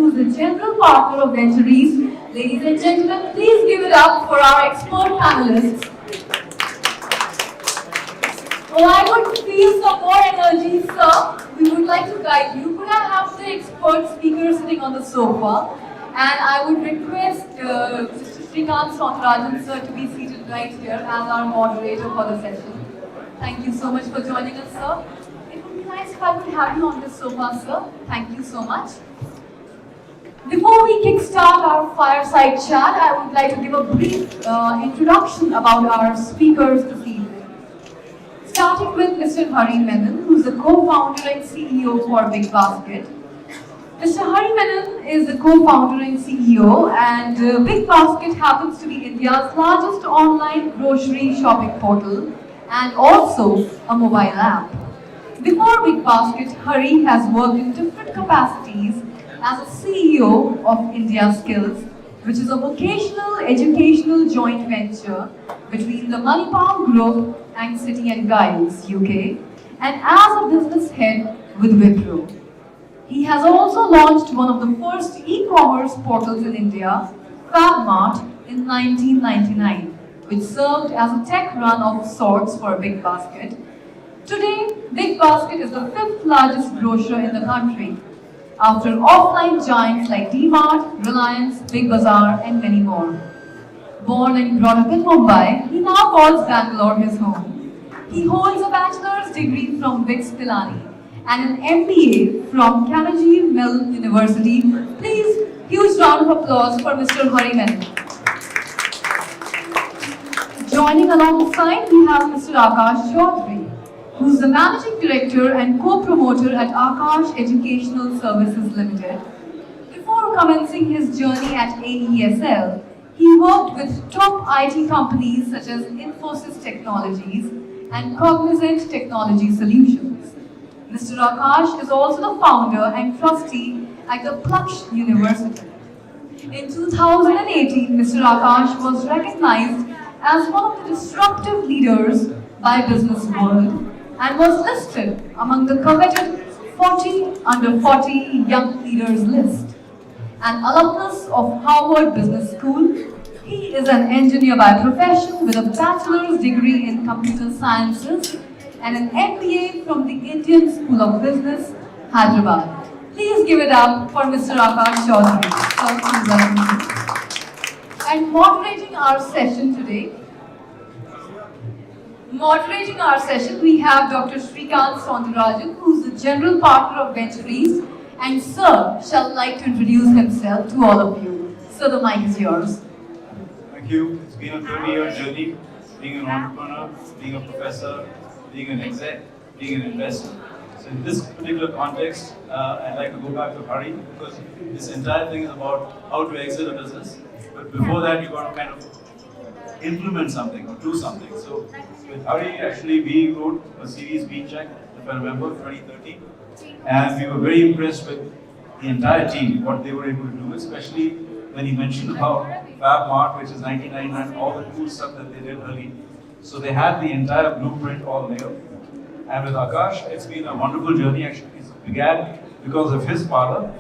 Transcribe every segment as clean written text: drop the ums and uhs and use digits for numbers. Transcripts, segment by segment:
who is the General Partner of Ventures. Ladies and gentlemen, please give it up for our expert panelists. Oh, I would feel some more energy, sir. We would like to guide you. Could I have the expert speaker sitting on the sofa? And I would request Mr. Shrikant Soundarajan, sir, to be seated right here as our moderator for the session. Thank you so much for joining us, sir. It would be nice if I could have you on this sofa, sir. Thank you so much. Before we kickstart our fireside chat, I would like to give a brief introduction about our speakers this evening. Starting with Mr. Hari Menon, who is the co-founder and CEO for Big Basket. Mr. Hari Menon is the co-founder and CEO, and Big Basket happens to be India's largest online grocery shopping portal and also a mobile app. Before Big Basket, Hari has worked in different capacities as a CEO of India Skills, which is a vocational educational joint venture between the Manipal Group and City and Guides, UK, and as a business head with Wipro. He has also launched one of the first e-commerce portals in India, FabMart, in 1999, which served as a tech run of sorts for Big Basket. Today, Big Basket is the 5th largest grocer in the country, after offline giants like D-Mart, Reliance, Big Bazaar, and many more. Born and brought up in Mumbai, he now calls Bangalore his home. He holds a bachelor's degree from Vix Pilani and an MBA from Carnegie Mellon University. Please, huge round of applause for Mr. Hari Menon. Joining alongside, we have Mr. Akash Chaudhary, who is the Managing Director and Co-Promoter at Akash Educational Services Limited. Before commencing his journey at AESL, he worked with top IT companies such as Infosys Technologies and Cognizant Technology Solutions. Mr. Akash is also the founder and trustee at the Plaksh University. In 2018, Mr. Akash was recognized as one of the disruptive leaders by Business World and was listed among the coveted 40 under 40 young leaders list. An alumnus of Harvard Business School, he is an engineer by profession with a bachelor's degree in computer sciences and an MBA from the Indian School of Business, Hyderabad. Please give it up for Mr. Akash Chaudhary. And moderating our session today, we have Dr. Shrikant Soundarajan, who is the General Partner of Ventures, and Sir shall like to introduce himself to all of you. Sir, the mic is yours. Thank you. It's been a 30-year journey, being an entrepreneur, being a professor, being an exec, being an investor. So in this particular context, I'd like to go back to Hari, because this entire thing is about how to exit a business. But before that, you've got to kind of implement something or do something. So with Hari, actually, we wrote a series, B Check, if I remember, 2013. And we were very impressed with the entire team, what they were able to do, especially when he mentioned about FabMart, which is 1999, all the cool stuff that they did early. So they had the entire blueprint all there. And with Akash, it's been a wonderful journey. Actually, it began because of his father.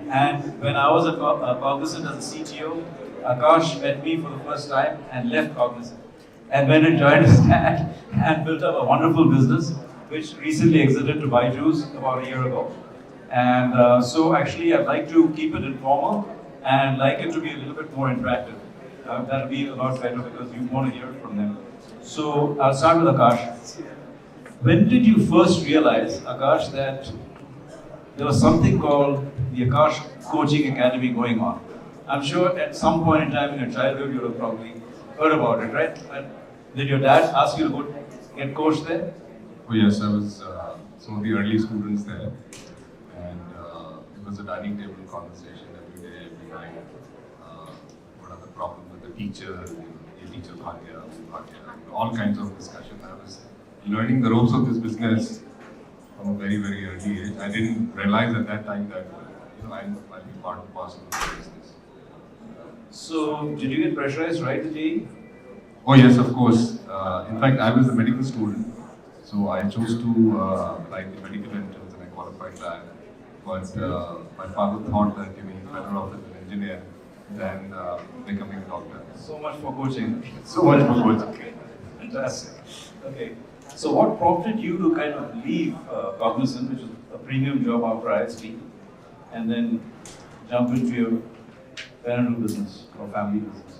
And when I was at Cognizant as a CTO, Akash met me for the first time and left Cognizant. And went and joined his dad and built up a wonderful business, which recently exited to Byju's about a year ago. And so actually I'd like to keep it informal and like it to be a little bit more interactive. That'll be a lot better because you want to hear it from them. So I'll start with Akash. When did you first realize, Akash, that there was something called the Akash Coaching Academy going on? I'm sure at some point in time in your childhood you have probably heard about it, right? And did your dad ask you to go get coached there? Oh yes, I was some of the early students there, and it was a dining table conversation every day, every night. What are the problems with the teacher? Your teacher can't hear, all kinds of discussion. I was learning the ropes of this business from a very, very early age. I didn't realize at that time that I'll be part and parcel of the business. So, did you get pressurized right at JEE? Oh yes, of course. In fact, I was a medical student, so I chose to write the medical entrance and I qualified that. But my father thought that if started off as an engineer than becoming a doctor. So much for coaching. So much for coaching. Fantastic. Okay. So what prompted you to kind of leave Cognizant, which is a premium job after IST, and then jump into your parental business or family business?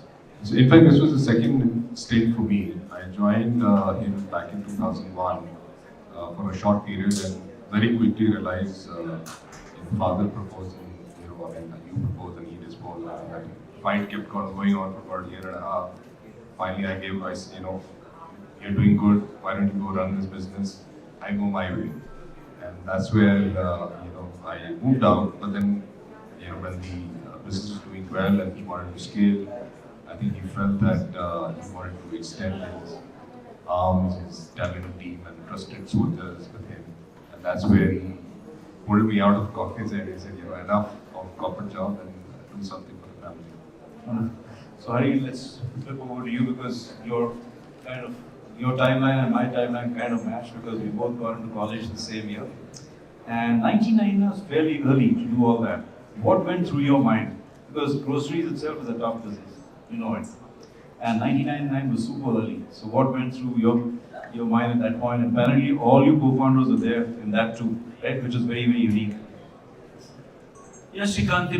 So in fact, this was the second stint for me. I joined back in 2001 for a short period and very quickly realized father proposing, you propose and he dispose. That fight kept on going on for about a year and a half. Finally, I gave advice, you're doing good, why don't you go run this business? I go my way. And that's where, I moved out. But then, when the business was doing well and he wanted to scale, I think he felt that he wanted to extend his arms, his talent team and trusted soldiers with him. And that's where he pulled me out of Cognizant and he said, enough of corporate job and do something for the family. So Hari, let's flip over to you because your timeline and my timeline kind of match because we both got into college the same year. And 99 was fairly early to do all that. What went through your mind? Because groceries itself is a tough business, you know it. And 99 was super early. So what went through your mind at that point? And apparently all you co-founders are there in that too, right? Which is very, very unique. Yes, Shrikant,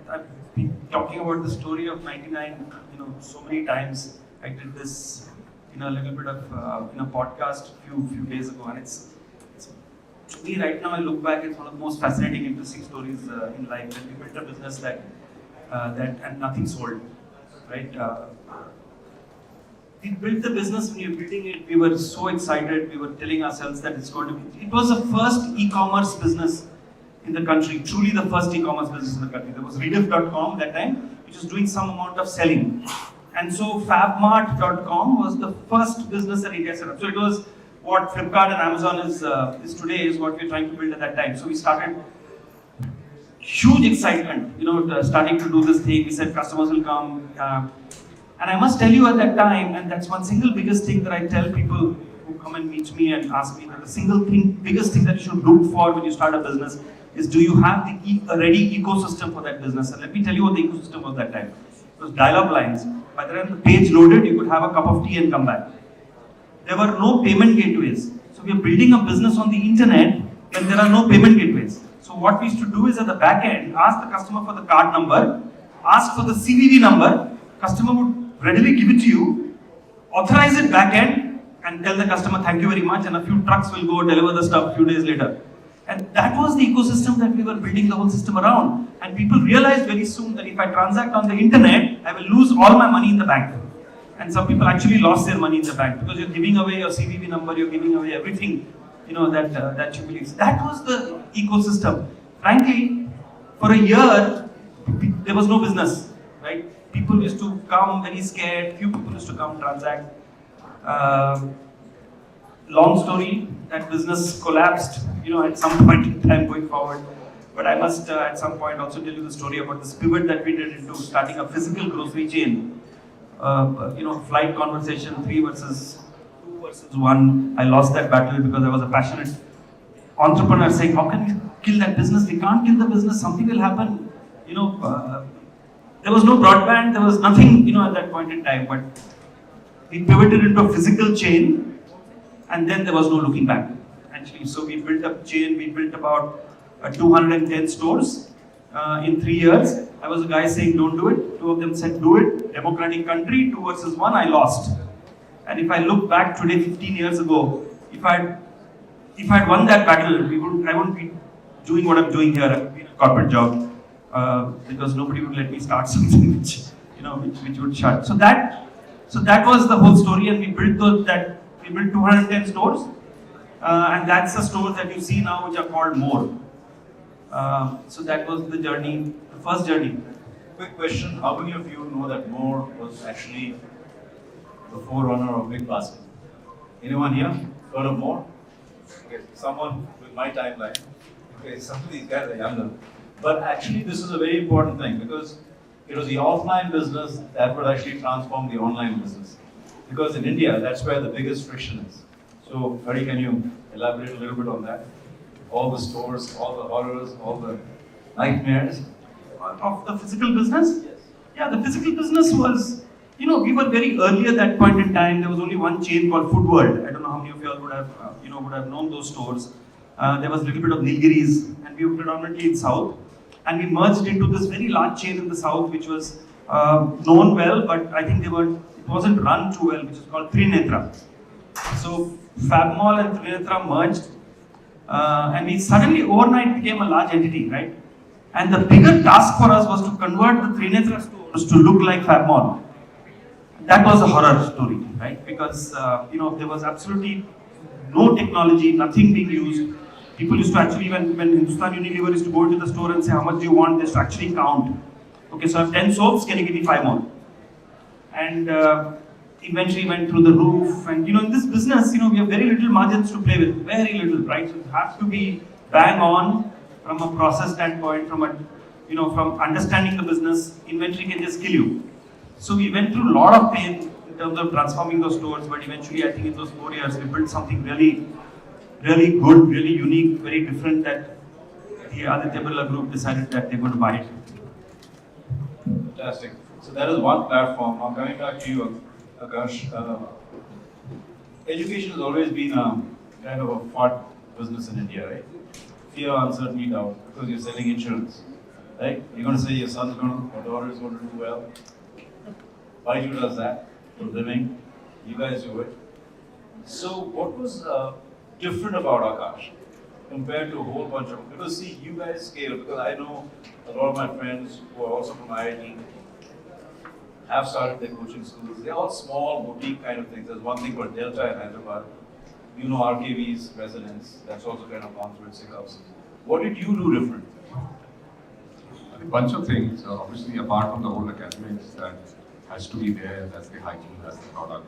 I've been talking about the story of 99, so many times. I did this in a little bit of in a podcast a few days ago, and it's to me right now I look back, it's one of the most fascinating, interesting stories in life. When we built a business that and nothing sold, right? We built the business. When you're building it, we were so excited. We were telling ourselves that it's going to be. It was the first e-commerce business in the country, truly the first e-commerce business in the country. There was Rediff.com that time, which was doing some amount of selling. And so Fabmart.com was the first business that India set up. So it was what Flipkart and Amazon is today, is what we're trying to build at that time. So we started huge excitement, starting to do this thing. We said customers will come. And I must tell you at that time, and that's one single biggest thing that I tell people who come and meet me and ask me, that the single thing, biggest thing that you should look for when you start a business is, do you have a ready ecosystem for that business? And let me tell you what the ecosystem was that time. It was dial-up lines. By the time the page loaded, you could have a cup of tea and come back. There were no payment gateways. So we are building a business on the internet when there are no payment gateways. So what we used to do is at the back end, ask the customer for the card number, ask for the CVV number, customer would readily give it to you, authorize it back end, and tell the customer thank you very much, and a few trucks will go deliver the stuff a few days later. And that was the ecosystem that we were building the whole system around. And people realized very soon that if I transact on the internet, I will lose all my money in the bank. And some people actually lost their money in the bank because you're giving away your CVV number, you're giving away everything, that you believe. That was the ecosystem. Frankly, for a year, there was no business, right? People used to come very scared. Few people used to come transact. Long story, that business collapsed, at some point in time going forward. But I must at some point also tell you the story about this pivot that we did into starting a physical grocery chain. Flight conversation, 3 versus 2 versus 1. I lost that battle because I was a passionate entrepreneur saying, how can we kill that business? We can't kill the business, something will happen. There was no broadband, there was nothing, at that point in time. But we pivoted into a physical chain, and then there was no looking back. Actually, so we built a chain, we built about 210 stores in 3 years. I was a guy saying don't do it. 2 of them said do it. Democratic country, 2 versus 1, I lost. And if I look back today, 15 years ago, if I'd won that battle, I wouldn't be doing what I'm doing here, a corporate job, because nobody would let me start something which would shut. So that was the whole story, and we built 210 stores, and that's the stores that you see now, which are called More. So that was the journey, the first journey. Quick question, how many of you know that More was actually the forerunner of Big Basket? Anyone here heard of More? Okay, someone with my timeline. Okay, some of these guys are younger. But actually this is a very important thing because it was the offline business that would actually transform the online business. Because in India, that's where the biggest friction is. So, Hari, can you elaborate a little bit on that? All the stores, all the horrors, all the nightmares. of the physical business? Yeah, the physical business was, we were very early at that point in time. There was only one chain called Food World. I don't know how many of you all would have, would have known those stores. There was a little bit of Nilgiris, and we were predominantly in South. And we merged into this very large chain in the South, which was known well, but I think it wasn't run too well, which is called Trinetra. So Fab Mall and Trinetra merged, and we suddenly overnight became a large entity, right? And the bigger task for us was to convert the Trinetra stores to look like Fab Mall. That was a horror story, right? Because there was absolutely no technology, nothing being used. People used to actually, when Hindustan Unilever used to go into the store and say, how much do you want, they used to actually count. Okay, so I have 10 soaps, can you give me 5 more? And inventory went through the roof. And in this business, we have very little margins to play with, very little, right? So you have to be bang on from a process standpoint, from understanding the business. Inventory can just kill you. So we went through a lot of pain in terms of transforming those stores, but eventually I think in those 4 years we built something really, really good, really unique, very different that the Aditya Birla Group decided that they're going to buy it. Fantastic. So that is one platform. Now coming back to you, Akash, education has always been a kind of a fought business in India, right? Fear, uncertainty, doubt, because you're selling insurance, right? You're going to say your son's going to, or daughter is going to do well. Baiju does that for a living. You guys do it. So what was different about Akash compared to a whole bunch of, because see, you guys scale, because I know a lot of my friends who are also from IIT have started their coaching schools. They're all small, boutique kind of things. There's one thing called Delta in Hyderabad. You know RKV's residence, that's also kind of gone through its hiccups. What did you do different? A bunch of things. Obviously, apart from the whole academics that has to be there, that's the hygiene, that's the product.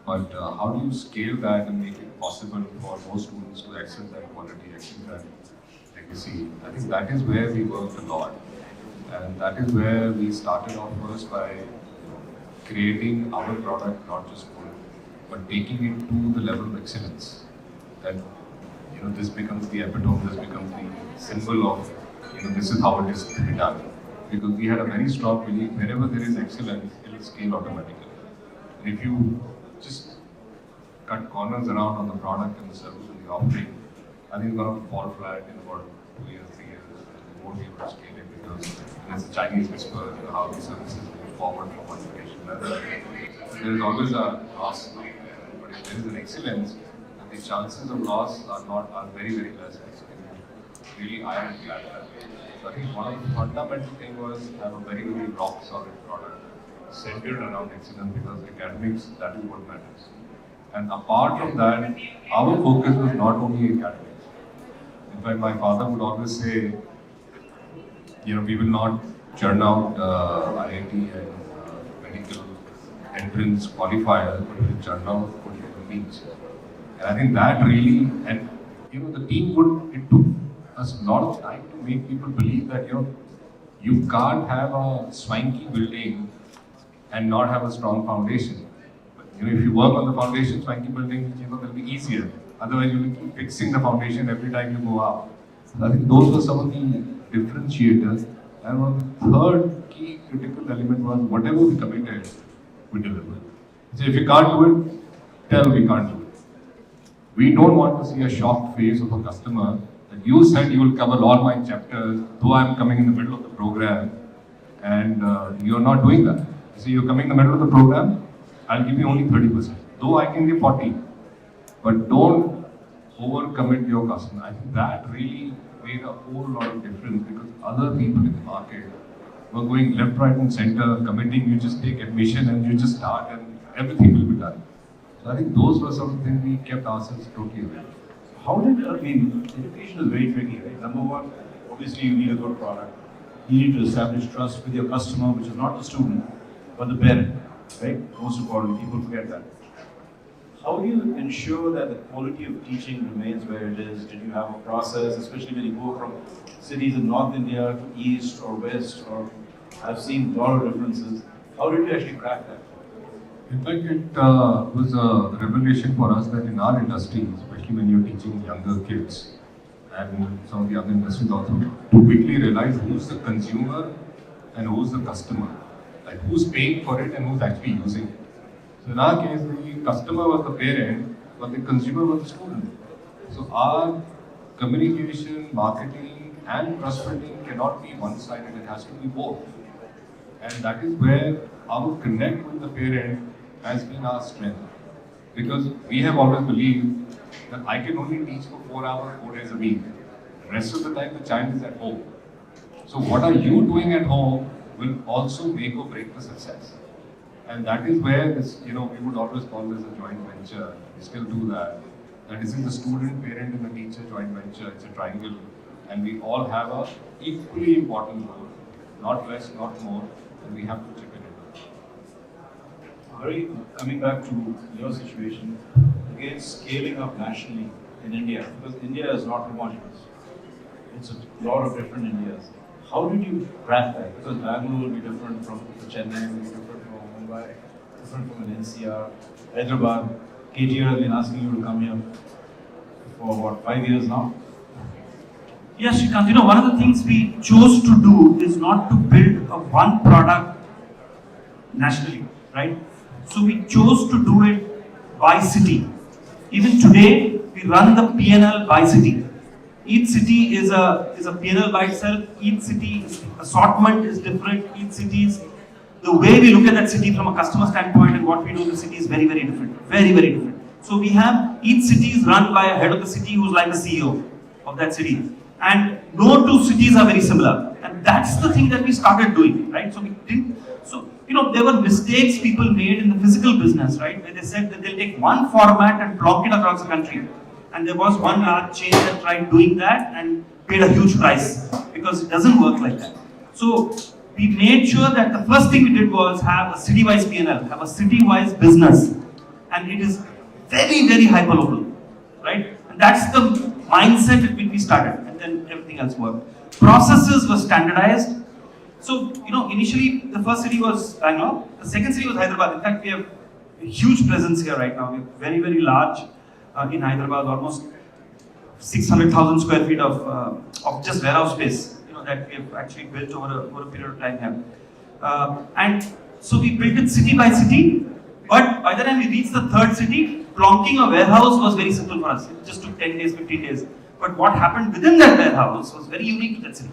But how do you scale that and make it possible for more students to access that quality, access that legacy? I think that is where we worked a lot. And that is where we started off first by creating our product, not just food, but taking it to the level of excellence. That this becomes the epitome, this becomes the symbol of this is how it is to be done. Because we had a very strong belief, wherever there is excellence, it will scale automatically. And if you just cut corners around on the product and the service and the offering, I think it's going to fall flat in about 2 years, 3 years. You won't be able to scale it because there's a Chinese whisper, how the services move forward from one location to another. There is always a loss. But if there is an excellence, the chances of loss are very, very less. Really ironclad. So I think one of the fundamental things was have a very, very rock solid product centered around excellence, because academics, that is what matters. And apart from that, our focus was not only academics. In fact, my father would always say, we will not churn out IIT and medical entrance qualifiers, but we will churn out what human beings. And I think that really, and the team it took us a lot of time to make people believe that you can't have a swanky building and not have a strong foundation. But if you work on the foundation, swanky building, will be easier. Otherwise, you will keep fixing the foundation every time you go up. So I think those were some of the differentiators. And one of the third key critical element was whatever we committed, we delivered. So if you can't do it, tell we can't do it. We don't want to see a shocked face of a customer that you said you will cover all my chapters, though I'm coming in the middle of the program, and you're not doing that. So you're coming in the middle of the program, I'll give you only 30%, though I can give 40. But don't overcommit your customer. I think that really made a whole lot of difference, because other people in the market were going left, right, and center, committing. You just take admission and you just start, and everything will be done. So I think those were some things we kept ourselves totally away. How did, education is very tricky, right? Number one, obviously you need a good product. You need to establish trust with your customer, which is not the student, but the parent, right? Most importantly, people forget that. How do you ensure that the quality of teaching remains where it is? Did you have a process, especially when you go from cities in North India to East or West, or I've seen a lot of differences. How did you actually crack that? In fact, it was a revelation for us that in our industry, especially when you're teaching younger kids, and some of the other industries also, to quickly realize who's the consumer and who's the customer, like who's paying for it and who's actually using it. So in our case, the customer was the parent, but the consumer was the student. So our communication, marketing, and trust building cannot be one-sided, it has to be both. And that is where our connect with the parent has been our strength. Because we have always believed that I can only teach for 4 hours, 4 days a week. The rest of the time, the child is at home. So what are you doing at home will also make or break the success. And that is where this, we would always call this a joint venture. We still do that. That this is the student, parent, and the teacher joint venture. It's a triangle. And we all have a equally important role. Not less, not more. And we have to chip in. Hari, coming back to your situation, again, scaling up nationally in India, because India is not homogeneous. It's a lot of different Indias. How did you crack that? Because Bangalore will be different from Chennai, will be different from Mumbai, different from an NCR, Hyderabad. KTR has been asking you to come here for what, 5 years now? Yes, Shrikant, one of the things we chose to do is not to build a one product nationally, right? So we chose to do it by city. Even today, we run the P&L by city. Each city is a P&L by itself. Each city's assortment is different. Each city's, the way we look at that city from a customer standpoint and what we do in the city is very, very different. Very, very different. So we have, each city is run by a head of the city who's like the CEO of that city. And no two cities are very similar. And that's the thing that we started doing, right? So we didn't, there were mistakes people made in the physical business, right? Where they said that they'll take one format and block it across the country. And there was one large chain that tried doing that and paid a huge price because it doesn't work like that. So we made sure that the first thing we did was have a city-wise P&L, have a city-wise business. And it is very, very hyperlocal, right? And that's the mindset at which we started. And then everything else worked. Processes were standardized. So, initially the first city was Bangalore, the second city was Hyderabad. In fact, we have a huge presence here right now. We're very, very large in Hyderabad, almost 600,000 square feet of just warehouse space, that we have actually built over a period of time here. And so we built it city by city, but by the time we reached the third city, plonking a warehouse was very simple for us. It just took 10 days, 15 days. But what happened within that warehouse was very unique to that city.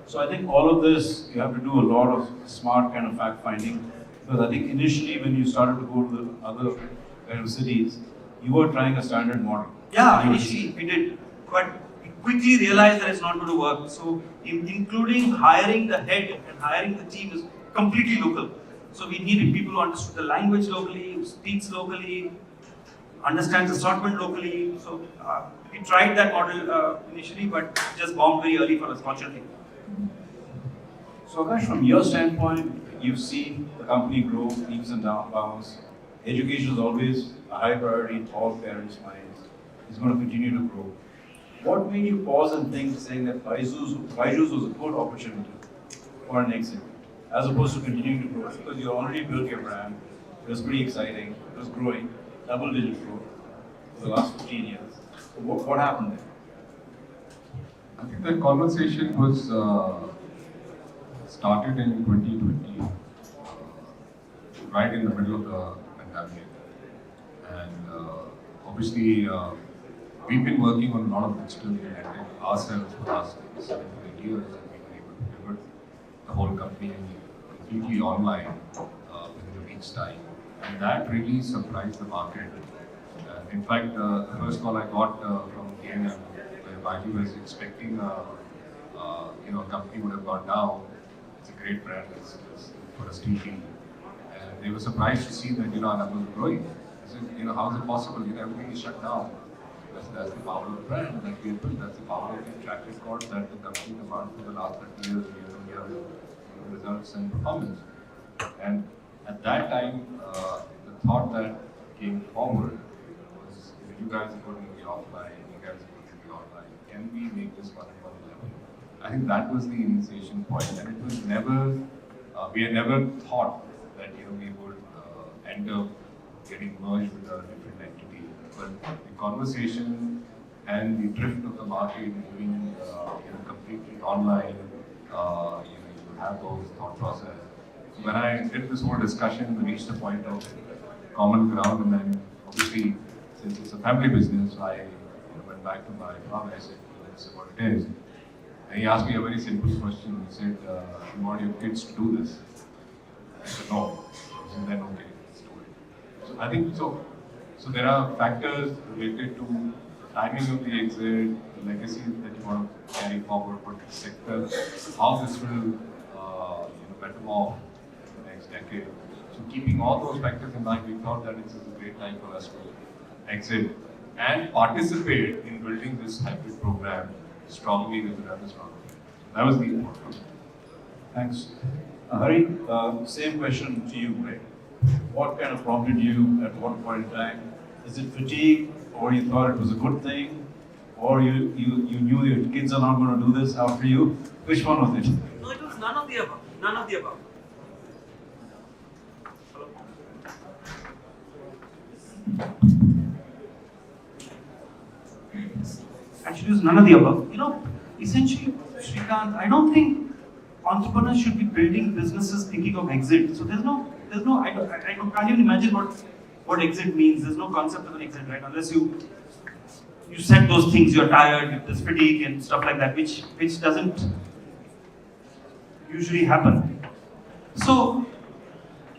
So I think all of this, you have to do a lot of smart kind of fact finding. Because I think initially when you started to go to the other kind of cities, you were trying a standard model. Yeah, initially we did. But we quickly realized that it's not going to work. So including hiring the head and hiring the team is completely local. So we needed people who understood the language locally, who speaks locally, understands assortment locally. So we tried that model initially, but it just bombed very early for us, fortunately. So Akash, from your standpoint, you've seen the company grow leaps and bounds. Education is always a high priority in all parents' minds. It's going to continue to grow. What made you pause and think, saying that Byju's was a good opportunity for an exit, as opposed to continuing to grow? Because you already built your brand. It was pretty exciting. It was growing, double-digit growth for the last 15 years. So what happened there? I think that conversation was started in 2020, right in the middle of the pandemic. And obviously, we've been working on a lot of digital marketing ourselves for the last 7 to 8 years, and we've been able to pivot the whole company completely online within a week's time. And that really surprised the market. In fact, the first call I got from KNM, where Byju was expecting a company would have gone down. It's a great brand for a steel team. And they were surprised to see that our numbers were growing. They said, how is it possible? Everything is shut down. That's the power of the brand that we have built. That's the power of the track record that the company demanded for the last 30 years, year results and performance. And at that time, the thought that came forward was, you guys are going to be offline, you guys are going to be online. Can we make this one-on-one level? I think that was the initiation point, and it was never, we had never thought that we would end up getting merged with a different entity. But the conversation and the drift of the market moving completely online, you have those thought process. So when I did this whole discussion, we reached a point of common ground, and then obviously, since it's a family business, I went back to my father. I said, "This is what it is." And he asked me a very simple question. He said, "You want your kids to do this?" I said, "No." He said, "Then okay, let's do it." So I think so. So there are factors related to timing of the exit, the legacy that you want to carry forward for the sector, how this will metamorph in the next decade. So keeping all those factors in mind, we thought that it's a great time for us to exit and participate in building this hybrid program strongly with another strong. That was the important. Thanks. Hari, same question to you, Greg. What kind of prompted you at what point in time? Is it fatigue, or you thought it was a good thing, or you knew your kids are not going to do this after you? Which one was it? No, it was none of the above. None of the above. Actually, it was none of the above. Essentially, Srikanth, I don't think entrepreneurs should be building businesses thinking of exit. So I can't even imagine what exit means. There's no concept of an exit, right? Unless you said those things, you're tired, there's fatigue and stuff like that, which doesn't usually happen. So,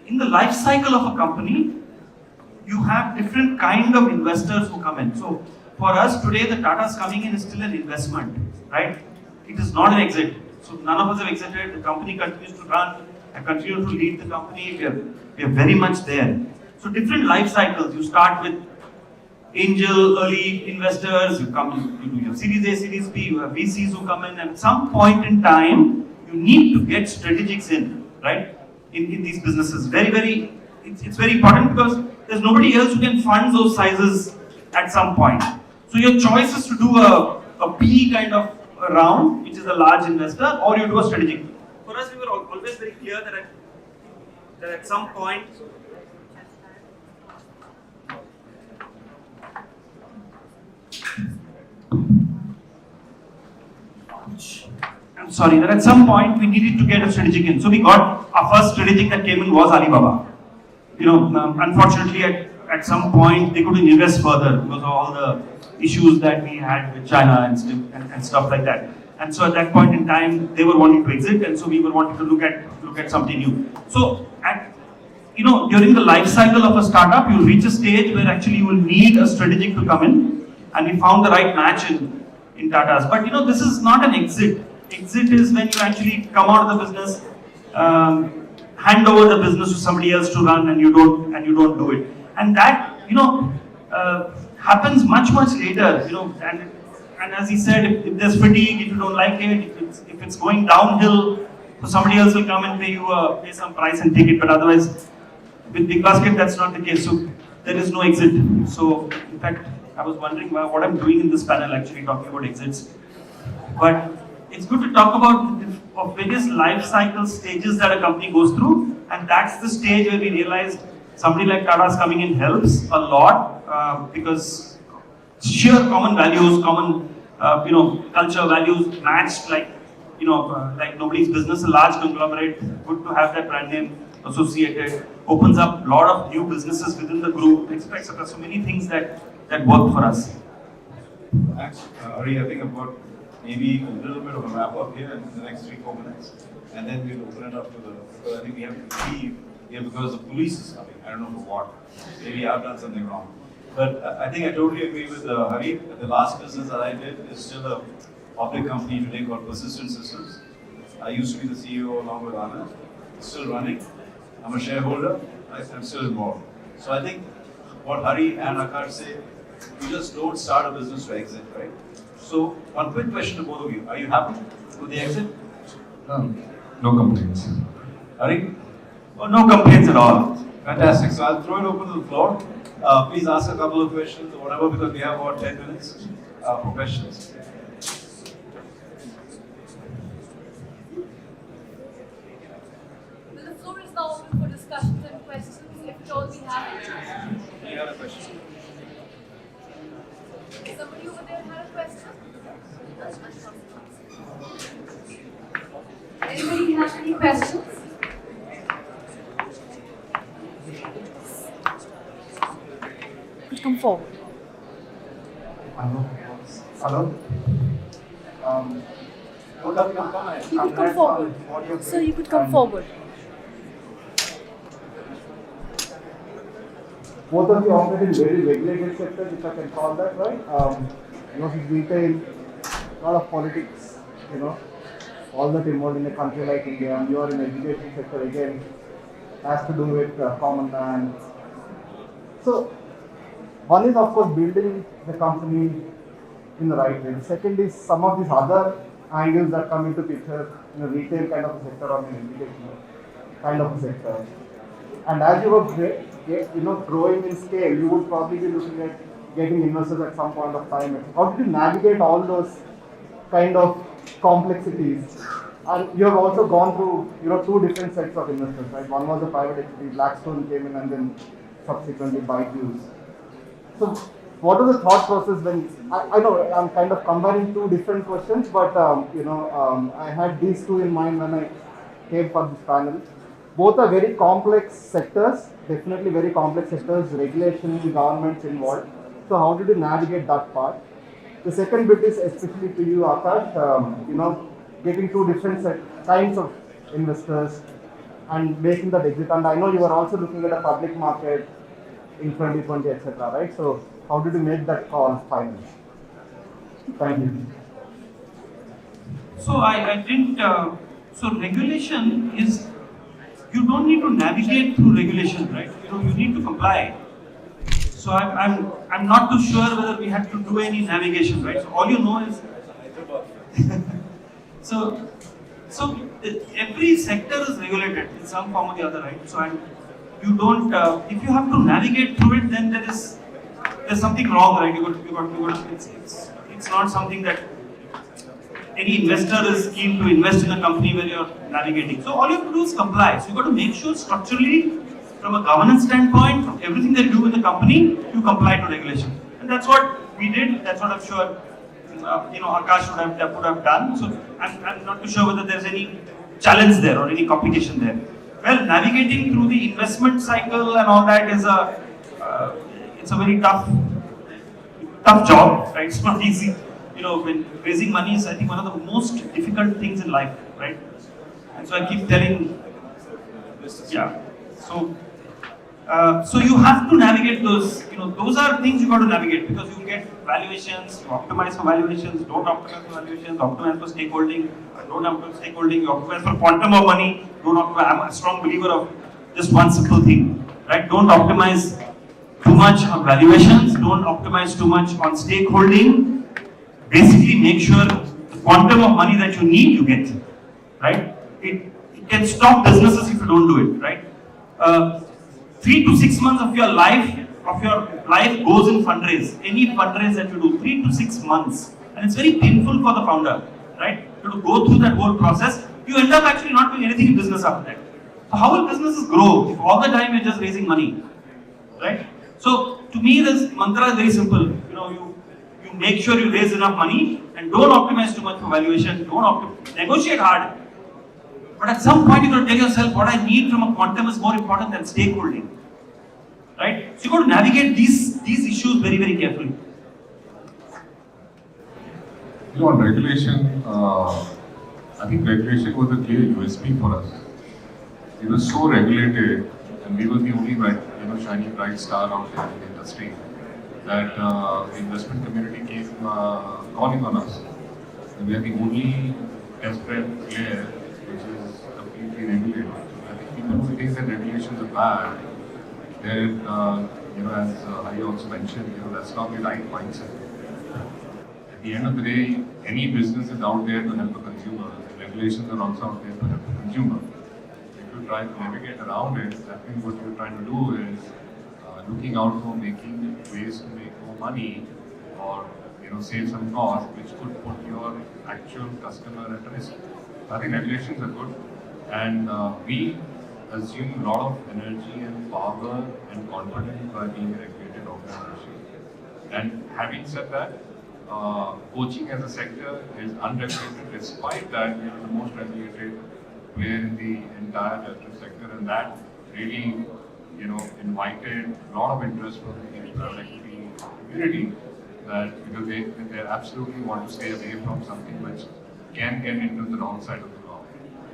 in the life cycle of a company, you have different kind of investors who come in. So, for us today, the Tata's coming in is still an investment, right? It is not an exit. So, none of us have exited. The company continues to run. I continue to lead the company. We are very much there. So, different life cycles. You start with angel, early investors. You do your Series A, Series B. You have VCs who come in, and at some point in time, you need to get strategics in, right? In these businesses, it's very important because there's nobody else who can fund those sizes at some point. So your choice is to do a PE kind of a round, which is a large investor, or you do a strategic. For us, we were always very clear that at some point, that at some point we needed to get a strategic in. So we got our first strategic that came in was Alibaba. Unfortunately at some point they couldn't invest further because of all the issues that we had with China and stuff like that. And so at that point in time they were wanting to exit, and so we were wanting to look at something new. So during the life cycle of a startup, you reach a stage where actually you will need a strategic to come in, and we found the right match in Tata's. But this is not an exit. Exit is when you actually come out of the business, hand over the business to somebody else to run, and you don't do it. And that happens much later. And as he said, if there's fatigue, if you don't like it, if it's going downhill, so somebody else will come and pay some price and take it. But otherwise, with Big Basket, that's not the case. So there is no exit. So in fact, I was wondering what I'm doing in this panel, actually talking about exits. But it's good to talk about of various life cycle stages that a company goes through, and that's the stage where we realized somebody like Tata's coming in helps a lot because sheer common values, common culture values matched like nobody's business, a large conglomerate. Good to have that brand name associated. Opens up a lot of new businesses within the group, etc. So many things that work for us. Thanks, Hari. I think I've got maybe a little bit of a wrap up here in the next 3-4 minutes, and then we'll open it up to because I think we have to leave here because the police is coming. I don't know for what. Maybe I've done something wrong. But I think I totally agree with Hari. The last business that I did is still a public company today called Persistent Systems. I used to be the CEO along with Anna. Still running. I'm a shareholder. I'm still involved. So I think what Hari and Akash say, you just don't start a business to exit, right? So one quick question to both of you. Are you happy with the exit? No complaints. Hari? Oh, no complaints at all. Fantastic. So I'll throw it open to the floor. Please ask a couple of questions or whatever, because we have about 10 minutes for questions. The floor is now open for discussions and questions, if at all we have it. Any other questions? Somebody over there had a has any questions? Come forward. Hello. You could come forward. Sir, you could come forward. Both of you operate in very regulated sectors, if I can call that, right? Retail, a lot of politics, all that involved in a country like India, and you are in the education sector again, has to do with common man. So, one is of course building the company in the right way. The second is some of these other angles that come into picture in a retail kind of a sector or in education kind of a sector. And as you were growing in scale, you would probably be looking at getting investors at some point of time. How did you navigate all those kind of complexities? And you have also gone through two different sets of investors, right? One was the private equity, Blackstone came in, and then subsequently Byju's. So, what was the thought process when I know I'm kind of combining two different questions, but I had these two in mind when I came for this panel. Both are very complex sectors, definitely very complex sectors, regulation, governments involved. So how did you navigate that part? The second bit is especially to you, Akash, getting two different kinds of investors and making that exit. And I know you were also looking at a public market in 2020, etc. Right? So how did you make that call finally? Thank you. So I didn't. So regulation is. You don't need to navigate through regulation, right? You need to comply. So I'm not too sure whether we had to do any navigation, right? So all you know is. so every sector is regulated in some form or the other, right? So you don't. If you have to navigate through it, then there's something wrong, right? You got. It's not something that any investor is keen to invest in a company where you're navigating. So all you have to do is comply. So you've got to make sure structurally, from a governance standpoint, from everything that you do in the company, you comply to regulation. And that's what we did. That's what I'm sure Akash would have done. So I'm not too sure whether there's any challenge there or any complication there. Well, navigating through the investment cycle and all that is it's a very tough job, right? It's not easy. When raising money is, I think, one of the most difficult things in life, right? And so I keep telling, yeah. So you have to navigate those. Those are things you got to navigate because you get valuations, you optimize for valuations, don't optimize for valuations, optimize for stakeholding, don't optimize for stakeholding, you optimize for quantum of money, don't optimize. I'm a strong believer of just one simple thing, right? Don't optimize too much on valuations, don't optimize too much on stakeholding. Basically, make sure the quantum of money that you need, you get, right? It can stop businesses if you don't do it, right? 3 to 6 months of your life goes in fundraise. Any fundraise that you do, 3 to 6 months, and it's very painful for the founder, right? To go through that whole process, you end up actually not doing anything in business after that. So how will businesses grow if all the time you're just raising money, right? So to me, this mantra is very simple. You make sure you raise enough money and don't optimize too much for valuation. Don't negotiate hard. But at some point, you've got to tell yourself what I need from a quantum is more important than stakeholding. Right? So you've got to navigate these issues very, very carefully. On regulation, I think regulation was a clear USP for us. We were so regulated, and we were the only shining bright star out there in the industry, that the investment community came calling on us. And we are the only test-bed player which is completely regulated. I think people who think that regulations are bad, as I also mentioned, that's not the right mindset. At the end of the day, any business is out there to help a consumer. Regulations are also out there to help the consumer. If you try to navigate around it, I think what you're trying to do is looking out for making ways to make more money or save some cost, which could put your actual customer at risk. I think regulations are good, and we assume a lot of energy and power and confidence by being a regulated organization. And having said that, coaching as a sector is unregulated. Despite that, we are the most regulated player in the entire festive sector, and that really, invited a lot of interest from the private equity community. That because they absolutely want to stay away from something which can get into the wrong side of the law,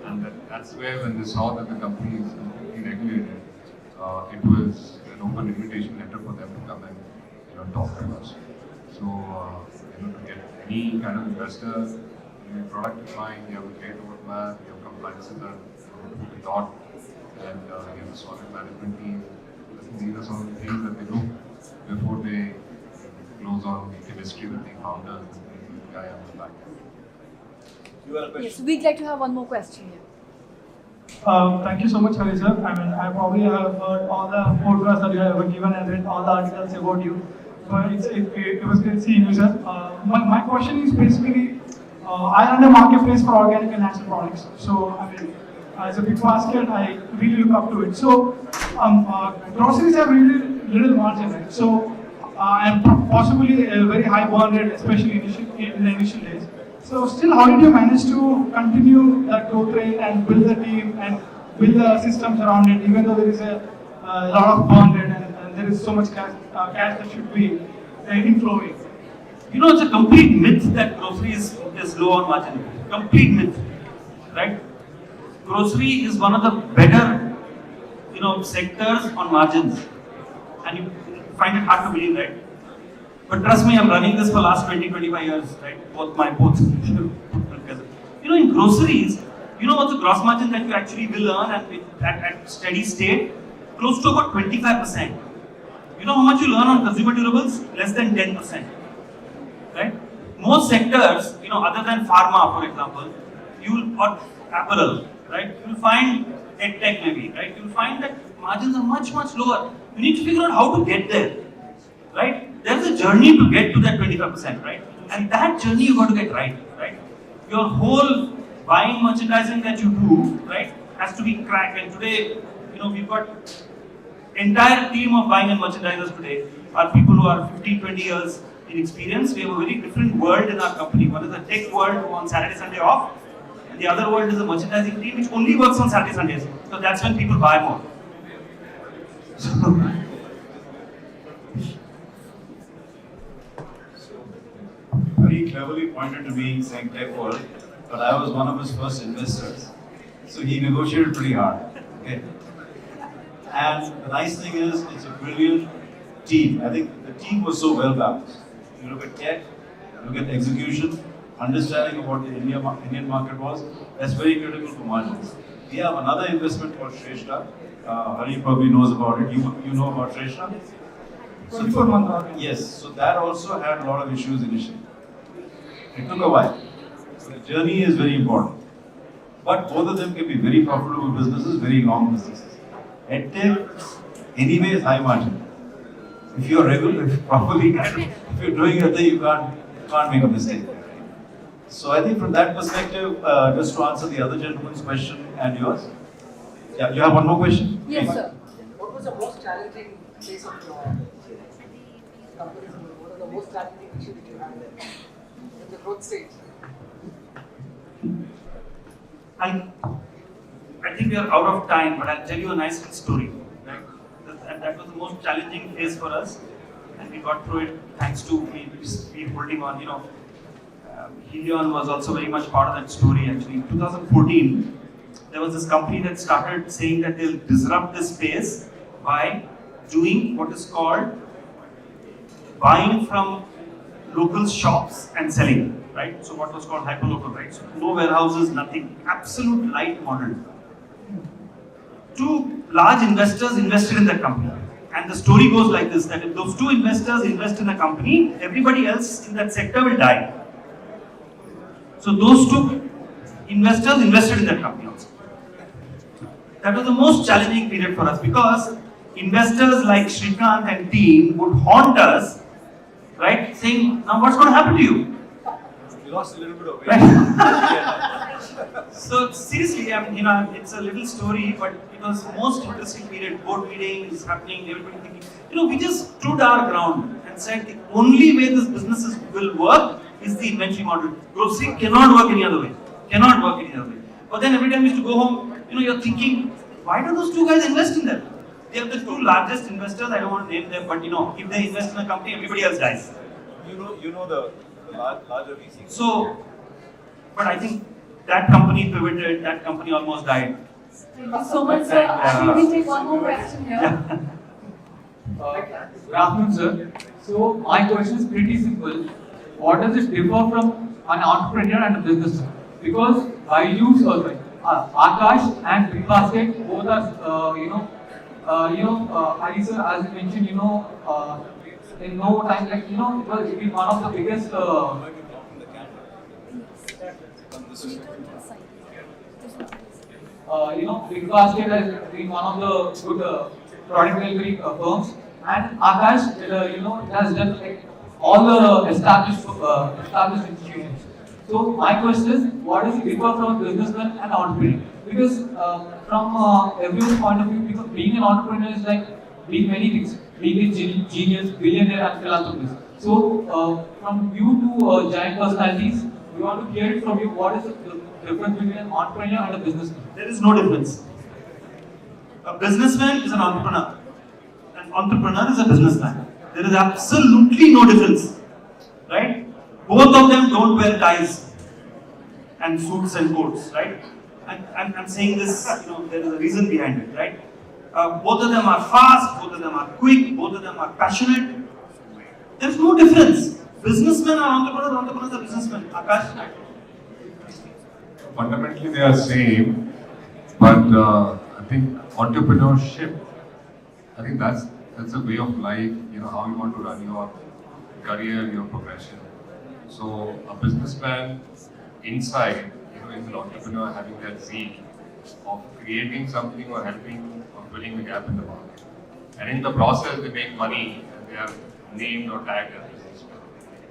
and that's where when they saw that the company is completely regulated, it was an open invitation letter for them to come and talk to us. So to get any kind of investor, you have product defined, you have a great roadmap, your compliances are to the dot, and you have a solid management team. I think these are some of the things that they look before they close on the chemistry with the founders and the guy on the back. You have a question? Yes, we'd like to have one more question here. Thank you so much, Hari sir. I mean, I probably have heard all the podcasts that you have ever given and read all the articles about you. But it was great seeing you, sir. My question is basically, I run a marketplace for organic and natural products. So, I mean, as a big basket, I really look up to it. So, groceries have really little margin, right? So, and possibly a very high burn rate, especially in the initial days. So still, how did you manage to continue that growth rate and build the team and build the systems around it, even though there is a lot of burn rate and there is so much cash that should be inflowing? It's a complete myth that grocery is low on margin. Complete myth, right? Grocery is one of the better, sectors on margins, and you find it hard to believe, right? But trust me, I'm running this for last 20-25 years, right? Both together. In groceries, what's the gross margin that you actually will earn at steady state? Close to about 25%. You know how much you earn on consumer durables? Less than 10%. Right? Most sectors, other than pharma, for example, or apparel, right? You'll find tech maybe, right? You'll find that margins are much, much lower. You need to figure out how to get there, right? There's a journey to get to that 25%, right? And that journey you got to get right? Your whole buying merchandising that you do, right, has to be cracked. And today, we've got entire team of buying and merchandisers today are people who are 15-20 years in experience. We have a very different world in our company. One is the tech world on Saturday, Sunday off, and the other world is the merchandising team, which only works on Saturday, Sundays. So that's when people buy more. Very cleverly pointed to me saying tech world, but I was one of his first investors. So he negotiated pretty hard. Okay. And the nice thing is, it's a brilliant team. I think the team was so well balanced. You look at tech, look at execution, understanding of what the Indian market was. That's very critical for margins. We have another investment called Shrestha. Hari probably knows about it. You know about Shrestha? So, 24-month. yes. So that also had a lot of issues initially. It took a while. So the journey is very important. But both of them can be very profitable businesses, very long businesses. EdTech, anyway, is high margin. If you are regular, properly, if you're doing your thing, you can't make a mistake. So I think from that perspective, just to answer the other gentleman's question and yours. Yeah, you have one more question? Yes, sir. What was the most challenging phase of your company's growth? What are the most challenging issues that you have there in the growth stage? I think we are out of time, but I'll tell you a nice story. Right? That was the most challenging phase for us, and we got through it thanks to we holding on. Helion was also very much part of that story. Actually, in 2014, there was this company that started saying that they'll disrupt this space by doing what is called buying from local shops and selling. Right? So what was called hyperlocal, right? So no warehouses, nothing. Absolute light model. Two large investors invested in that company. And the story goes like this, that if those two investors invest in a company, everybody else in that sector will die. So those two investors invested in that company also. That was the most challenging period for us because investors like Srikanth and team would haunt us, right? Saying, now what's going to happen to you? We lost a little bit of weight. So seriously, I mean, it's a little story, but it was most interesting period. Board meetings happening, everybody thinking. We just stood our ground and said the only way this business will work is the inventory model. Grocery cannot work any other way. Cannot work any other way. But then every time you used to go home, you're thinking, why do those two guys invest in them? They are the two largest investors. I don't want to name them, but if they invest in a company, everybody else dies. You know the larger VC. So, but I think that company pivoted. That company almost died. Thank you so much, sir. I think we take one more question here. Good afternoon, sir. So my question is pretty simple. What does it differ from an entrepreneur and a businessman? Because Akash and Big Basket both are, Hari sir, as you mentioned, in no time, it will be one of the biggest. Big Basket has been one of the good product delivery firms, and Akash, has done all the established institutions. So my question is, what does it differ from a businessman and entrepreneur? Because from everyone's point of view, because being an entrepreneur is like being many things, being a genius, billionaire, and philanthropist. So from you to giant personalities, we want to hear it from you. What is the difference between an entrepreneur and a businessman? There is no difference. A businessman is an entrepreneur. An entrepreneur is a businessman. There is absolutely no difference, right? Both of them don't wear ties and suits and coats, right? And I'm saying this, there is a reason behind it, right? Both of them are fast, both of them are quick, both of them are passionate. There's no difference. Businessmen are entrepreneurs are businessmen. Akash? Fundamentally, they are same, but I think entrepreneurship, I think that's a way of life, how you want to run your career, your progression. So a businessman inside, is an entrepreneur having that zeal of creating something or helping or filling the gap in the market. And in the process, they make money and they are named or tagged as businessmen.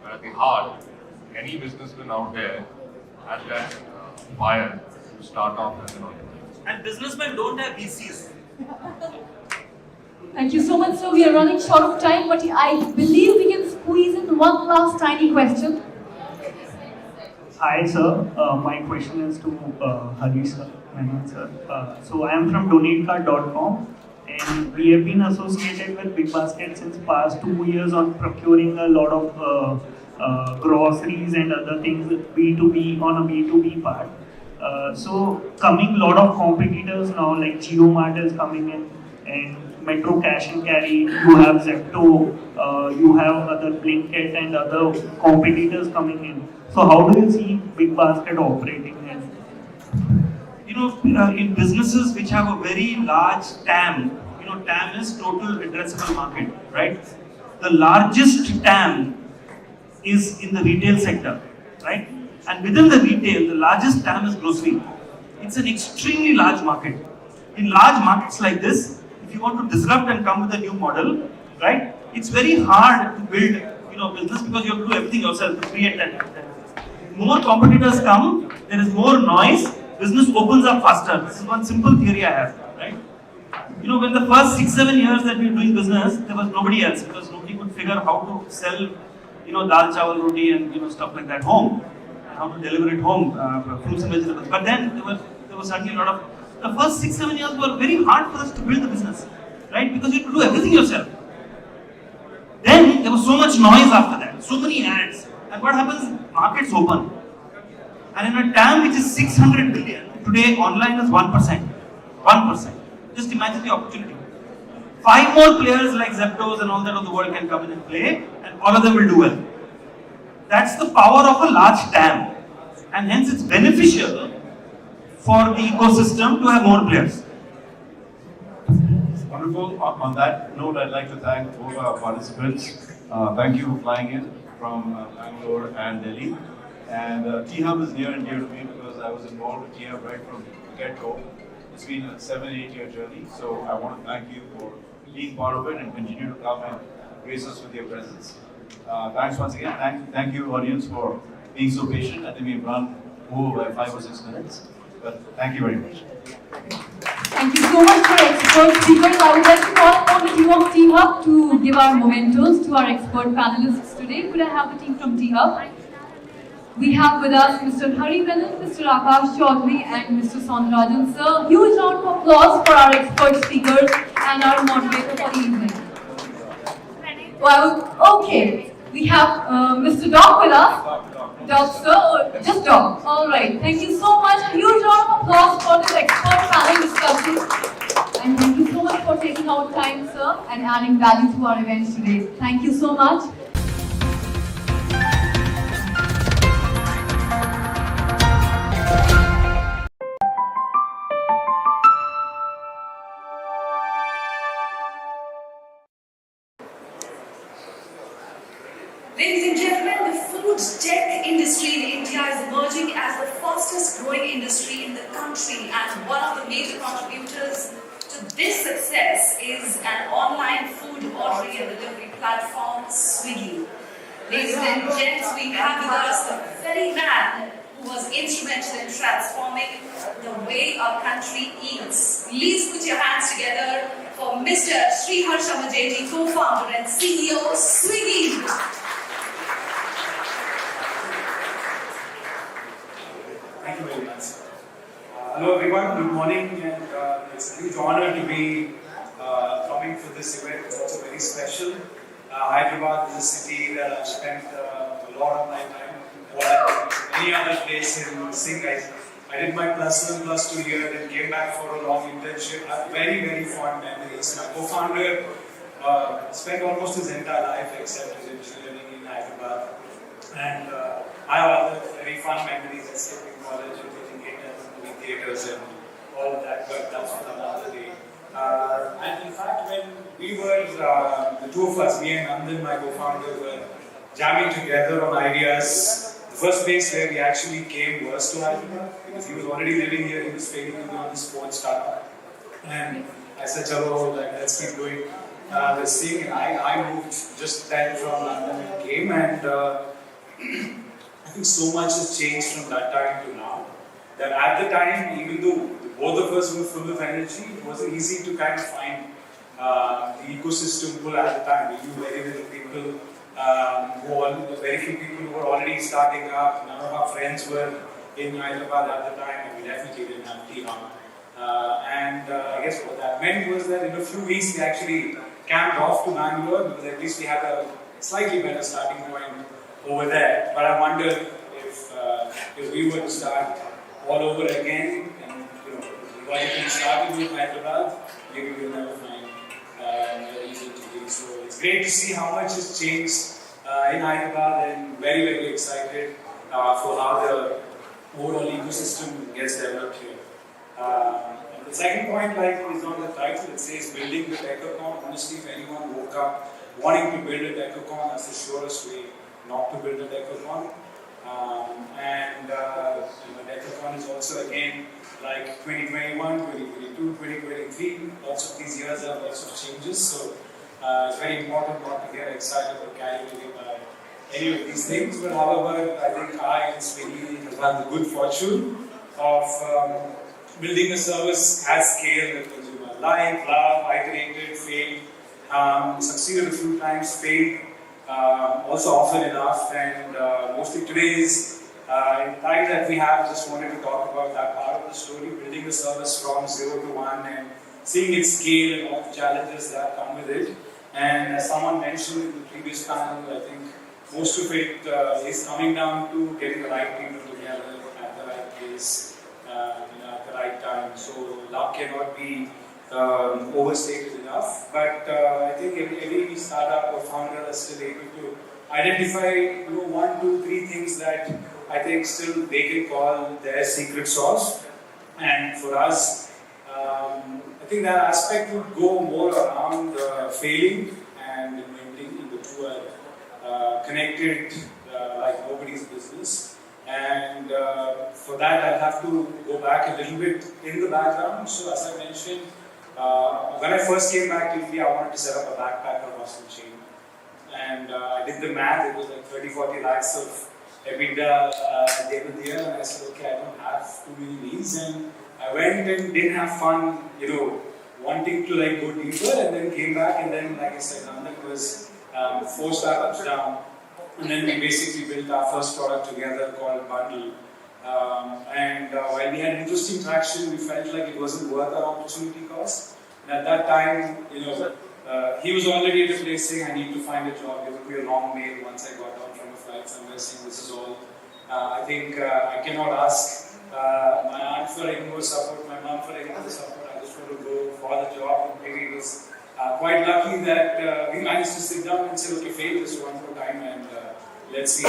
But at the heart, any businessman out there has that fire to start off as an entrepreneur. And businessmen don't have VCs. Thank you so much, sir. We are running short of time, but I believe we can squeeze in one last tiny question. Hi sir, my question is to Hari sir, sir. So I am from donatecard.com and we have been associated with Big Basket since past 2 years on procuring a lot of groceries and other things B2B on a B2B part. So coming lot of competitors now like JioMart is coming in and Metro Cash and Carry, you have Zepto, you have other Blinkit and other competitors coming in. So how do you see Big Basket operating? In businesses which have a very large TAM, TAM is total addressable market, right? The largest TAM is in the retail sector, right? And within the retail, the largest TAM is grocery. It's an extremely large market. In large markets like this, if you want to disrupt and come with a new model, right? It's very hard to build, business because you have to do everything yourself to create that. More competitors come, there is more noise, business opens up faster. This is one simple theory I have, right? When the first 6-7 years that we were doing business, there was nobody else because nobody could figure how to sell, dal chawal roti and stuff like that home, and how to deliver it home, fruits and vegetables. But then there was suddenly a lot of, the first 6-7 years were very hard for us to build the business, right? Because you had to do everything yourself. Then there was so much noise after that, so many ads. And what happens? Markets open. And in a TAM which is 600 billion, today online is 1%. 1%. Just imagine the opportunity. 5 more players like Zeptos and all that of the world can come in and play, and all of them will do well. That's the power of a large TAM. And hence it's beneficial for the ecosystem to have more players. Wonderful. On that note, I'd like to thank both our participants. Thank you for flying in from Bangalore and Delhi. And T-Hub is near and dear to me because I was involved with T-Hub right from the get-go. It's been a 7-8 year journey, so I want to thank you for being part of it and continue to come and grace us with your presence. Thanks once again. Thank you, audience, for being so patient. I think we've run over by 5 or 6 minutes, but thank you very much. Thank you so much for expert speakers. I would like to call upon the team of T-Hub to give our mementos to our expert panelists today. Could I have the team from T-Hub? We have with us Mr. Hari Menon, Mr. Akash Chaudhary and Mr. Saundarajan sir. Huge round of applause for our expert speakers and our moderator for the evening. Well, okay. We have Mr. Doc with us. Doc sir, or just Doc. Alright. Thank you so much. A huge round of applause for this expert panel discussion. And thank you so much for taking out time, sir, and adding value to our event today. Thank you so much. Ladies and gentlemen, the food tech industry in India is emerging as the fastest growing industry in the country, and one of the major contributors to this success is an online food ordering and delivery platform, Swiggy. Ladies and gents, we have with us the very man who was instrumental in transforming the way our country eats. Please put your hands together for Mr. Sriharsha Majeji, co-founder and CEO, Swiggy. Thank you very much. Hello everyone, good morning, and it's a huge honor to be coming for this event. It's also very special. Hyderabad is a city that I've spent a lot of my time, more than any other place in Singh. I did my +1, +2 year, then came back for a long internship. I have very, very fond memories. My co-founder spent almost his entire life except his engineering in Hyderabad. And I have other very fun memories at skipping college and taking movie theaters and all of that, but that's for another day. And in fact, when we were, the two of us, me and Nandan, my co-founder, were jamming together on ideas, the first place where we actually came was to Hyderabad, because he was already living here, he was training to be on his own startup. And I said, chalo, let's keep doing this thing. And I moved just then from London and came, and I think so much has changed from that time to now, that at the time, even though both of us were full of energy, it wasn't easy to kind of find the ecosystem pull at the time. We knew very little people, very few people who were already starting up. None of our friends were in Hyderabad at the time, and we definitely didn't have team on. I guess what that meant was that in a few weeks we actually camped off to Bangalore, because at least we had a slightly better starting point over there. But I wonder if we were to start all over again, and what if we started with Hyderabad, maybe we'll never find a reason to do so. It's great to see how much has changed in Hyderabad, and very, very excited for how the overall ecosystem gets developed here. And the second point, is on the title. It says building the Decacon. Honestly, if anyone woke up wanting to build a Decacon, that's the surest way not to build a Decacon. Decathlon is also again like 2021, 2022, 2023. Lots of these years have lots of changes, so it's very important not to get excited or carried away by any of these things. But however, I think I and Swiggy have had the good fortune of building a service at scale that consumers like, love, iterated, failed, succeeded a few times, failed. Also often enough, and mostly today's in time that we have, just wanted to talk about that part of the story, building the service from 0 to 1 and seeing it scale and all the challenges that come with it. And as someone mentioned in the previous panel, I think most of it is coming down to getting the right people together at the right place, at the right time. So luck cannot be overstated enough, but I think every startup or founder is still able to identify 1, 2, 3 things that I think still they can call their secret sauce. And for us, I think that aspect would go more around failing and inventing, and the two are connected like nobody's business. And for that, I'll have to go back a little bit in the background. So as I mentioned, when I first came back to India, I wanted to set up a backpacker hostel chain. And I did the math, it was like 30-40 lakhs of EBITDA at the end of the year. And I said, okay, I don't have too many needs. And I went and didn't have fun, wanting to go deeper, and then came back. And then, like I said, Nandan was 4 startups down. And then we basically built our first product together called Bundle. While we had interesting traction, we felt like it wasn't worth our opportunity cost. And at that time, he was already at a place saying, I need to find a job. There would be a long mail once I got down from a flight somewhere saying, this is all. I think I cannot ask my aunt for any more support, my mom for any more support. I just want to go for the job. And maybe it was quite lucky that we managed to sit down and say, okay, fail this one more time and let's see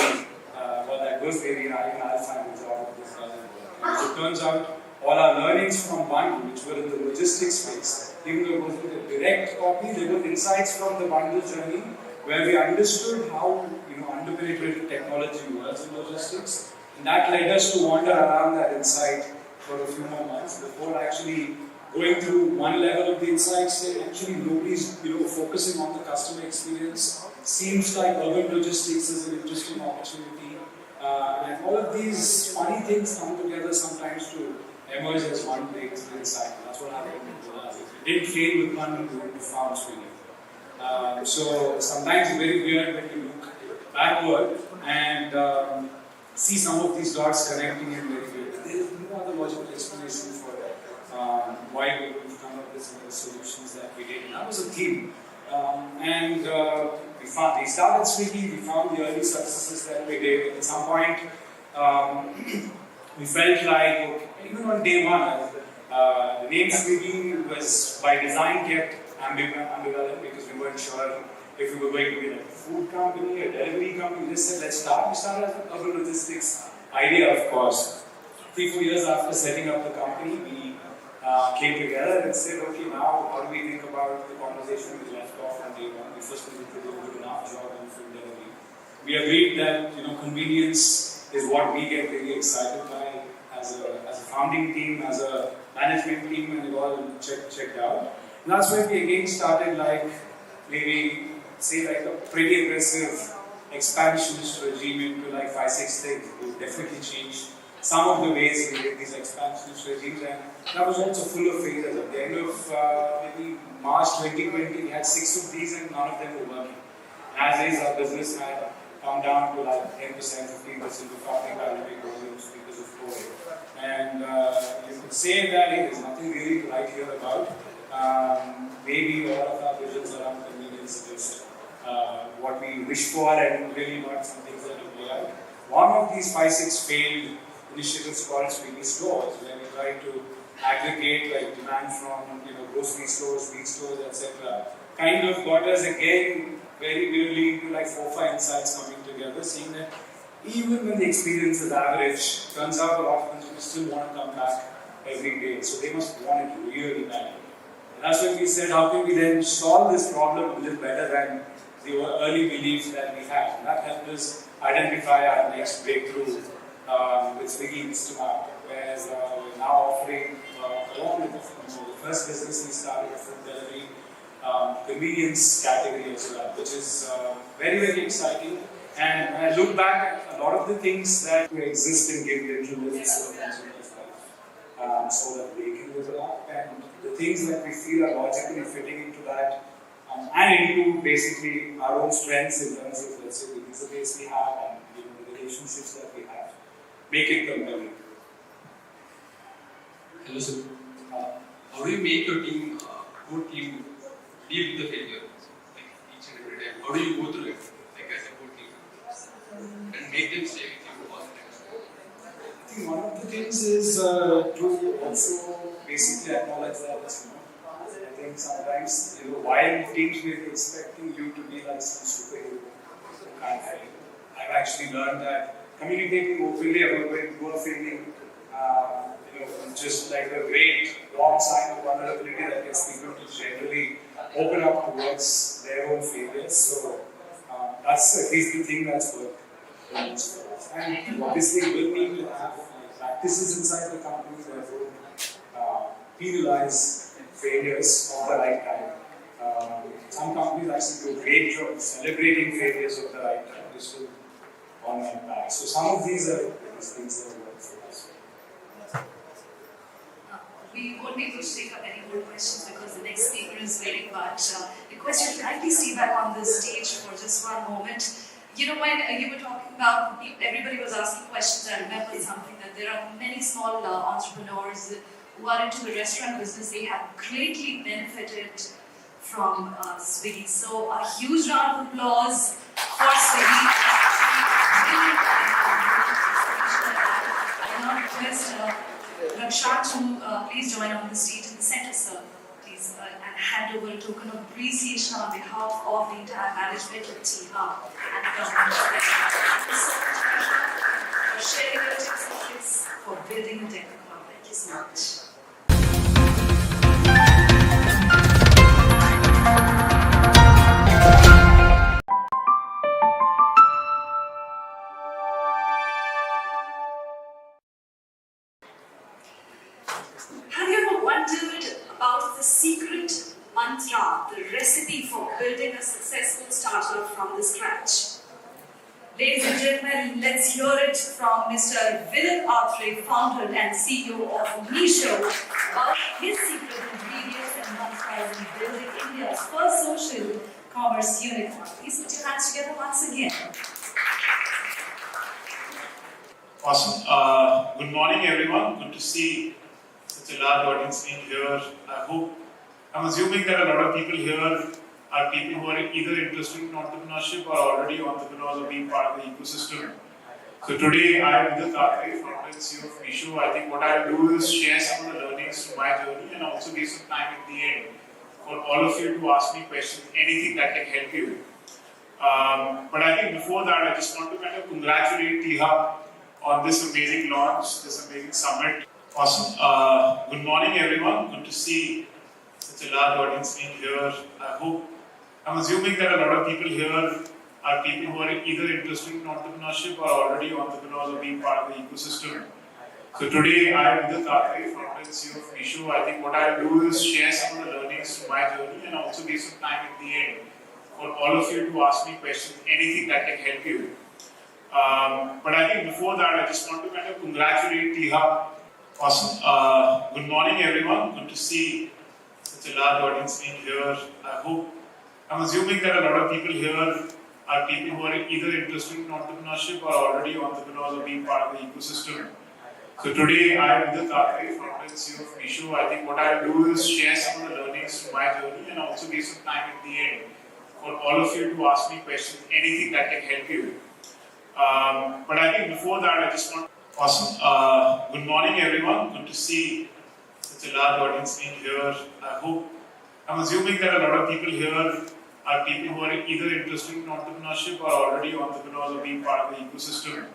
what that goes. Maybe I'll find a job if this doesn't work. So it turns out all our learnings from Bundle, which were in the logistics space, even though it wasn't a direct copy, there were insights from the Bundle journey where we understood how underpenetrated technology works in logistics. And that led us to wander around that insight for a few more months before actually going through one level of the insights. Actually, nobody's focusing on the customer experience. Seems like urban logistics is an interesting opportunity. And all of these funny things come together sometimes to emerge as one breakthrough insight. That's what happened. It didn't fail with one, we found really. So sometimes it's very weird when you look backward and see some of these dots connecting in very weird. There is no other logical explanation for why we've come up with some of the solutions that we did. And that was a theme. We started Swiggy, we found the early successes that we did. At some point, we felt like, even on day one, the name Swiggy was by design kept ambivalent because we weren't sure if we were going to be like a food company, a delivery company. We just said, let's start. We started as an urban logistics idea, of course. 3-4 years after setting up the company, we came together and said, okay, now how do we think about the conversation we left off on day one? We first needed to do a good enough job in food delivery. We agreed that convenience is what we get really excited by as a founding team, as a management team, and it all checked out. And that's when we again started maybe a pretty aggressive expansionist regime into 5-6 things. We've definitely changed some of the ways we did these expansionist regimes, and that was also full of failures. At the end of maybe March 2020, we had 6 of these and none of them were working. As is, our business had come down to 10%, 15% of our capability volumes because of COVID. And you could say that there's nothing really to write here about. Maybe all of our visions around convenience is what we wish for and really not some things that will play out. One of these 5-6 failed initiatives called Swiggy Stores, where we try to aggregate demand from grocery stores, meat stores, etc. Kind of got us again very weirdly into 4-5 insights coming together, seeing that even when the experience is average, turns out a lot of consumers still want to come back every day. So they must want it really badly. And that's when we said, how can we then solve this problem a little better than the early beliefs that we had? And that helped us identify our next breakthrough with Swiggy Instamart, where we're now offering, along with the first business we started, a food delivery convenience category as well, which is very, very exciting. And when I look back at a lot of the things that exist in give digital business for consumers' life, so that they can develop, and the things that we feel are logically fitting into that, and into basically our own strengths in terms of, let's say, the user base we have and the relationships that we have, make it compelling. Hello, sir. How do you make your team, good team, deal with the failure? Each and every time. How do you go through it, as a good team? And make them stay with you all the time? I think one of the things is to also basically acknowledge that, I think sometimes, while teams may be expecting you to be like some superhero, I've actually learned that communicating openly about when you are failing, just like a great long sign of vulnerability that gets people to generally open up towards their own failures. So that's at least the thing that's worked. And obviously, we'll need to have practices inside the company that will penalize failures of the right time. Some companies actually do a great job of celebrating failures of the right time. Just to on my back. So some of these are things that work for us. We won't be able to take up any more questions because the next speaker is waiting, but request you to kindly stay back on this stage for just one moment. You know, when you were talking about, everybody was asking questions, I remembered something, that there are many small entrepreneurs who are into the restaurant business. They have greatly benefited from Swiggy. So a huge round of applause for Swiggy. I now request Raksha to please join on the stage in the center, sir. Please, and hand over a token of appreciation on behalf of the entire management of TIHA and the government. Thank you so much, Raksha, for sharing your tips and tricks for building the tech economy. Thank you so much. Have you ever wondered about the secret mantra, the recipe for building a successful startup from the scratch? Ladies and gentlemen, let's hear it from Mr. Willem Atre, founder and CEO of Meesho, about his secret ingredients and mantras in building India's first social commerce unicorn. Please put your hands together once again. Awesome. Good morning, everyone. Good to see such a large audience being here. I'm assuming that a lot of people here are people who are either interested in entrepreneurship or already entrepreneurs or being part of the ecosystem. So today I am with Atre, founder and CEO of Meesho. I think what I'll do is share some of the learnings from my journey and also give some time at the end for all of you to ask me questions, anything that can help you. But I think before that, I just want to kind of congratulate TIHA on this amazing launch, this amazing summit. Awesome. Good morning, everyone. Good to see such a large audience being here. I'm assuming that a lot of people here are people who are either interested in entrepreneurship or already entrepreneurs or being part of the ecosystem. So today I am with Atre, founder and CEO of Meesho. I think what I'll do is share some of the learnings from my journey and also give some time at the end for all of you to ask me questions, anything that can help you. But I think before that, I just want to kind of congratulate TIHA. Awesome. Good morning, everyone. Good to see such a large audience being here. I'm assuming that a lot of people here are people who are either interested in entrepreneurship or already entrepreneurs or being part of the ecosystem. So today I am with Atre, founder and CEO of Meesho. I think what I'll do is share some of the learnings from my journey and also give some time at the end for all of you to ask me questions, anything that can help you. But I think before that, I just want to... Awesome. Good morning, everyone. Good to see such a large audience being here. I'm assuming that a lot of people here are people who are either interested in entrepreneurship or already entrepreneurs or being part of the ecosystem.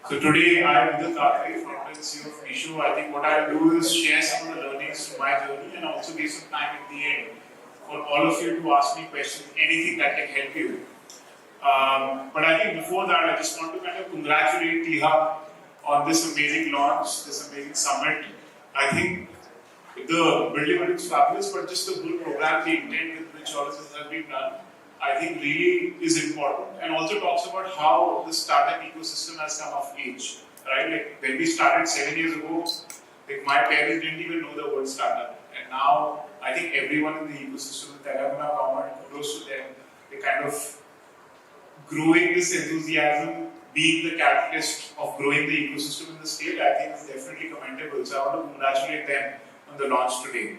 So today I am with Atre, founder and CEO of Meesho. I think what I'll do is share some of the learnings from my journey and also give some time at the end for all of you to ask me questions, anything that can help you. But I think before that, I just want to kind of congratulate TIHA on this amazing launch, this amazing summit. I think the building is fabulous, but just the whole program, the intent with which all this has been done, I think really is important, and also talks about how the startup ecosystem has come of age. Right? Like when we started 7 years ago, like my parents didn't even know the word startup, and now I think everyone in the ecosystem, the Telangana government, close to them, they kind of growing this enthusiasm, being the catalyst of growing the ecosystem in the state, I think is definitely commendable. So I want to congratulate them on the launch today.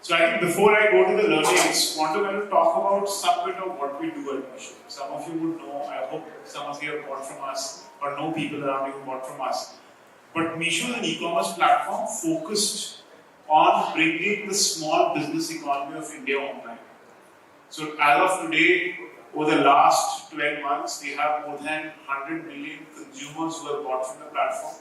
So I think before I go to the learnings, I want to kind of talk about some bit of what we do at Meesho. Some of you would know, I hope some of you have bought from us or know people around you who bought from us. But Meesho is an e-commerce platform focused on bringing the small business economy of India online. So as of today, over the last 12 months, we have more than 100 million consumers who have bought from the platform.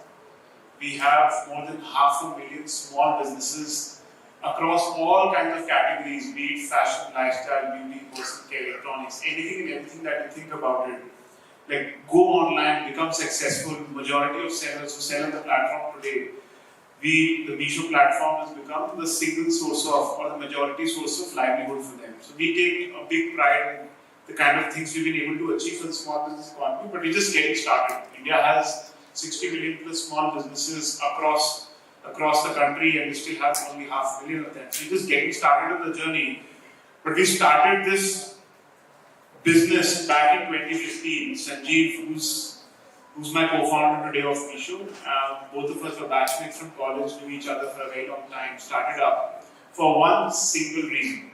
We have more than 500,000 small businesses across all kinds of categories, be it fashion, lifestyle, beauty, personal care, electronics, anything and everything that you think about it. Like go online, become successful. Majority of sellers who sell on the platform today, the Meesho platform has become the single source of, or the majority source of livelihood for them. So we take a big pride in the kind of things we've been able to achieve for the small business economy, but we're just getting started. India has 60 million plus small businesses across the country, and we still have only 500,000 of them. So we're just getting started on the journey. But we started this business back in 2015. Sanjeev, who's my co-founder today of Meesho, both of us were batchmates from college, knew each other for a very long time, started up for one single reason.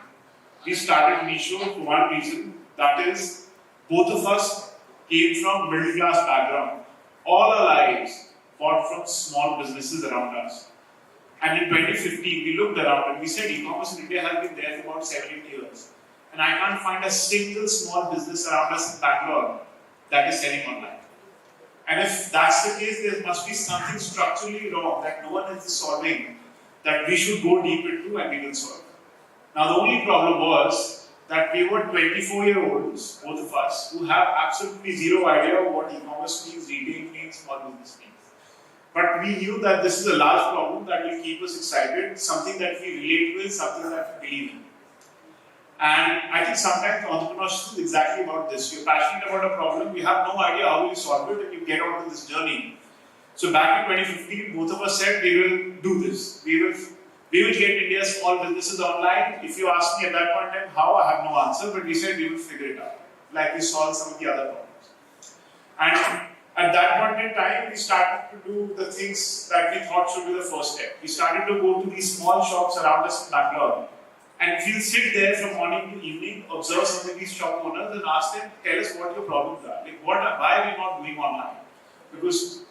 We started Meesho for one reason, that is, both of us came from middle class background. All our lives bought from small businesses around us. And in 2015, we looked around and we said e-commerce in India has been there for about 7-8 years. And I can't find a single small business around us in Bangalore that is selling online. And if that's the case, there must be something structurally wrong that no one is solving that we should go deep into and we will solve. Now the only problem was that we were 24-year-olds, both of us, who have absolutely zero idea of what e-commerce means, retail means, small business means. But we knew that this is a large problem that will keep us excited, something that we relate with, something that we believe in. And I think sometimes entrepreneurship is exactly about this. You're passionate about a problem, you have no idea how you solve it, and you get onto this journey. So back in 2015, both of us said we will do this. We will get India's small businesses online. If you ask me at that point in time how, I have no answer, but we said we will figure it out, like we solved some of the other problems. And at that point in time, we started to do the things that we thought should be the first step. We started to go to these small shops around us in Bangalore, and we'll sit there from morning to evening, observe some of these shop owners and ask them, tell us what your problems are. Like, why are we not doing online? Because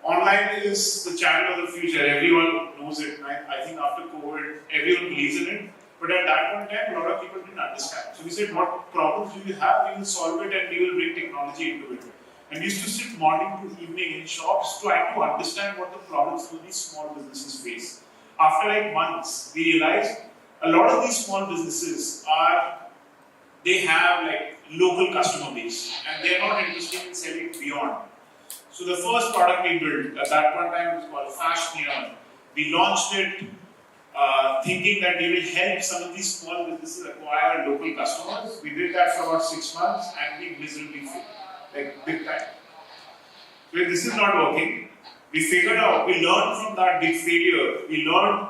online is the channel of the future. Everyone knows it. I think after COVID, everyone believes in it. But at that point in time, a lot of people didn't understand. So we said, what problems do you have? We will solve it and we will bring technology into it. And we used to sit morning to evening in shops trying to understand what the problems of these small businesses face. After like months, we realized a lot of these small businesses they have like local customer base and they're not interested in selling beyond. So the first product we built at that point in time was called Fashioneer. We launched it thinking that we will help some of these small businesses acquire local customers. We did that for about 6 months and we miserably failed, like big time. So this is not working. We figured out, we learned from that big failure, we learned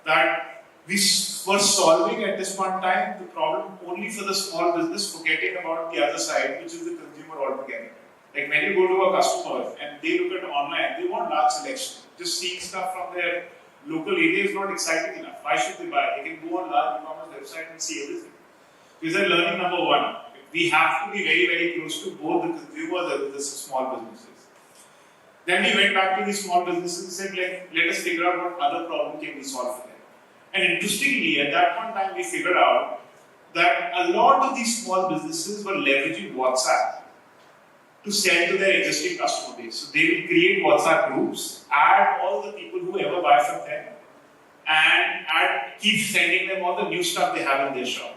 that we were solving at this point in time the problem only for the small business, forgetting about the other side, which is the consumer altogether. Like when you go to a customer and they look at online, they want large selection. Just seeing stuff from their local area is not exciting enough. Why should they buy? They can go on large e-commerce website and see everything. This is learning number one. We have to be very, very close to both the consumers and the small businesses. Then we went back to these small businesses and said, let us figure out what other problem can we solve for them. And interestingly, at that point in time, we figured out that a lot of these small businesses were leveraging WhatsApp to sell to their existing customer base. So they will create WhatsApp groups, add all the people who ever buy from them, and keep sending them all the new stuff they have in their shop.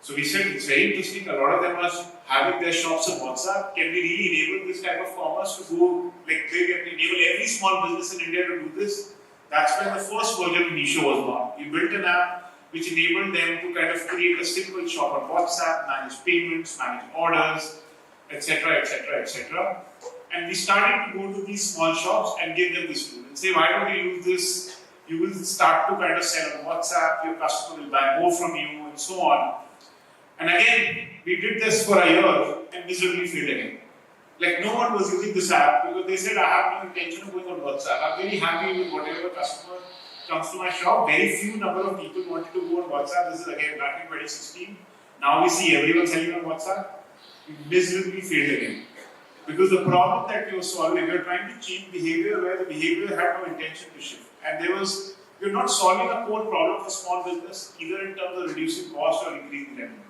So we said it's very interesting. A lot of them are having their shops on WhatsApp. Can we really enable this type of commerce to go like big and enable every small business in India to do this? That's when the first version of Meesho was born. We built an app which enabled them to kind of create a simple shop on WhatsApp, manage payments, manage orders, etc., etc., etc. And we started to go to these small shops and give them this tool and say, why don't you use this? You will start to kind of sell on WhatsApp, your customer will buy more from you, and so on. And again, we did this for a year and miserably failed again. Like no one was using this app because they said, I have no intention of going on WhatsApp. I'm very happy with whatever customer comes to my shop. Very few number of people wanted to go on WhatsApp. This is again back in 2016. Now we see everyone selling on WhatsApp. We miserably failed again. Because the problem that we were solving, we were trying to change behavior where the behavior had no intention to shift. And we were not solving a core problem for small business, either in terms of reducing cost or increasing revenue.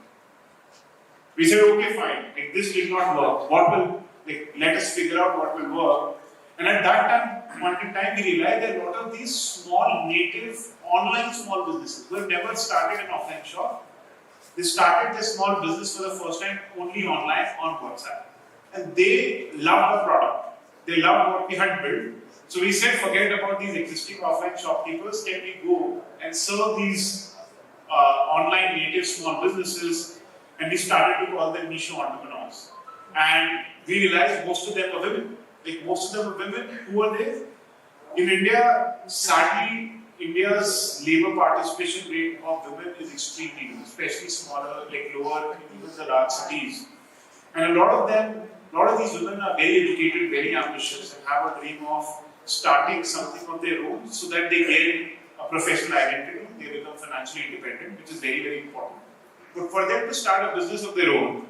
We said, okay, fine. Like, this did not work. Let us figure out what will work. And at that point in time, we realized that a lot of these small native online small businesses who have never started an offline shop, they started their small business for the first time only online on WhatsApp. And they loved the product. They loved what we had built. So we said, forget about these existing offline shopkeepers. Can we go and serve these online native small businesses? And we started to call them Meesho entrepreneurs. And we realized most of them are women. Like most of them are women. Who are they? In India, sadly, India's labor participation rate of women is extremely low, especially smaller, like lower in even the large cities. And a lot of these women are very educated, very ambitious, and have a dream of starting something of their own so that they gain a professional identity, they become financially independent, which is very, very important. But for them to start a business of their own,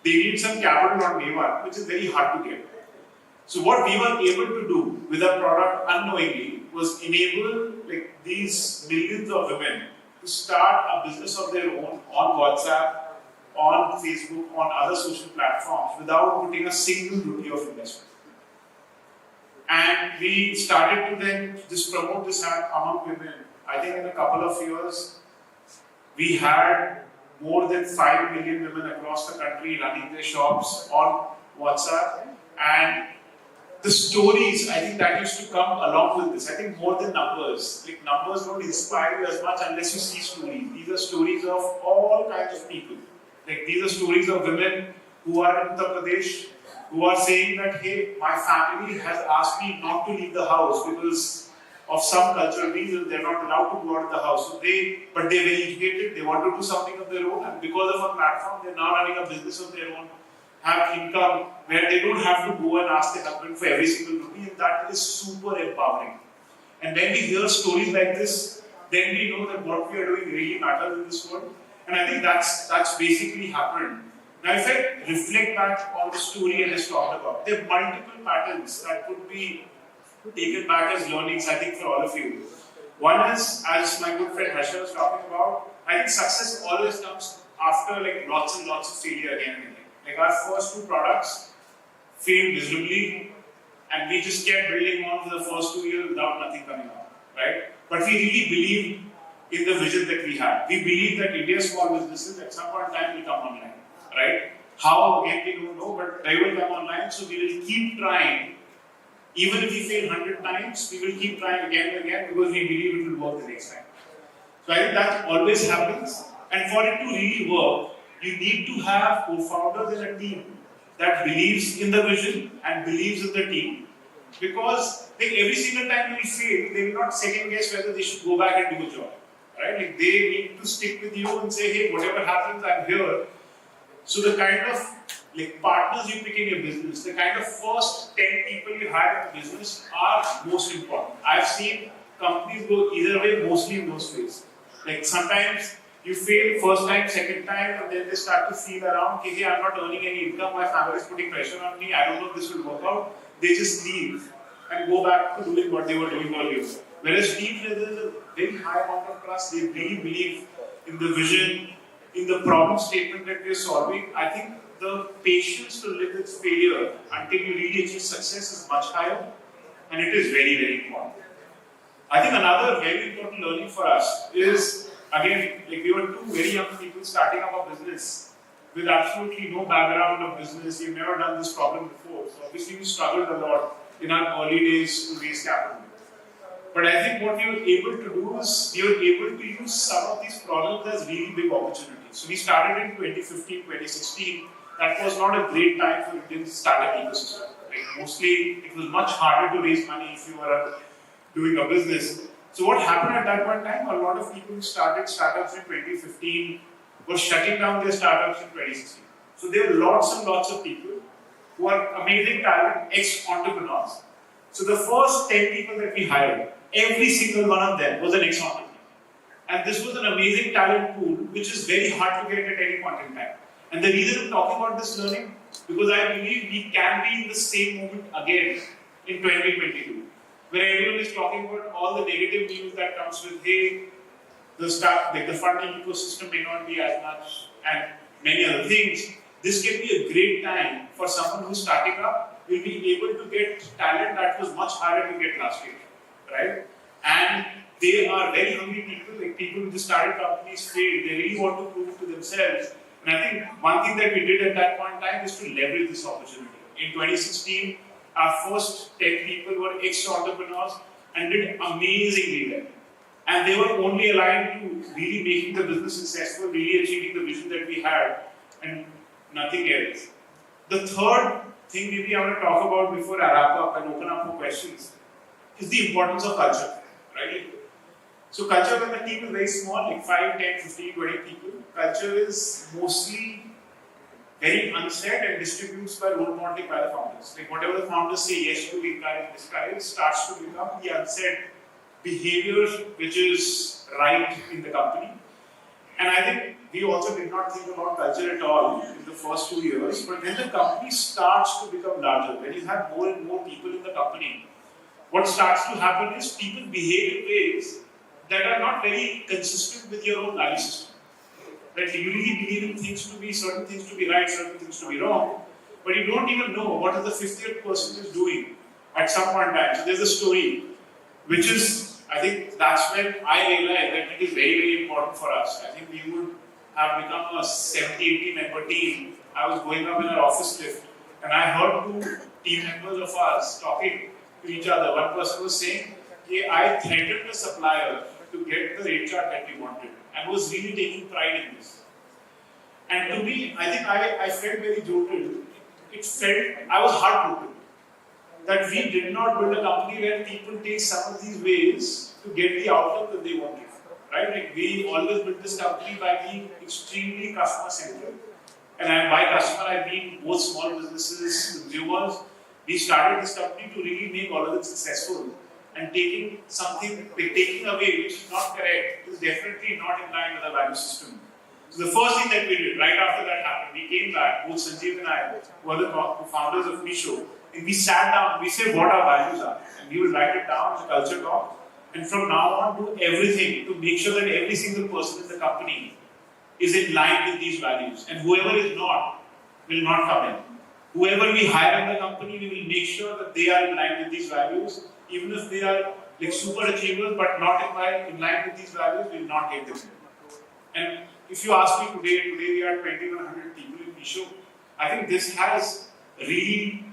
they need some capital on day one, which is very hard to get. So what we were able to do with our product unknowingly was enable like these millions of women to start a business of their own on WhatsApp, on Facebook, on other social platforms without putting a single rupee of investment. And we started to then just promote this app among women. I think in a couple of years, we had more than 5 million women across the country running their shops on WhatsApp. And the stories, I think that used to come along with this. I think more than numbers. Like numbers don't inspire you as much unless you see stories. These are stories of all kinds of people. Like these are stories of women who are in Uttar Pradesh, who are saying that, hey, my family has asked me not to leave the house because of some cultural reason, they're not allowed to go out of the house. So but they're very educated, they want to do something of their own, and because of a platform, they're now running a business of their own, have income where they don't have to go and ask their husband for every single rupee, and that is super empowering. And when we hear stories like this, then we know that what we are doing really matters in this world. And I think that's basically happened. Now, if I reflect back on the story I just talked about, there are multiple patterns that could be taken back as learnings, I think, for all of you. One is, as my good friend Harsha was talking about, I think success always comes after like lots and lots of failure again and again. Like our first 2 products failed miserably, and we just kept building on for the first 2 years without nothing coming out, right? But we really believed in the vision that we had. We believe that India's small businesses at some point in time will come online, right? How, again, we don't know, but they will come online, so we will keep trying. Even if we fail 100 times, we will keep trying again and again because we believe it will work the next time. So I think that always happens, and for it to really work, you need to have co-founders in a team that believes in the vision and believes in the team, because like every single time you will fail, they will not second guess whether they should go back and do a job. Right? Like they need to stick with you and say, hey, whatever happens, I'm here. So the kind of like partners you pick in your business, the kind of first 10 people you hire in the business are most important. I've seen companies go either way, mostly in those ways. Like sometimes you fail first time, second time, and then they start to feel around, okay, hey, I'm not earning any income, my family is putting pressure on me, I don't know if this will work out. They just leave and go back to doing what they were doing earlier. Whereas deep there is a very high amount of trust, they really believe in the vision, in the problem statement that we're solving. I think the patience to live with failure until you really achieve success is much higher, and it is very, very important. I think another very important learning for us is, again, like we were 2 very young people starting up a business with absolutely no background of business. We've never done this problem before, so obviously we struggled a lot in our early days to raise capital. But I think what we were able to do is, we were able to use some of these problems as really big opportunities. So we started in 2015, 2016. That was not a great time for Indian startup ecosystem. Right? Mostly, it was much harder to raise money if you were doing a business. So what happened at that point in time, a lot of people who started startups in 2015 were shutting down their startups in 2016. So there were lots and lots of people who are amazing talent, ex-entrepreneurs. So the first 10 people that we hired, every single one of them was an ex-entrepreneur. And this was an amazing talent pool, which is very hard to get at any point in time. And the reason I'm talking about this learning, because I believe we can be in the same moment again in 2022, where everyone is talking about all the negative news that comes with, hey, the funding ecosystem may not be as much, and many other things. This can be a great time for someone who's starting up, will be able to get talent that was much harder to get last year, right? And they are very hungry people, like people who just started companies, failed, they really want to prove to themselves. And I think one thing that we did at that point in time is to leverage this opportunity. In 2016, our first 10 people were ex-entrepreneurs and did amazingly well. And they were only aligned to really making the business successful, really achieving the vision that we had, and nothing else. The third thing maybe I want to talk about before I wrap up and open up for questions is the importance of culture, right? So culture when the team is very small, like 5, 10, 15, 20 people, culture is mostly very unsaid and distributes by role modeling by the founders. Like whatever the founders say yes to, encourage, discourage, starts to become the unsaid behavior which is right in the company. And I think we also did not think about culture at all in the first 2 years, but when the company starts to become larger, when you have more and more people in the company, what starts to happen is people behave in ways that are not very consistent with your own value system. That you really believe in things to be, certain things to be right, certain things to be wrong, but you don't even know what is the 50th person is doing at some point in time. So there's a story, which is, I think that's when I realized that it is very, very important for us. I think we would have become a 70, 80 member team. I was going up in our office lift and I heard 2 team members of us talking to each other. One person was saying, "Yeah, I threatened the supplier to get the rate chart that we wanted," and was really taking pride in this. And to me, I think I felt very jolted. It felt, I was heartbroken that we did not build a company where people take some of these ways to get the outcome that they wanted. Right? Like we always built this company by being extremely customer-centric. And by customer, I mean both small businesses, consumers. We started this company to really make all of them successful. And taking something, taking away which is not correct, is definitely not in line with our value system. So the first thing that we did, right after that happened, we came back, both Sanjeev and I, who are the founders of Meesho, and we sat down, we said what our values are. And we will write it down in the culture doc. And from now on, do everything to make sure that every single person in the company is in line with these values. And whoever is not, will not come in. Whoever we hire in the company, we will make sure that they are in line with these values. Even if they are like super achievers but not in line with these values, we will not get them. And if you ask me today we are 2,100 people in Meesho. I think this has really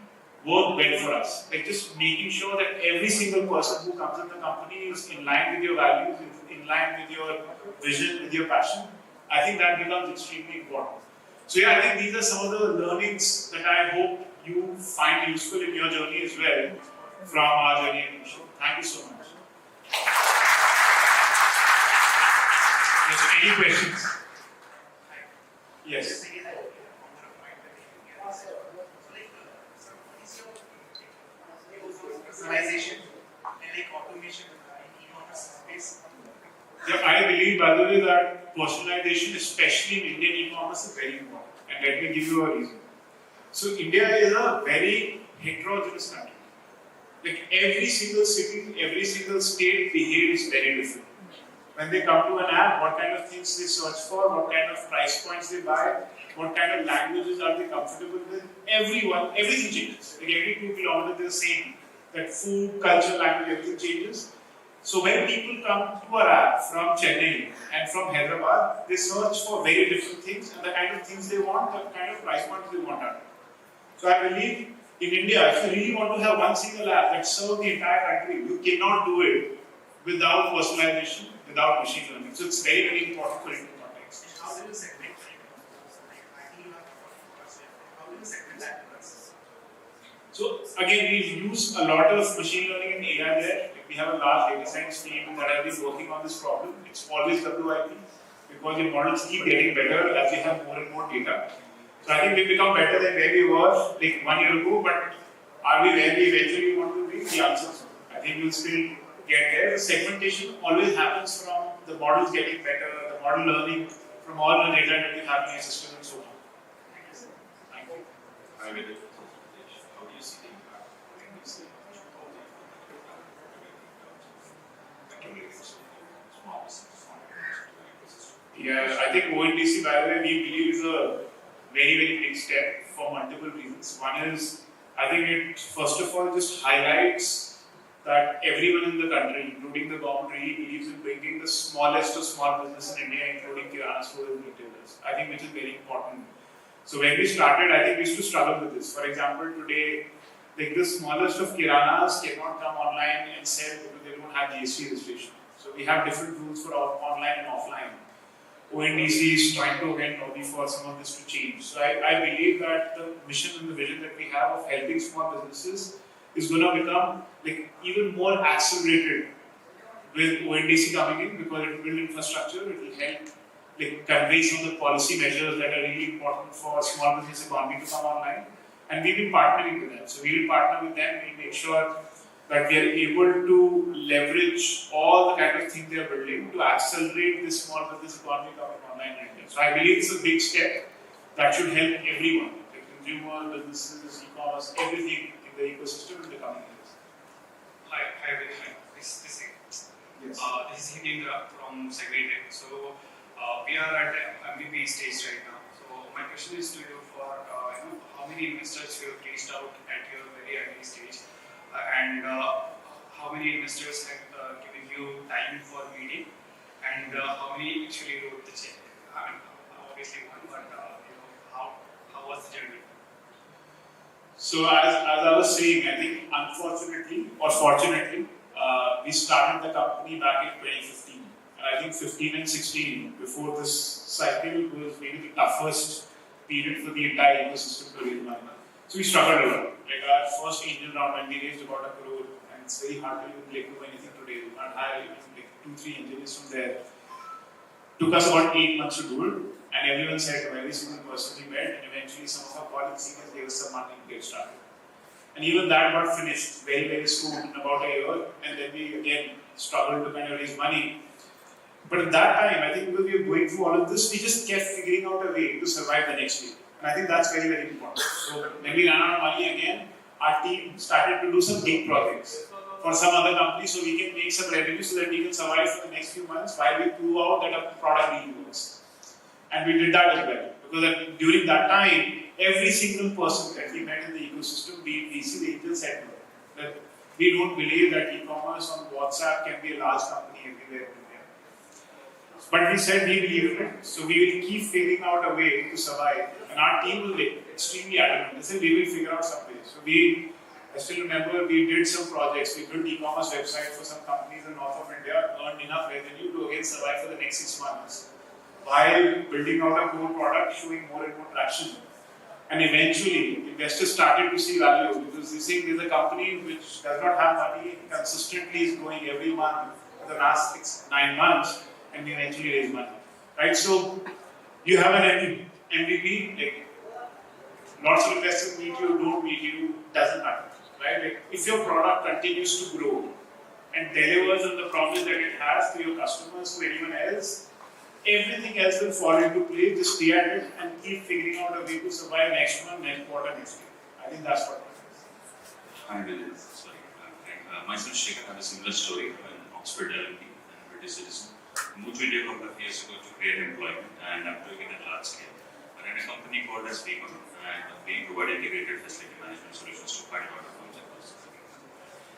worked well for us. Like just making sure that every single person who comes in the company is in line with your values, in line with your vision, with your passion. I think that becomes extremely important. So yeah, I think these are some of the learnings that I hope you find useful in your journey as well from our journey in Meesho. Thank you so much. Yes, any questions? Yes. Personalization and like automation in e-commerce space. Yeah, I believe, by the way, that personalization, especially in Indian e-commerce, is very important. And let me give you a reason. So India is a very heterogeneous country. Like every single city, every single state behaves very different. When they come to an app, what kind of things they search for, what kind of price points they buy, what kind of languages are they comfortable with, everything changes. Like every 2 kilometers they're saying that food, culture, language, everything changes. So when people come to our app from Chennai and from Hyderabad, they search for very different things and the kind of things they want, the kind of price points they want. So I believe in India, if you really want to have one single app that serves the entire country, you cannot do it without personalization, without machine learning. So it's very, very important for Indian context. How do you segment? How do you segment that? So again, we use a lot of machine learning and AI there. Like we have a large data science team that has been working on this problem. It's always WIP because your models keep getting better as we have more and more data. So I think we've become better than where we were like 1 year ago, but are we where we eventually want to be? The answer is no. I think we'll still get there. The segmentation always happens from the models getting better, the model learning from all the data that we have in our system and so on. Thank you. How do you see the impact when we see Yeah, I think ONDC, by the way, we believe is a very, very big step for multiple reasons. One is, I think it first of all just highlights that everyone in the country, including the government, really believes in bringing the smallest of small business in India, including kirana stores and retailers. I think which is very important. So when we started, I think we used to struggle with this. For example, today, like the smallest of kiranas cannot come online and sell because they don't have GST registration. So we have different rules for online and offline. ONDC is trying to again lobby for some of this to change. So I believe that the mission and the vision that we have of helping small businesses is going to become like even more accelerated with ONDC coming in, because it will build infrastructure, it will help convey some of the policy measures that are really important for small business economy to come online. And we've been partnering with them. So we will partner with them, we'll make sure that we are able to leverage all the kind of things they are building to accelerate this small business economy coming online in India. So I believe it's a big step that should help everyone, like consumers, businesses, e-commerce, everything in the ecosystem in the coming years. Hi. This is Hitendra from Segregated. So we are at MVP stage right now. So my question is to you for how many investors you have reached out at your very early stage, and how many investors have given you time for meeting, and how many actually wrote the check? I mean, obviously one, but how was the journey? So as I was saying, I think unfortunately or fortunately, we started the company back in 2015. And I think 15 and 16, before this cycle, was maybe the toughest period for the entire ecosystem to raise money. So we struggled a lot. Like our first angel round, when we raised about $1 crore, and it's very hard to even do anything today. We can't hire even 2-3 engineers from there. Took us about 8 months to do it, and everyone said to every single person we met, and eventually some of our college seniors gave us some money to get started. And even that got finished very, very soon, in about a year, and then we again struggled to kind of raise money. But at that time, I think because we were going through all of this, we just kept figuring out a way to survive the next week. And I think that's very, very important. So when we ran out of money again, our team started to do some big projects for some other companies so we can make some revenue so that we can survive for the next few months while we prove out that our product really works. And we did that as well. Because during that time, every single person that we met in the ecosystem, we see the angel said that we don't believe that e-commerce on WhatsApp can be a large company everywhere in India. But we said we believe in it, so we will keep figuring out a way to survive. And our team will be extremely adamant. They said we will figure out some way. So I still remember we did some projects. We built e-commerce websites for some companies in north of India, earned enough revenue to again survive for the next 6 months, while building out a core product, showing more and more traction. And eventually, investors started to see value because they think there's a company which does not have money, consistently is growing every month for the last 9 months, and we eventually raise money. Right? So, you have an MVP, like, lots of investors meet you, don't meet you, doesn't matter. Right? Like, if your product continues to grow and delivers on the promise that it has to your customers, to anyone else, everything else will fall into place. Just stay at it and keep figuring out a way to survive next month, next quarter, next year. I think that's what matters. Hi, Vijay. Sorry. Myself, Shekhar, have a similar story in Oxford LLP and British citizen. Moved to India a couple of years ago to create employment, and I'm doing it at large scale. I ran a company called as Beamer, and we provide integrated facility management solutions to quite a lot of firms across the country.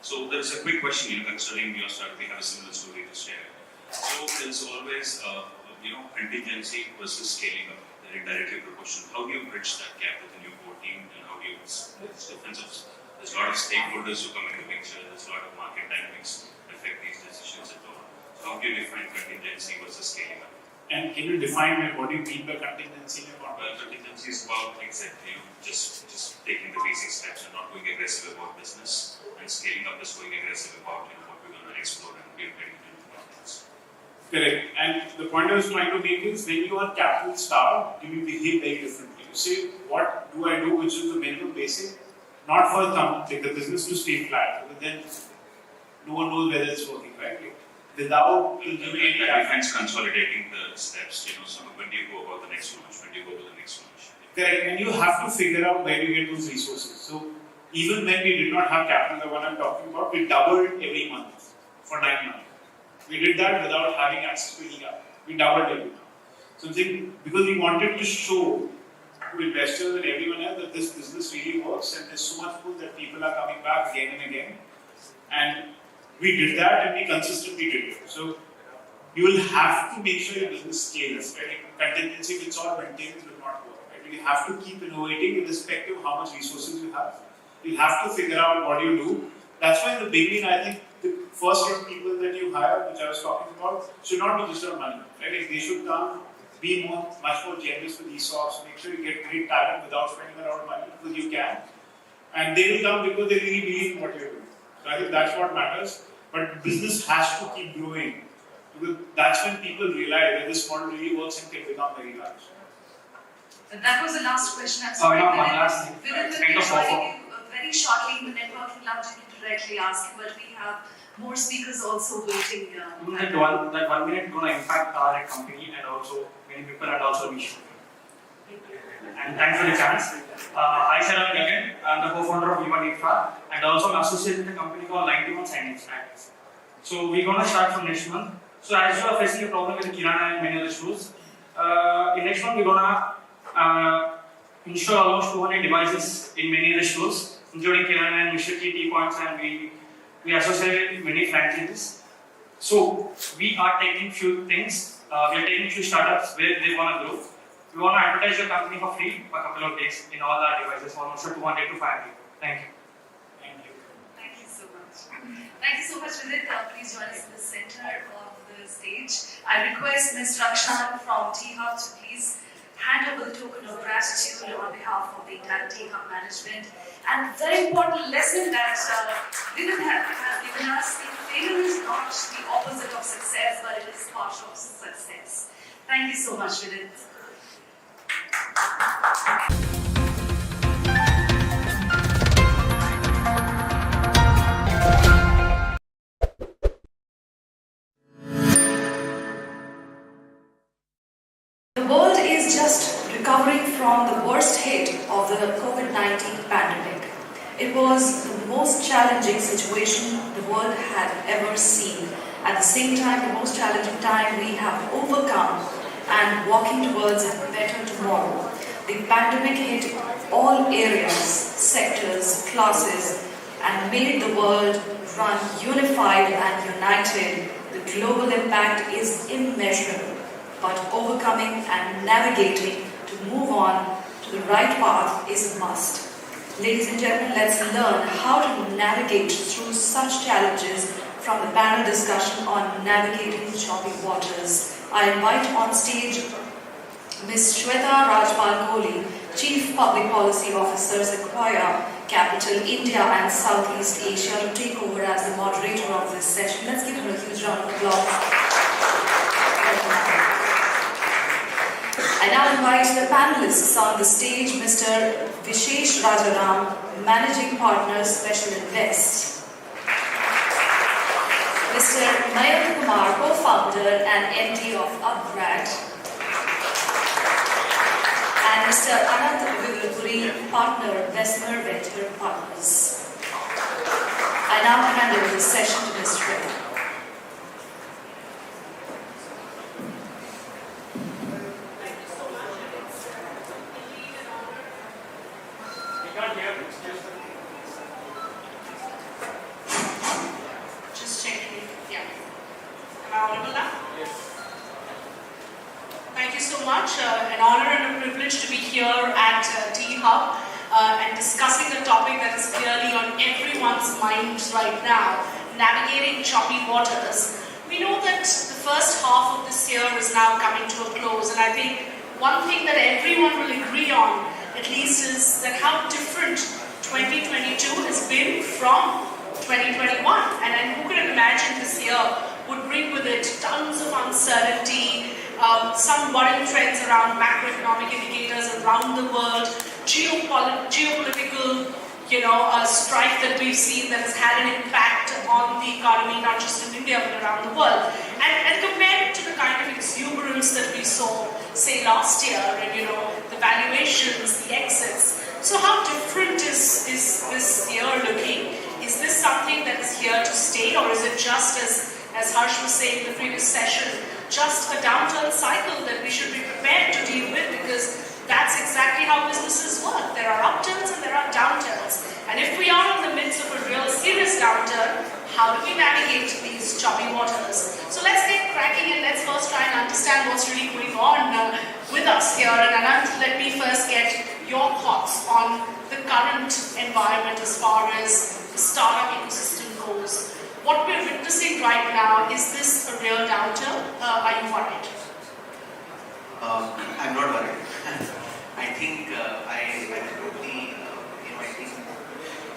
So there is a quick question, considering your startup, we have a similar story to share. So there's always contingency versus scaling up. They're directly proportional. How do you bridge that gap within your core team, and how do you there's a lot of stakeholders who come into the picture, there's a lot of market dynamics affect these decisions at all. So how do you define contingency versus scaling up? And can you define what do you mean by contingency? Well, contingency is about exactly just taking the basic steps and not going aggressive about business, and scaling up is going aggressive about what we're going to explore and we're getting into markets. Correct. And the point I was trying to make is when you are capital starved, you will behave very differently. You say, what do I do, which is the minimum basic, not for the business to stay flat, but then no one knows whether it's working, right? Without consuming any defense consolidating the steps, so when do you go about the next launch, when do you go to the next launch? Correct. And you have to figure out where you get those resources. So even when we did not have capital, the one I'm talking about, we doubled every month for 9 months. We did that without having access to e-gap. We doubled every month. So because we wanted to show to investors and everyone else that this business really works and there's so much pull that people are coming back again and again. And we did that and we consistently did it. So you will have to make sure your business scales. Right? Contingency which all maintains will not work. Right? You have to keep innovating irrespective of how much resources you have. You have to figure out what you do. That's why in the beginning, I think the first set of people that you hire, which I was talking about, should not be just on money. Right? Like they should come, be much more generous with ESOPs, make sure you get great talent without spending a lot of money because you can. And they will come because they really believe in what you're doing. So I think that's what matters. but business has to keep growing. Because that's when people realize that this model really works and can become very large. That was the last question. I'm Oh, sorry. yeah, one last thing. Within the Kind of joining you very shortly in the networking lounge, you can directly ask him, but we have more speakers also waiting. That 1 minute gonna impact our company and also many people and also me. And thanks for the chance. Hi Sharon again. I'm the co-founder of Human Infra and also I'm associated with a company called 91 Signings. So we're gonna start from next month. So as you are facing a problem with Kirana and many other stores, in next month we're gonna install almost 200 devices in many other stores, including Kirana and Mr. T points, and we associate with many franchises. So we are taking few things. We are taking few startups where they wanna grow. We want to advertise your company for free for a couple of days in all our devices, almost 200 to 500. Thank you. Thank you. Thank you so much. Thank you so much, Vidit. Please join us in the center of the stage. I request Ms. Rakshan from T-Hub to please hand over the token of gratitude on behalf of the entire T-Hub management. And very important lesson that Vidit has given us: failure is not the opposite of success, but it is part of success. Thank you so much, Vidit. The world is just recovering from the worst hit of the COVID-19 pandemic. It was the most challenging situation the world had ever seen. At the same time, the most challenging time we have overcome and walking towards a better tomorrow. The pandemic hit all areas, sectors, classes, and made the world run unified and united. The global impact is immeasurable, but overcoming and navigating to move on to the right path is a must. Ladies and gentlemen, let's learn how to navigate through such challenges from the panel discussion on navigating choppy waters. I invite on stage Ms. Shweta Rajpal Kohli, Chief Public Policy Officer, Sequoia Capital, India and Southeast Asia, to take over as the moderator of this session. Let's give her a huge round of applause. I now invite the panelists on the stage, Mr. Vishesh Rajaram, Managing Partner, Special Invest. Mr. Mayank Kumar, co-founder and MD of Upgrad. And Mr. Anand Vivilpuri, partner, Bessemer Venture Partners. I now hand over the session to Ms. Shweta. Just checking. Yeah. Am I audible now? Yes. Thank you so much. An honor and a privilege to be here at T-Hub and discussing a topic that is clearly on everyone's minds right now, navigating choppy waters. We know that the first half of this year is now coming to a close, and I think one thing that everyone will agree on, at least, is that how different 2022 has been from 2021. And who could have imagined this year would bring with it tons of uncertainty, some worrying trends around macroeconomic indicators around the world, geopolitical, strife that we've seen that has had an impact on the economy, not just in India but around the world. And compare it to the kind of exuberance that we saw, say, last year, and the valuations, the exits. So how different is this year looking? Is this something that is here to stay, or is it just, as Harsh was saying in the previous session, just a downturn cycle that we should be prepared to deal with, because that's exactly how businesses work. There are upturns and there are downturns. And if we are in the midst of a real serious downturn, how do we navigate these choppy waters? So let's get cracking and let's first try and understand what's really going on with us here. And Anand, let me first get your thoughts on the current environment as far as the startup ecosystem goes. What we're witnessing right now, is this a real downturn? Are you worried? I'm not worried. I think I totally, I think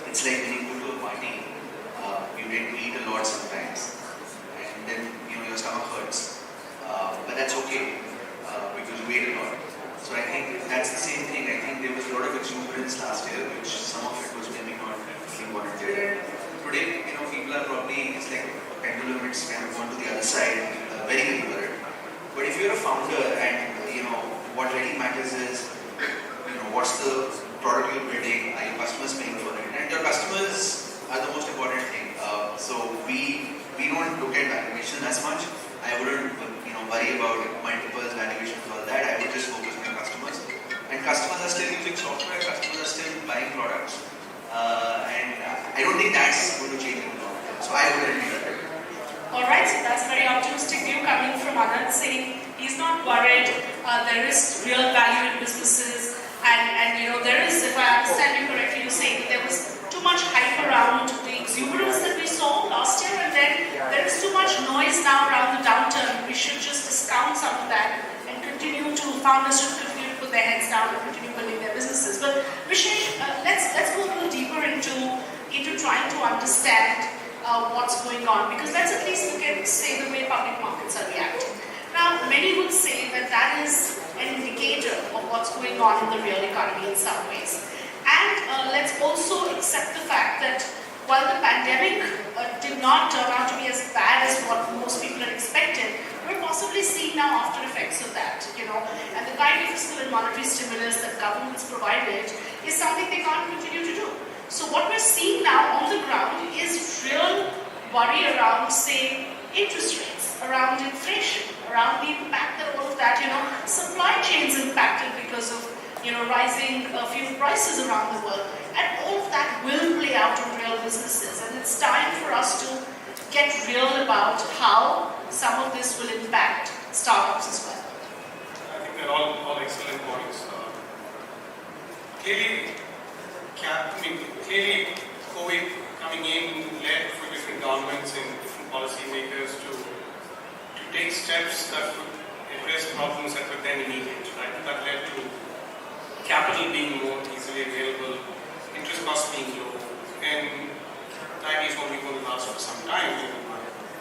it's like when you go to a party, you you tend to eat a lot sometimes, and then your stomach hurts. But that's okay because you ate a lot. So I think that's the same thing. I think there was a lot of exuberance last year, which some of it was maybe not being warranted. Today, people are probably, it's like pendulum, it's kind of gone to the other side, very, very worried. But if you're a founder and, what really matters is, what's the product you're building, are your customers paying for it? And your customers are the most important thing. So we don't look at valuation as much. I wouldn't, worry about multiples, valuations, all that. I would just focus on your customers. And customers are still using software, customers are still buying products. And I don't think that's going to change in the long term. So I wouldn't be worried. Alright, so that's very optimistic view coming from Anand, saying he's not worried, there is real value in businesses, and there is, if I understand you correctly, you saying that there was too much hype around the exuberance that we saw last year, and then there is too much noise now around the downturn. We should just discount some of that and founders should continue to put their heads down and continue building their businesses. But Vishesh, let's go a little deeper into trying to understand what's going on, because let's at least look at, say, the way public markets are reacting. Now, many would say that that is an indicator of what's going on in the real economy in some ways. And let's also accept the fact that while the pandemic did not turn out to be as bad as what most people had expected, we're possibly seeing now after effects of that, and the kind of fiscal and monetary stimulus that governments provided is something they can't continue to do. So what we're seeing now on the ground is real worry around, say, interest rates, around inflation, around the impact that all of that, supply chains impacted because of, rising fuel prices around the world. And all of that will play out in real businesses. And it's time for us to get real about how some of this will impact startups as well. I think they're all excellent points. Clearly, COVID coming in led for different governments and different policymakers to take steps that could address problems that were then immediate, right? That led to capital being more easily available, interest costs being low, and that is only going to last for some time.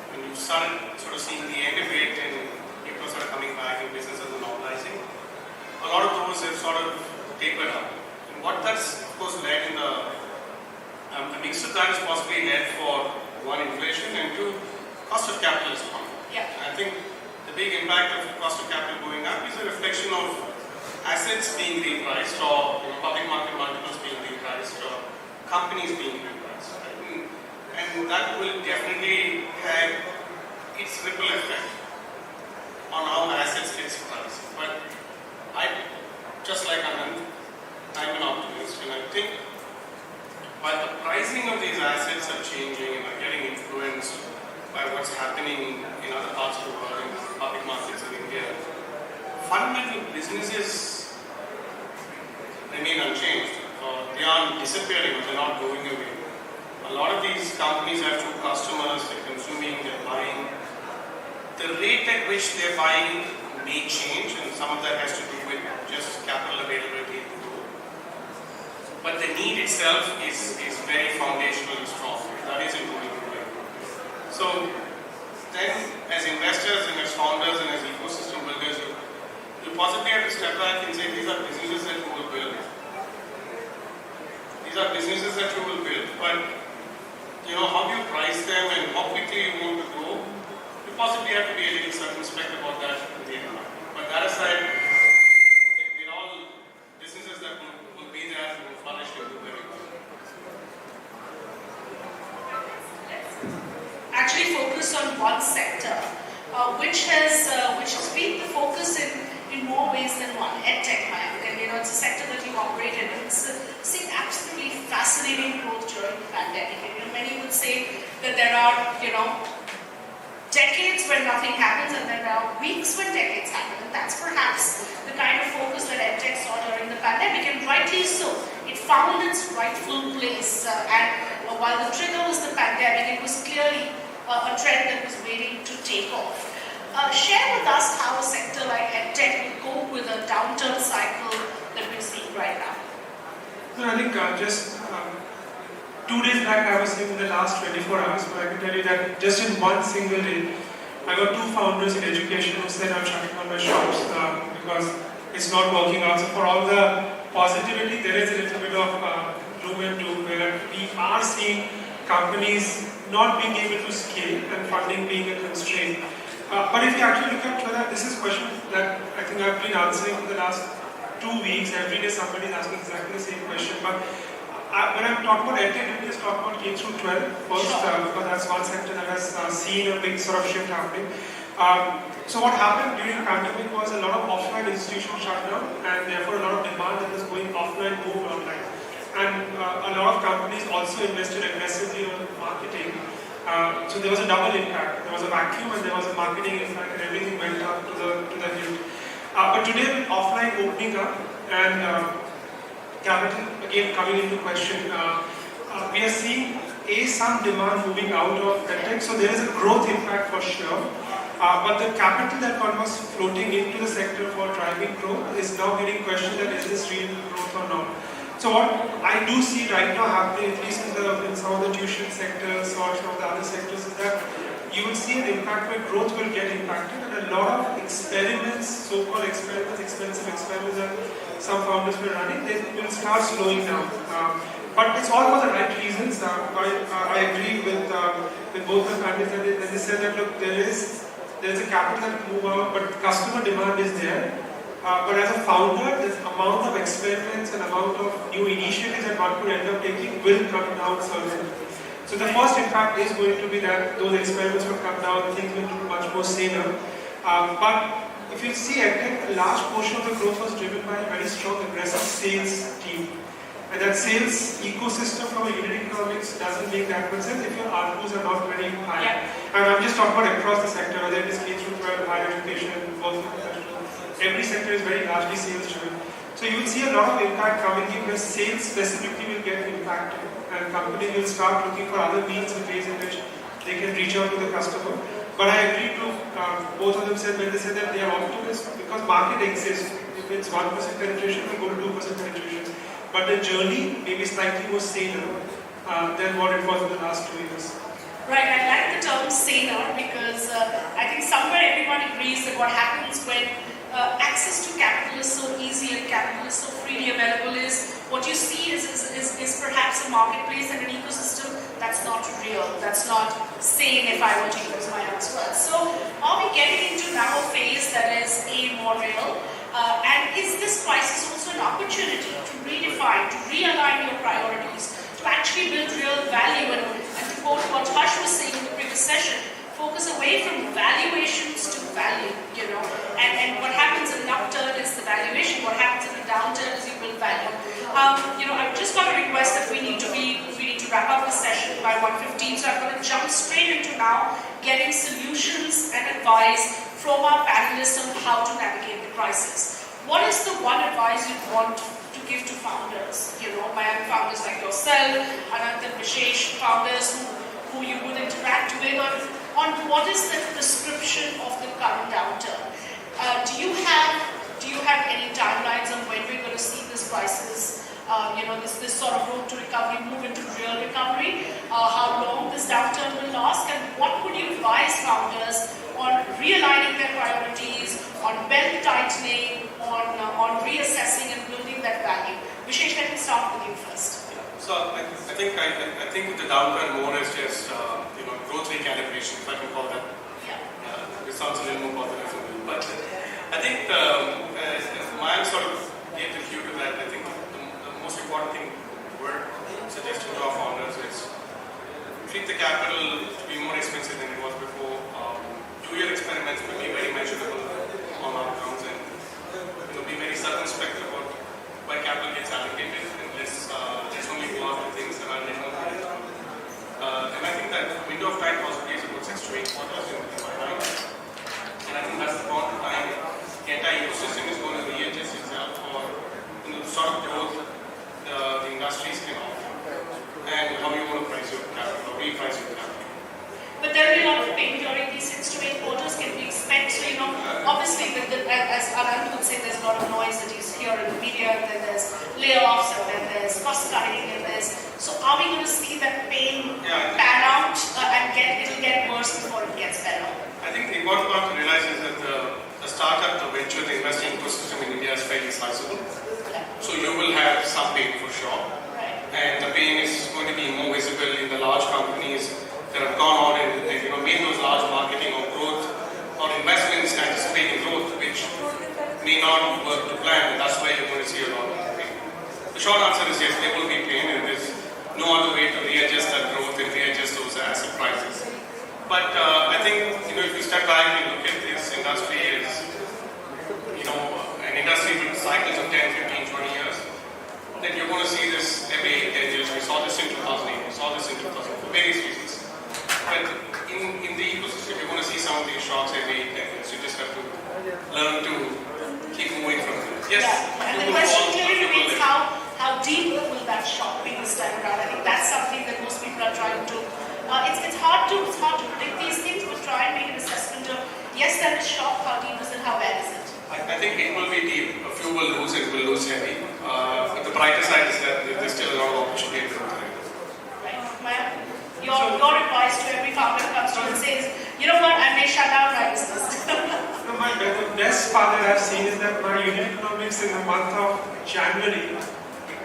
When you started sort of seeing the end of it and people sort of coming back and businesses are normalizing, a lot of those have sort of tapered out. And what that's, of course, led in a mix of that is possibly led for one, inflation, and two, cost of capital is coming. Yeah. I think the big impact of cost of capital going up is a reflection of assets being repriced, or public market multiples being repriced, or companies being repriced. Right? And that will definitely have its ripple effect on how assets get priced. But just like Anand, I'm an optimist, and I think while the pricing of these assets are changing and are getting influenced by what's happening in other parts of the world, in public markets of India, fundamental businesses remain unchanged. They aren't disappearing, they're not going away. A lot of these companies have true customers, they're consuming, they're buying. The rate at which they're buying may change, and some of that has to do with just capital availability. But the need itself is very foundational and strong. That isn't going away. So then, as investors and as founders and as ecosystem builders, you possibly have to step back and say, these are businesses that you will build. These are businesses that you will build, but how do you price them and how quickly you want to grow? You possibly have to be a little circumspect about that in the end. But that aside, they're all businesses that will be there and will flourish and do very well. Actually focus on one sector, which has been the focus in more ways than one, EdTech, and it's a sector that you operate in. It's seen absolutely fascinating growth during the pandemic. And many would say that there are, decades when nothing happens, and there are weeks when decades happen. And that's perhaps the kind of focus that EdTech saw during the pandemic, and rightly so. It found its rightful place, and while the trigger was the pandemic, it was clearly a trend that was waiting to take off. Share with us how a sector like EdTech will cope with a downturn cycle that we're seeing right now. No, I think just 2 days back I was saying in the last 24 hours, but I can tell you that just in one single day, I got 2 founders in education who said I'm shutting down my shops because it's not working out. So for all the positivity, there is a little bit of gloom and doom where we are seeing companies not being able to scale and funding being a constraint. But if you actually look at that, this is a question that I think I've been answering for the last 2 weeks. Every day somebody is asking exactly the same question. But when I'm talking about EdTech, let me just talk about K through 12 first, because that's one sector that has seen a big sort of shift happening. So what happened during the pandemic was a lot of offline institutions shut down, and therefore a lot of demand that was going offline moved online. And a lot of companies also invested aggressively on marketing. So there was a double impact. There was a vacuum and there was a marketing impact, and everything went up to the hill. But today, with offline opening up and capital again coming into question, we are seeing some demand moving out of EdTech. So there is a growth impact for sure. But the capital that one was floating into the sector for driving growth is now getting questioned that is this real growth or not. So what I do see right now happening, at least in some of the tuition sectors or some of the other sectors, is that you will see an impact where growth will get impacted, and a lot of experiments, so-called experiments, expensive experiments that some founders were running, they will start slowing down. But it's all for the right reasons. I agree with both the panelists that they said that look, there is a capital that will move out, but customer demand is there. But as a founder, the amount of experiments and amount of new initiatives that one could end up taking will come down certainly. So the first impact is going to be that those experiments will come down, things will be much more saner. But if you see EdTech, a large portion of the growth was driven by a very strong, aggressive sales team. And that sales ecosystem from a unit economics doesn't make that much sense if your ARPUs are not very high. Yeah. And I'm just talking about across the sector, whether it is K through 12, higher education, both professional. Every sector is very largely sales driven. So you will see a lot of impact coming in where sales specifically will get impacted, and companies will start looking for other means and ways in which they can reach out to the customer. But I agree to both of them said when they said that they are optimistic because market exists. If it's 1% penetration, we'll go to 2% penetration. But the journey may be slightly more saner than what it was in the last 2 years. Right, I like the term saner because I think somewhere everyone agrees that what happens when access to capital is so easy and capital is so freely available is what you see is perhaps a marketplace and an ecosystem that's not real, that's not sane if I were to use my own words. So are we getting into now a phase that is more real? And is this crisis also an opportunity to redefine, to realign your priorities, to actually build real value and to quote what Harsh was saying in the previous session, focus away from valuations to value, and what happens in an upturn is the valuation, what happens in a downturn is you build value. I've just got a request that we need to wrap up the session by 1:15, so I'm going to jump straight into now getting solutions and advice from our panelists on how to navigate the crisis. What is the one advice you want to give to founders? My own founders like yourself, Anant and Vishesh, founders who you would interact with on what is the prescription of the current downturn. Do you have any timelines on when we're going to see this crisis, this sort of road to recovery move into real recovery? How long this downturn will last, and what would you advise founders on realigning their priorities, on belt tightening, on reassessing and building that value? Vishesh, let me start with you first. So I think with the downturn more is just growth recalibration, if I can call that. Yeah. It sounds a little more positive for me, but I think my sort of gave the cue to that. I think the most important thing we're suggesting to our founders is treat the capital to be more expensive than it was before. Do your experiments, but be very measurable on outcomes, and be very circumspect about where capital gets allocated, and let's only go after things that are minimum. And I think that window of time possibly is about 6 to 8 quarters in my mind. And I think that's the point of time the entire ecosystem is going to readjust itself for the sort of growth the industries can offer, and how you want to price your capital, or reprice your capital. But there will be a lot of pain during these 6 to 8 quarters. Can we expect? So obviously, as Anand would say, there's a lot of noise that he's here in the media, and then there's layoffs, and then there's cost cutting, and there's. So are we going to see that pain pan out and it'll get worse before it gets better? I think the important part to realize is that the startup, the venture, the investing ecosystem in India is fairly sizable. So you will have some pain for sure. And the pain is going to be more visible in the large companies that have gone out and made those large marketing or growth or investments anticipating growth, which may not work to plan, and that's why you're going to see a lot of pain. The short answer is yes, there will be pain, and there's no other way to readjust that growth and readjust those asset prices. But I think if you step back and look at this industry as an industry with cycles of 10, 15, 20 years, then you're going to see this every 10 years. We saw this in 2008, we saw this in 2000 for various reasons. But in the ecosystem, you're going to see some of these shocks every 10 years. You just have to learn to keep moving from there. Yes, and the question clearly remains how deep will that shock be this time around? I think that's something that most people are trying to. It's hard to predict these things, but try and make an assessment of yes, there is shock. How deep is it? How bad is it? I think it will be deep. A few will lose, it will lose heavy. But the brighter side is that there's still a lot of opportunity in front of it. Right. Maya, your advice to every founder who comes to you and says, you know what, I may shut down my business. The best part that I've seen is that my unit economics in the month of January,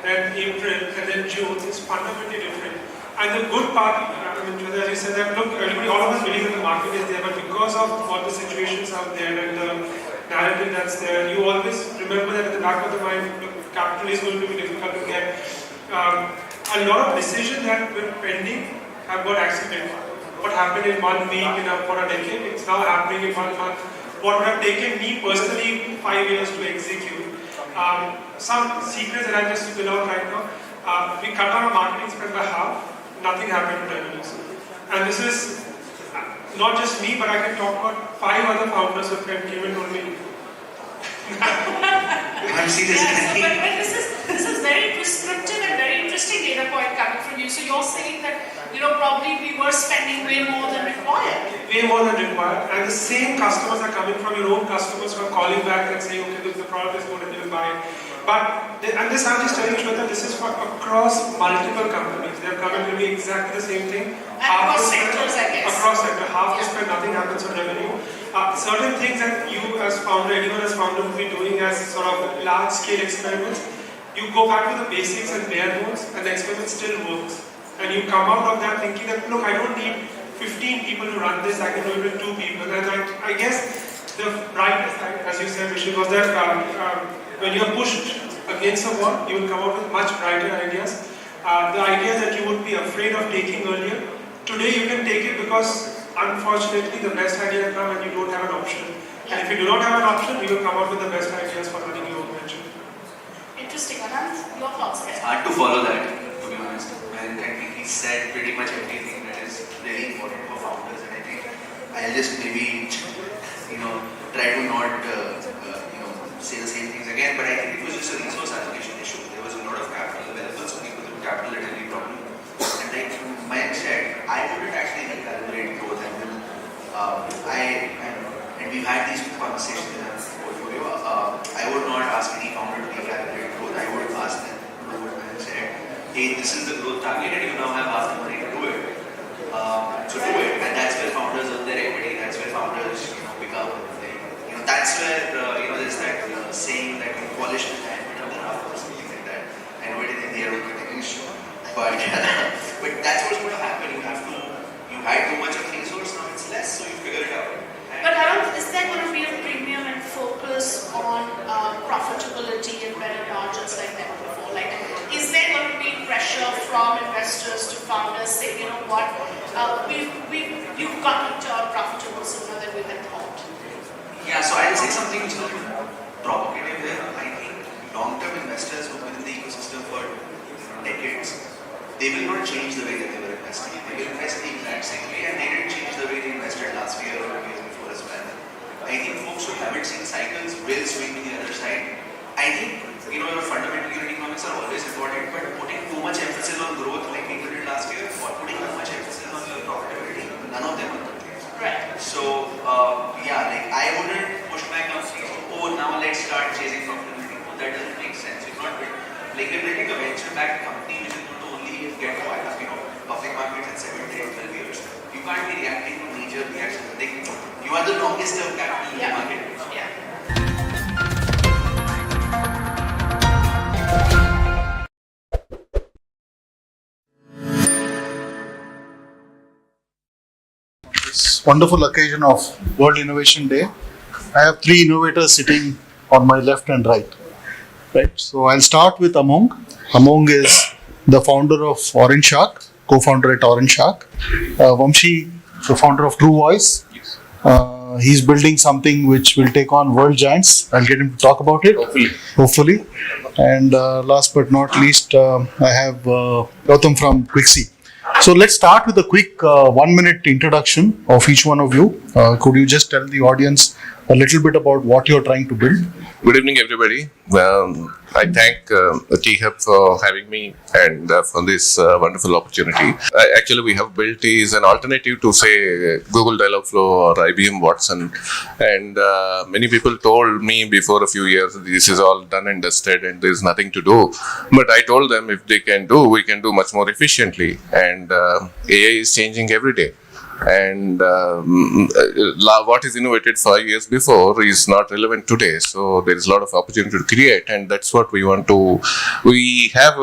then April, and then June is fundamentally different. And the good part, as you said, that look, all of us believe that the market is there, but because of what the situations out there and the narrative that's there, you always remember that at the back of the mind, capital is going to be difficult to get. A lot of decisions that were pending have got accelerated. What happened in 1 week for a decade, it's now happening in 1 month. What would have taken me personally 5 years to execute. Some secrets that I just spill out right now. We cut our marketing spend by half. Nothing happened to revenues. And this is not just me, but I can talk about 5 other founders who came and told me. I'm serious. But this is very prescriptive and very interesting data point coming from you. So you're saying that probably we were spending way more than required. Way more than required. And the same customers are coming from your own customers who are calling back and saying, okay, look, the product is good and they will buy it. And this I'm just telling you, Shweta, this is for across multiple companies. They are coming to be exactly the same thing. Across sectors, I guess. Across sector. Half the spend, nothing happens on revenue. Certain things that you as founder, anyone as founder will be doing as sort of large scale experiments, you go back to the basics and bare bones and the experiment still works. And you come out of that thinking that, look, I don't need 15 people to run this, I can do it with 2 people. And I guess the brighter side, as you said, Vishnu, was that when you're pushed against a wall, you will come out with much brighter ideas. The ideas that you would be afraid of taking earlier, today you can take it because unfortunately the best idea comes and you don't have an option. And if you do not have an option, you will come out with the best ideas for running your own venture. Interesting. Anand, your thoughts here? It's hard to follow that, to be honest. I think he said pretty much everything that is really important for founders, and I think I'll just maybe try to not say the same things again, but I think it was just a resource allocation issue. There was a lot of capital available, so people with capital had any problem. And like Mike said, I wouldn't actually recalibrate growth. And we've had these conversations in our portfolio. I would not ask any founder to recalibrate growth. I would ask them to do what Mike said. Hey, this is the growth target, and you now have half the money to do it. So do it, and that's where founders earn their equity. That's where founders, become. That's where there's that saying that you polish the diameter of the half or something like that. I know it in India, but that's what's going to happen. You had too much of resource, now it's less, so you figure it out. But Anand, is there going to be a premium and focus on profitability and better margins like never before? Like, is there going to be pressure from investors to founders saying, you know what, you've gotten to our profitable sooner than we had thought? Yeah, so I'll say something which is a little provocative there. I think long-term investors who've been in the ecosystem for decades, they will not change the way that they were investing. They will invest the exact same way, and they didn't change the way they invested last year or 2 years before as well. I think folks who haven't seen cycles will swing to the other side. I think, your fundamental unit economics are always important, but putting too much emphasis on growth like people did last year, or putting too much emphasis on your profitability, none of them are good. Right. So, I wouldn't push back on saying, oh, now let's start chasing profitability. That doesn't that company which is going to only get public markets in 7 to 12 years. You can't be reacting to major reactions. I think you are the longest term capital in the market. This wonderful occasion of World Innovation Day, I have three innovators sitting on my left and right. Right. So I'll start with Among. Among is the founder of Orange Shark, co-founder at Orange Shark. Vamshi, the founder of True Voice. He's building something which will take on world giants. I'll get him to talk about it. Hopefully. And last but not least, I have Gautam from Quixie. So let's start with a quick 1-minute introduction of each one of you. Could you just tell the audience a little bit about what you're trying to build? Good evening, everybody. I thank T-Hub for having me and for this wonderful opportunity. Actually, we have built is an alternative to, say, Google Dialogflow or IBM Watson. And many people told me before a few years, this is all done and dusted and there's nothing to do. But I told them if they can do, we can do much more efficiently. And AI is changing every day. And what is innovated 5 years before is not relevant today. So there is a lot of opportunity to create, and that's what we want to. We have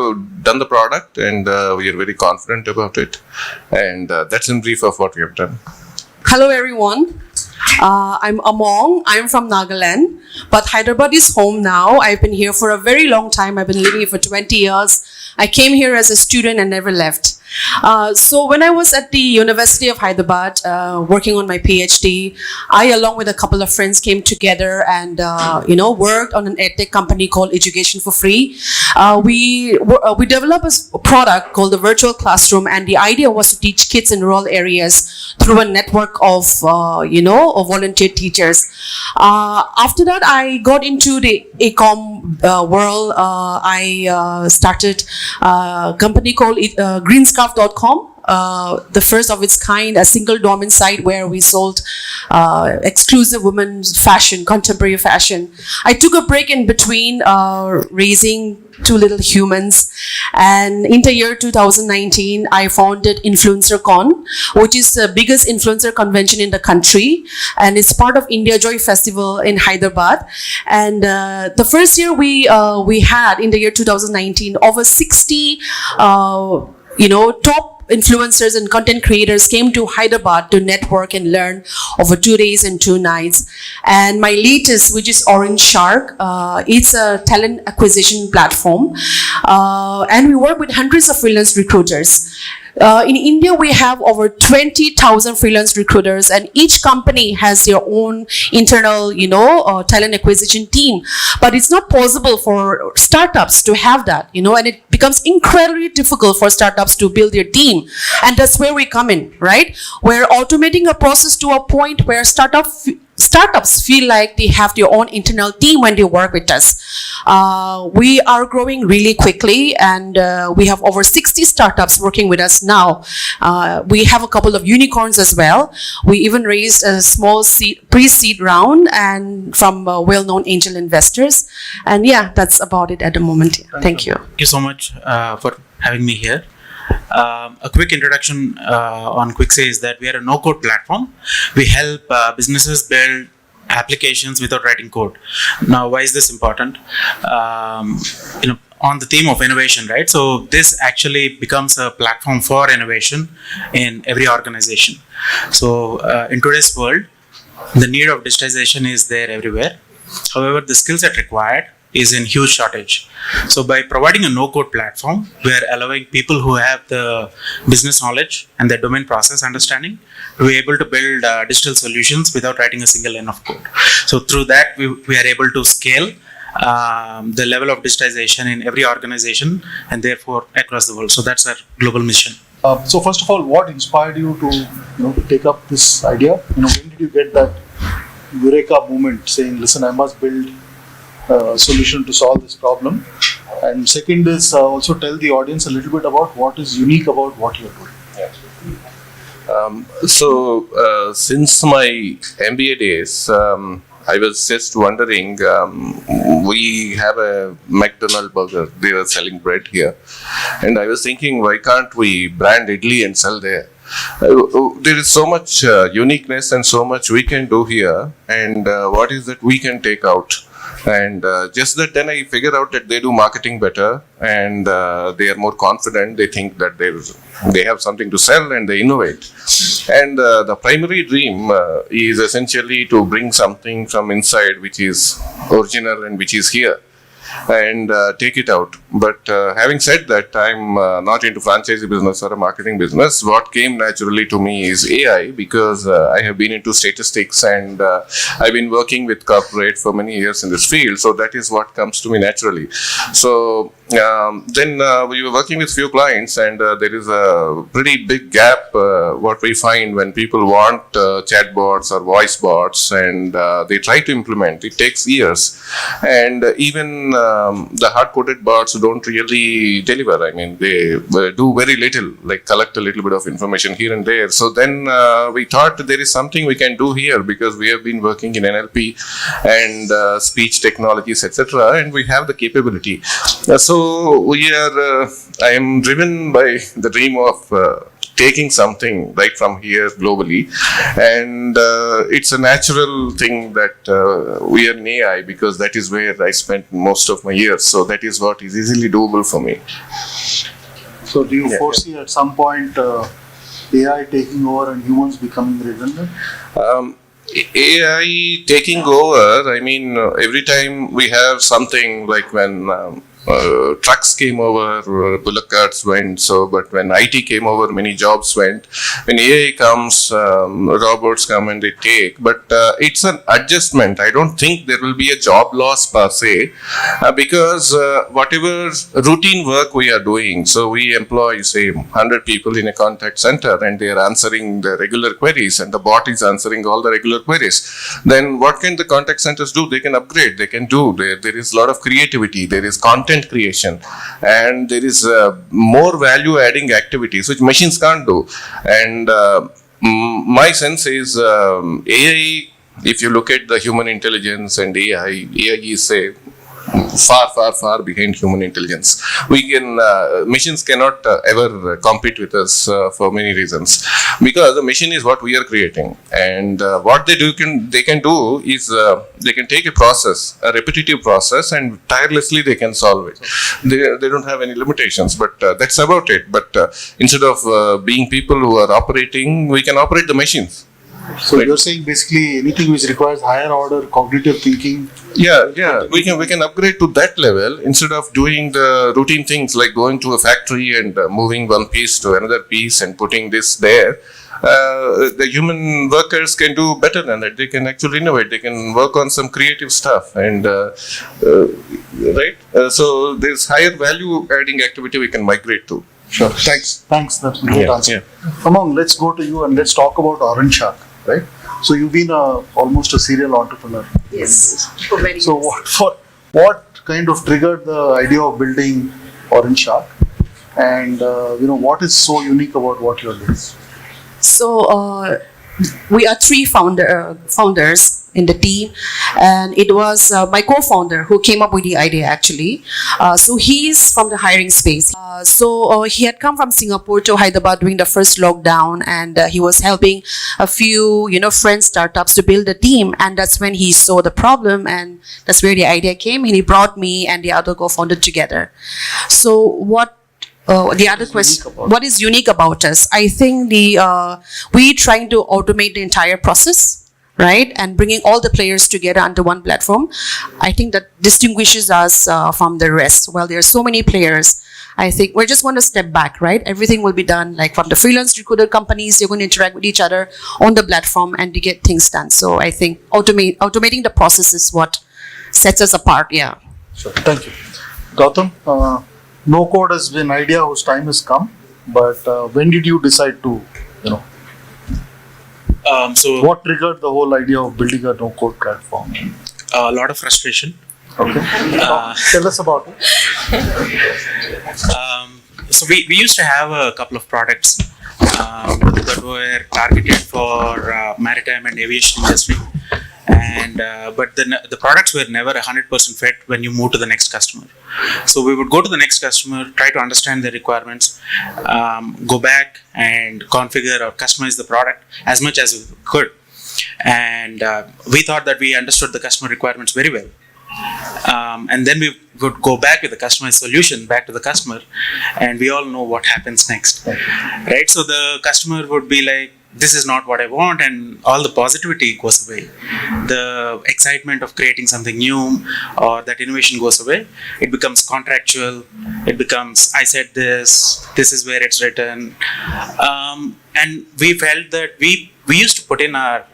done the product, and we are very confident about it. And that's in brief of what we have done. Hello, everyone. I'm Among. I'm from Nagaland, but Hyderabad is home now. I've been here for a very long time. I've been living here for 20 years. I came here as a student and never left. So when I was at the University of Hyderabad working on my PhD, I along with a couple of friends came together and worked on an edtech company called Education for Free. We developed a product called the Virtual Classroom, and the idea was to teach kids in rural areas through a network of volunteer teachers. After that, I got into the e-com world. I started a company called greenscarf.com. The first of its kind, a single domain site where we sold exclusive women's fashion, contemporary fashion. I took a break in between raising two little humans, and in the year 2019 I founded InfluencerCon, which is the biggest influencer convention in the country, and it's part of India Joy Festival in Hyderabad. And the first year we had in the year 2019 over 60 top influencers and content creators came to Hyderabad to network and learn over 2 days and 2 nights. And my latest, which is Orange Shark, it's a talent acquisition platform. And we work with hundreds of freelance recruiters. In India, we have over 20,000 freelance recruiters, and each company has their own internal, talent acquisition team. But it's not possible for startups to have that, and it becomes incredibly difficult for startups to build their team. And that's where we come in, right? We're automating a process to a point where startups feel like they have their own internal team when they work with us. We are growing really quickly, and we have over 60 startups working with us now. We have a couple of unicorns as well. We even raised a small pre-seed round and from well-known angel investors. And yeah, that's about it at the moment. Thank you. Thank you so much for having me here. A quick introduction on Quixie is that we are a no-code platform. We help businesses build applications without writing code. Now, why is this important? On the theme of innovation, right? So this actually becomes a platform for innovation in every organization. So in today's world, the need of digitization is there everywhere. However, the skill set required is in huge shortage. So by providing a no-code platform, we are allowing people who have the business knowledge and the domain process understanding to be able to build digital solutions without writing a single line of code. So through that, we are able to scale the level of digitization in every organization and therefore across the world. So that's our global mission. So first of all, what inspired you to take up this idea? When did you get that eureka moment saying, listen, I must build a solution to solve this problem? And second is also tell the audience a little bit about what is unique about what you're doing. Since my MBA days, I was just wondering, we have a McDonald's burger. They were selling bread here. And I was thinking, why can't we brand idli and sell there? There is so much uniqueness and so much we can do here. And what is that we can take out? And just that then I figure out that they do marketing better and they are more confident. They think that they have something to sell and they innovate. And the primary dream is essentially to bring something from inside which is original and which is here and take it out. But having said that, I'm not into franchisee business or a marketing business. What came naturally to me is AI, because I have been into statistics and I've been working with corporate for many years in this field. So that is what comes to me naturally. So then we were working with few clients, and there is a pretty big gap what we find when people want chatbots or voice bots, and they try to implement. It takes years, and even the hard-coded bots don't really deliver. I mean, they do very little, like collect a little bit of information here and there. So then we thought there is something we can do here, because we have been working in NLP and speech technologies, etc., and we have the capability. So we are, I am driven by the dream of taking something right from here globally, and it's a natural thing that we are in AI, because that is where I spent most of my years. So that is what is easily doable for me. So do you foresee at some point AI taking over and humans becoming redundant? AI taking over, I mean, every time we have something like when trucks came over, bullock carts went, but when IT came over, many jobs went. When AI comes, robots come and they take, but it's an adjustment. I don't think there will be a job loss per se, because whatever routine work we are doing, so we employ, say, 100 people in a contact center, and they are answering the regular queries, and the bot is answering all the regular queries. Then what can the contact centers do? They can upgrade, they can do, there is a lot of creativity, there is content creation, and there is more value adding activities which machines can't do. And my sense is AI, if you look at the human intelligence and AI is far behind human intelligence. We can machines cannot ever compete with us for many reasons, because the machine is what we are creating, and what they can do is they can take a process, a repetitive process, and tirelessly they can solve it. They don't have any limitations, but that's about it. But instead of being people who are operating, we can operate the machines. So you're saying basically anything which requires higher order cognitive thinking. Yeah, we can upgrade to that level instead of doing the routine things like going to a factory and moving one piece to another piece and putting this there. The human workers can do better than that. They can actually innovate. They can work on some creative stuff, and right. So there's higher value adding activity we can migrate to. Sure. Thanks. That's a great answer. Among, let's go to you and let's talk about Orange Shark. Right. So you've been almost a serial entrepreneur. Yes. So what kind of triggered the idea of building Orange Shark, and what is so unique about what you're doing? So we are three founders in the team, and it was my co-founder who came up with the idea actually. So he's from the hiring space. So he had come from Singapore to Hyderabad during the first lockdown, and he was helping a few French startups to build a team, and that's when he saw the problem, and that's where the idea came, and he brought me and the other co-founder together. So what the other question, what is unique about us? I think we trying to automate the entire process, right? And bringing all the players together under one platform. I think that distinguishes us from the rest. Well, there are so many players. I think we just want to step back, right? Everything will be done like from the freelance recruiter companies. You're going to interact with each other on the platform and to get things done. So I think automating the process is what sets us apart. Yeah. Sure. Thank you. Gautam, no code has been an idea whose time has come, but when did you decide to, So what triggered the whole idea of building a no code platform? A lot of frustration. Okay. Tell us about it. So we used to have a couple of products that were targeted for maritime and aviation industry, and but the products were never 100% fit when you move to the next customer. So we would go to the next customer, try to understand their requirements, go back and configure or customize the product as much as we could, and we thought that we understood the customer requirements very well. And then we would go back with the customized solution back to the customer, and we all know what happens next, right? So the customer would be like, this is not what I want, and all the positivity goes away. The excitement of creating something new or that innovation goes away. It becomes contractual. It becomes, I said this is where it's written. And we felt that we used to put in our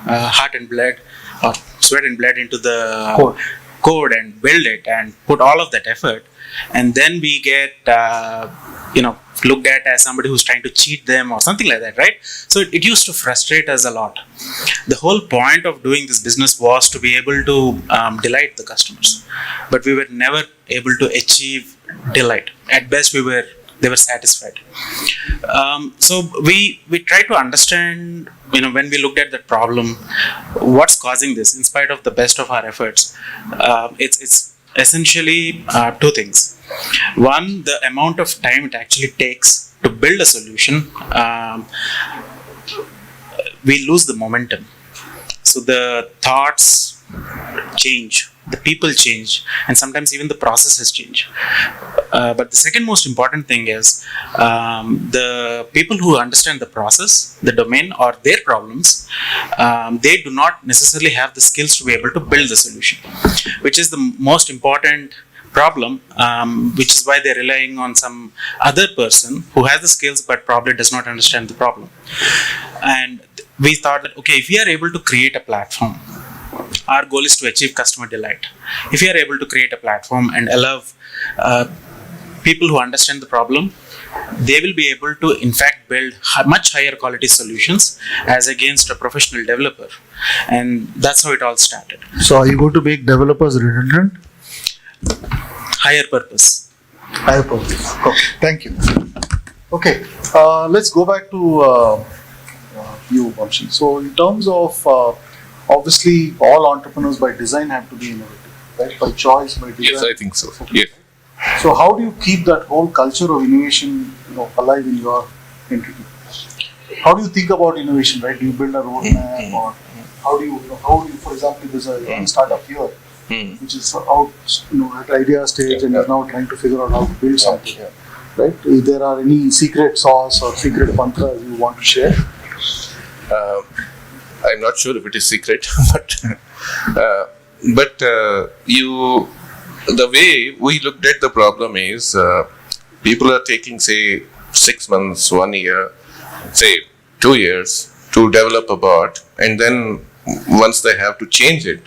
heart and blood, or sweat and blood into the code and build it and put all of that effort, and then we get looked at as somebody who's trying to cheat them or something like that, right? So it used to frustrate us a lot. The whole point of doing this business was to be able to delight the customers, but we were never able to achieve delight. At best they were satisfied. So we tried to understand, when we looked at that problem, what's causing this. In spite of the best of our efforts, it's essentially two things. One, the amount of time it actually takes to build a solution. We lose the momentum. So the thoughts change, the people change, and sometimes even the processes change. But the second most important thing is the people who understand the process, the domain, or their problems, they do not necessarily have the skills to be able to build the solution, which is the most important problem, which is why they're relying on some other person who has the skills but probably does not understand the problem. And we thought that, okay, if we are able to create a platform, our goal is to achieve customer delight. If we are able to create a platform and allow people who understand the problem, they will be able to in fact build much higher quality solutions as against a professional developer. And that's how it all started. So are you going to make developers redundant? Higher purpose. Higher purpose. Okay, thank you. Okay, let's go back to you, Vamshi. So in terms of, obviously all entrepreneurs by design have to be innovative, right? By choice, by design. Yes, I think so. Yes. So how do you keep that whole culture of innovation, alive in your entity? How do you think about innovation, right? Do you build a roadmap, or how do you, for example, there's a young startup here, which is out, at idea stage and is now trying to figure out how to build something, right? If there are any secret sauce or secret mantras you want to share? I'm not sure if it is secret, but the way we looked at the problem is people are taking, say, 6 months, 1 year, say 2 years to develop a bot, and then once they have to change it,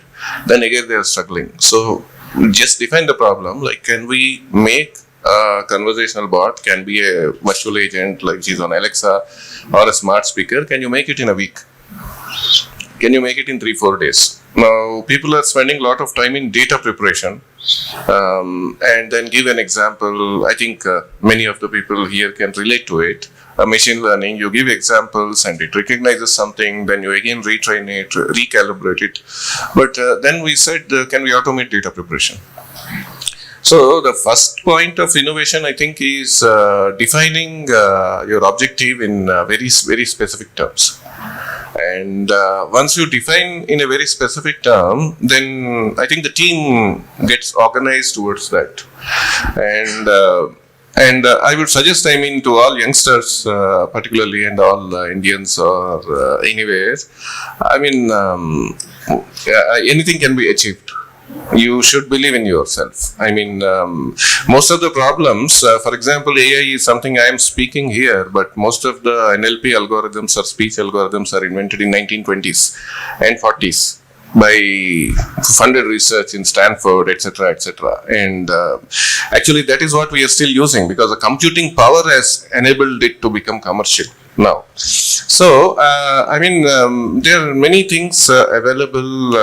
then again they are struggling. So just define the problem, like, can we make a conversational bot, can be a virtual agent like she's on Alexa, or a smart speaker, can you make it in a week? Can you make it in 3-4 days? Now, people are spending a lot of time in data preparation, and then give an example. I think many of the people here can relate to it. Machine learning, you give examples and it recognizes something, then you again retrain it, recalibrate it. But then we said, can we automate data preparation? So the first point of innovation, I think, is defining your objective in very, very specific terms. And once you define in a very specific term, then I think the team gets organized towards that. And I would suggest, to all youngsters particularly, and all Indians or anywhere, anything can be achieved. You should believe in yourself. Most of the problems, for example, AI is something I am speaking here, but most of the NLP algorithms or speech algorithms are invented in 1920s and 40s by funded research in Stanford, etc., etc. And actually that is what we are still using, because the computing power has enabled it to become commercial now. So, there are many things available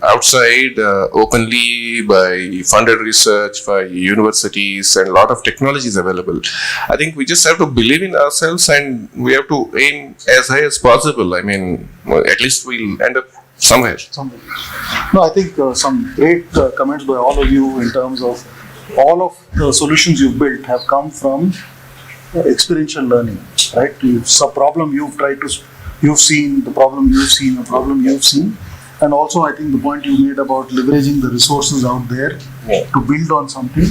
outside openly by funded research, by universities, and a lot of technologies available. I think we just have to believe in ourselves, and we have to aim as high as possible. At least we'll end up somewhere. No, I think some great comments by all of you in terms of all of the solutions you've built have come from experiential learning, right? It's a problem you've seen, the problem you've seen. And also, I think the point you made about leveraging the resources out there to build on something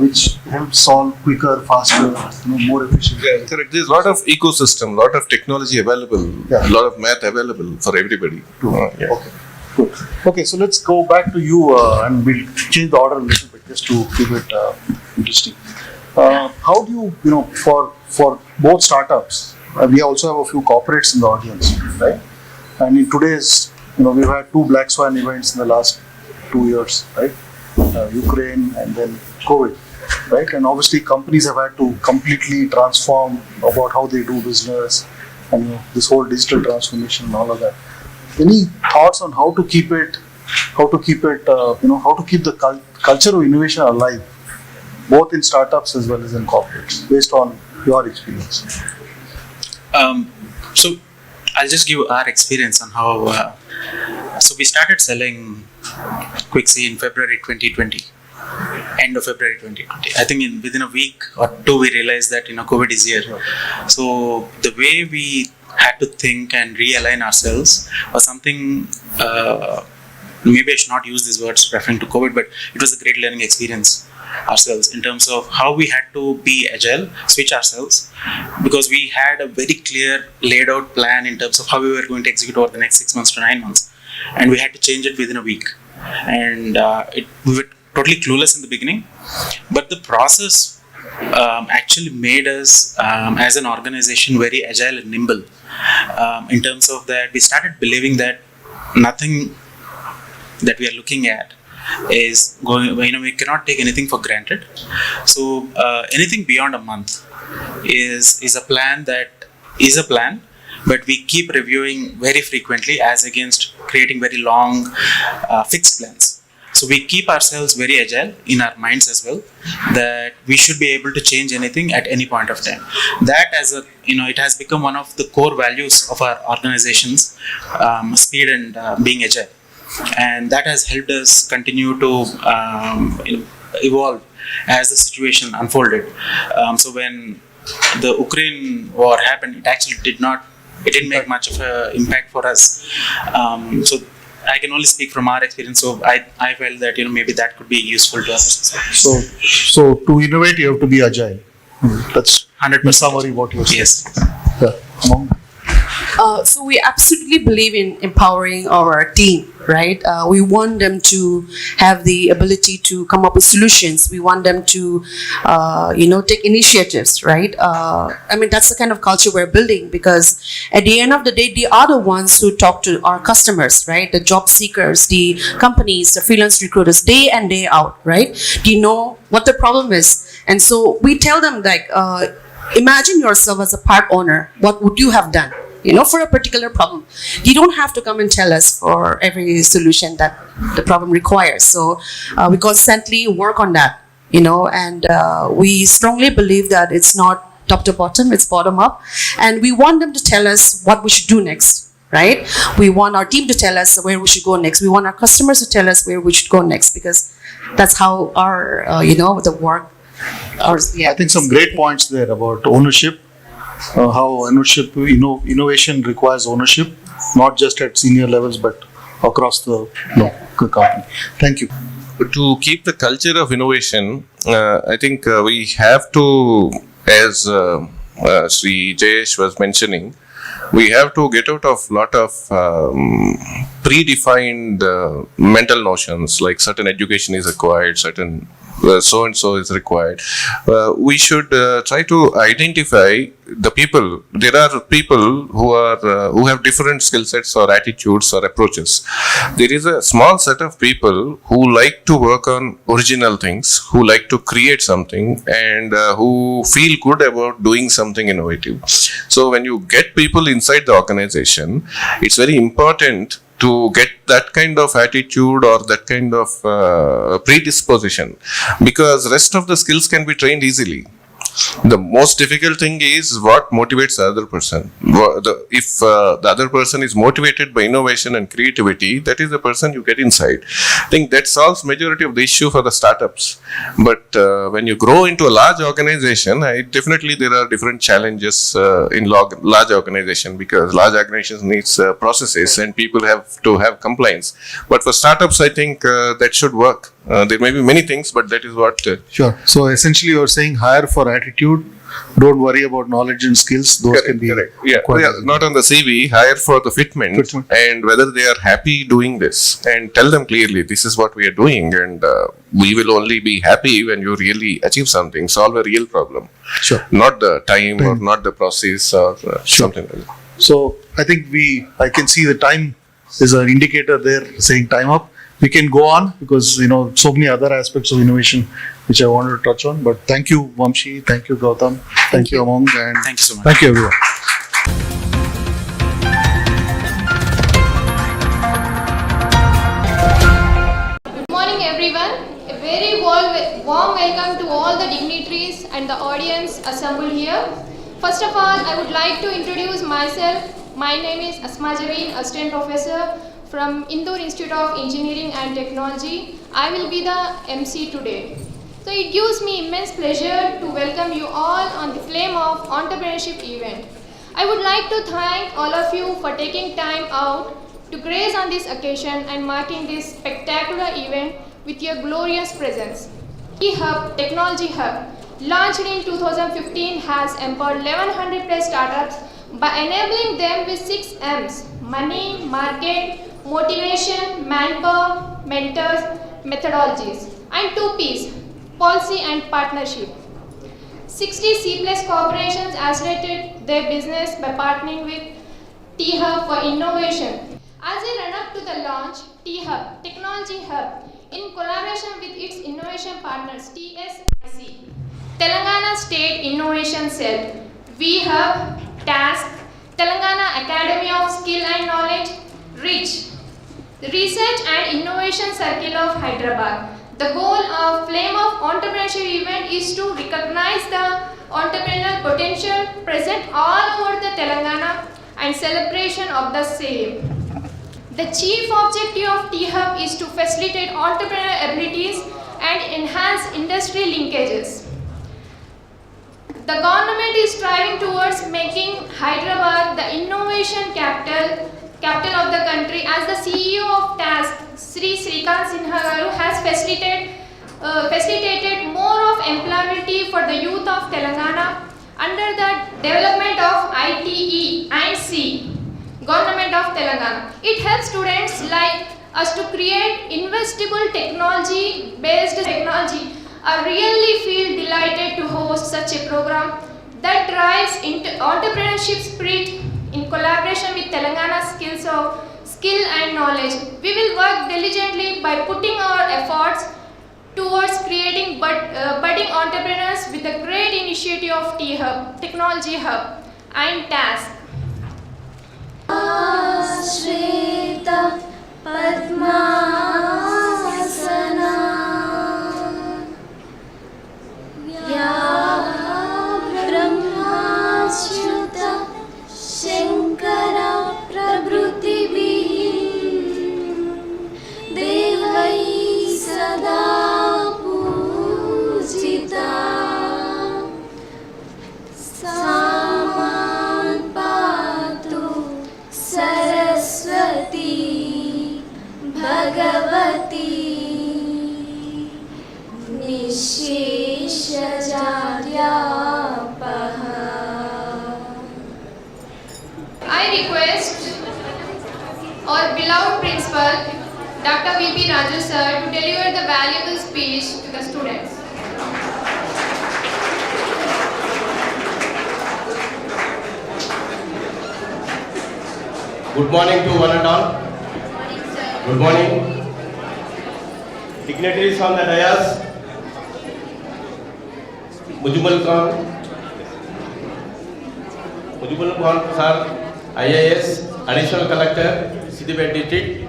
which helps solve quicker, faster, more efficient. Yeah, correct. There's a lot of ecosystem, lot of technology available, a lot of math available for everybody. Okay, good. Okay, so let's go back to you and we'll change the order a little bit just to keep it interesting. How do you, for both startups, we also have a few corporates in the audience, right? And in today's, we've had 2 Black Swan events in the last 2 years, right? Ukraine and then COVID, right? And obviously companies have had to completely transform about how they do business and this whole digital transformation and all of that. Any thoughts on how to keep it, how to keep the culture of innovation alive, both in startups as well as in corporates, based on your experience? So I'll just give our experience on how. So we started selling Quixie in February 2020, end of February 2020. I think within a week or 2 we realized that COVID is here. So the way we had to think and realign ourselves was something. Maybe I should not use these words referring to COVID, but it was a great learning experience ourselves in terms of how we had to be agile, switch ourselves, because we had a very clear laid out plan in terms of how we were going to execute over the next 6 months to 9 months, and we had to change it within a week. And we were totally clueless in the beginning, but the process actually made us as an organization very agile and nimble in terms of that we started believing that nothing that we are looking at is going, we cannot take anything for granted. So anything beyond a month is a plan that is a plan, but we keep reviewing very frequently as against creating very long fixed plans. So we keep ourselves very agile in our minds as well, that we should be able to change anything at any point of time. That it has become one of the core values of our organizations, speed and being agile. And that has helped us continue to evolve as the situation unfolded. So when the Ukraine war happened, it actually didn't make much of an impact for us. So I can only speak from our experience. So I felt that maybe that could be useful to us. So to innovate, you have to be agile. That's 100% summary what you're saying. Yes. Yeah. So we absolutely believe in empowering our team, right? We want them to have the ability to come up with solutions. We want them to, take initiatives, right? That's the kind of culture we're building, because at the end of the day, they are the ones who talk to our customers, right? The job seekers, the companies, the freelance recruiters, day in, day out, right? Do you know what the problem is? And so we tell them, like, imagine yourself as a part owner. What would you have done? For a particular problem. You don't have to come and tell us for every solution that the problem requires. So we constantly work on that, and we strongly believe that it's not top to bottom, it's bottom up. And we want them to tell us what we should do next, right? We want our team to tell us where we should go next. We want our customers to tell us where we should go next, because that's how our, the work. I think some great points there about ownership. How ownership, innovation requires ownership, not just at senior levels, but across the company. Thank you. To keep the culture of innovation, I think we have to, as Sri Jayesh was mentioning, we have to get out of lot of predefined mental notions, like certain education is required, certain so and so is required. We should try to identify the people. There are people who have different skill sets or attitudes or approaches. There is a small set of people who like to work on original things, who like to create something, and who feel good about doing something innovative. So when you get people inside the organization, it's very important to get that kind of attitude or that kind of predisposition, because rest of the skills can be trained easily. The most difficult thing is what motivates the other person. If the other person is motivated by innovation and creativity, that is the person you get inside. I think that solves majority of the issue for the startups. But when you grow into a large organization, definitely there are different challenges in large organization, because large organizations needs processes and people have to have compliance. But for startups, I think that should work. There may be many things, but that is what. Sure. So essentially, you're saying hire for attitude. Don't worry about knowledge and skills. Those Correct, can be correct. Yeah, not on the CV. Hire for the fitment and whether they are happy doing this, and tell them clearly this is what we are doing, and we will only be happy when you really achieve something, solve a real problem. Sure. Not the time or not the process or something like that. So I think I can see the time is an indicator there saying time up. We can go on because so many other aspects of innovation which I wanted to touch on. But thank you, Vamshi. Thank you, Gautam. Thank you, Among. And thank you so much. Thank you, everyone. Good morning, everyone. A very warm welcome to all the dignitaries and the audience assembled here. First of all, I would like to introduce myself. My name is Asma Javeen, Assistant Professor from Indore Institute of Engineering and Technology. I will be the MC today. So it gives me immense pleasure to welcome you all on the Flame of Entrepreneurship event. I would like to thank all of you for taking time out to grace on this occasion and marking this spectacular event with your glorious presence. T-Hub, Technology Hub, launched in 2015, has empowered 1100 plus startups by enabling them with 6 M's: money, market, motivation, manpower, mentors, methodologies, and 2 P's, policy and partnership. 60 C+ corporations accelerated their business by partnering with T-Hub for innovation. As a run-up to the launch, T-Hub, Technology Hub, in collaboration with its innovation partners TSIC, Telangana State Innovation Cell, V-Hub, Task, Telangana Academy of Skill and Knowledge, REACH, the Research and Innovation Circle of Hyderabad. The goal of Flame of Entrepreneurship event is to recognize the entrepreneurial potential present all over the Telangana and celebration of the same. The chief objective of T-Hub is to facilitate entrepreneurial abilities and enhance industry linkages. The government is striving towards making Hyderabad the innovation capital of the country. As the CEO of Task, Sri Srikant Sinha Garu, has facilitated more of employability for the youth of Telangana under the development of ITE and C, Government of Telangana. It helps students like us to create investable technology-based technology. I really feel delighted to host such a program that drives into entrepreneurship spirit in collaboration with Telangana Skill and Knowledge. We will work diligently by putting our efforts towards creating budding entrepreneurs with the great initiative of T-Hub, Technology Hub, and Task. Ashrita Padmasana Ya Brahmachyuta Shankara Prabhutibi Devai Sada Pujita Saman Patu Saraswati Bhagavati Nisheshajaryapaha. I request our beloved principal, Dr. V.P. Raju sir, to deliver the valuable speech to the students. Good morning to one and all. Good morning. Dignitaries on the dais, Mujibul Khan sir, IAS, Additional Collector, Siddipet District,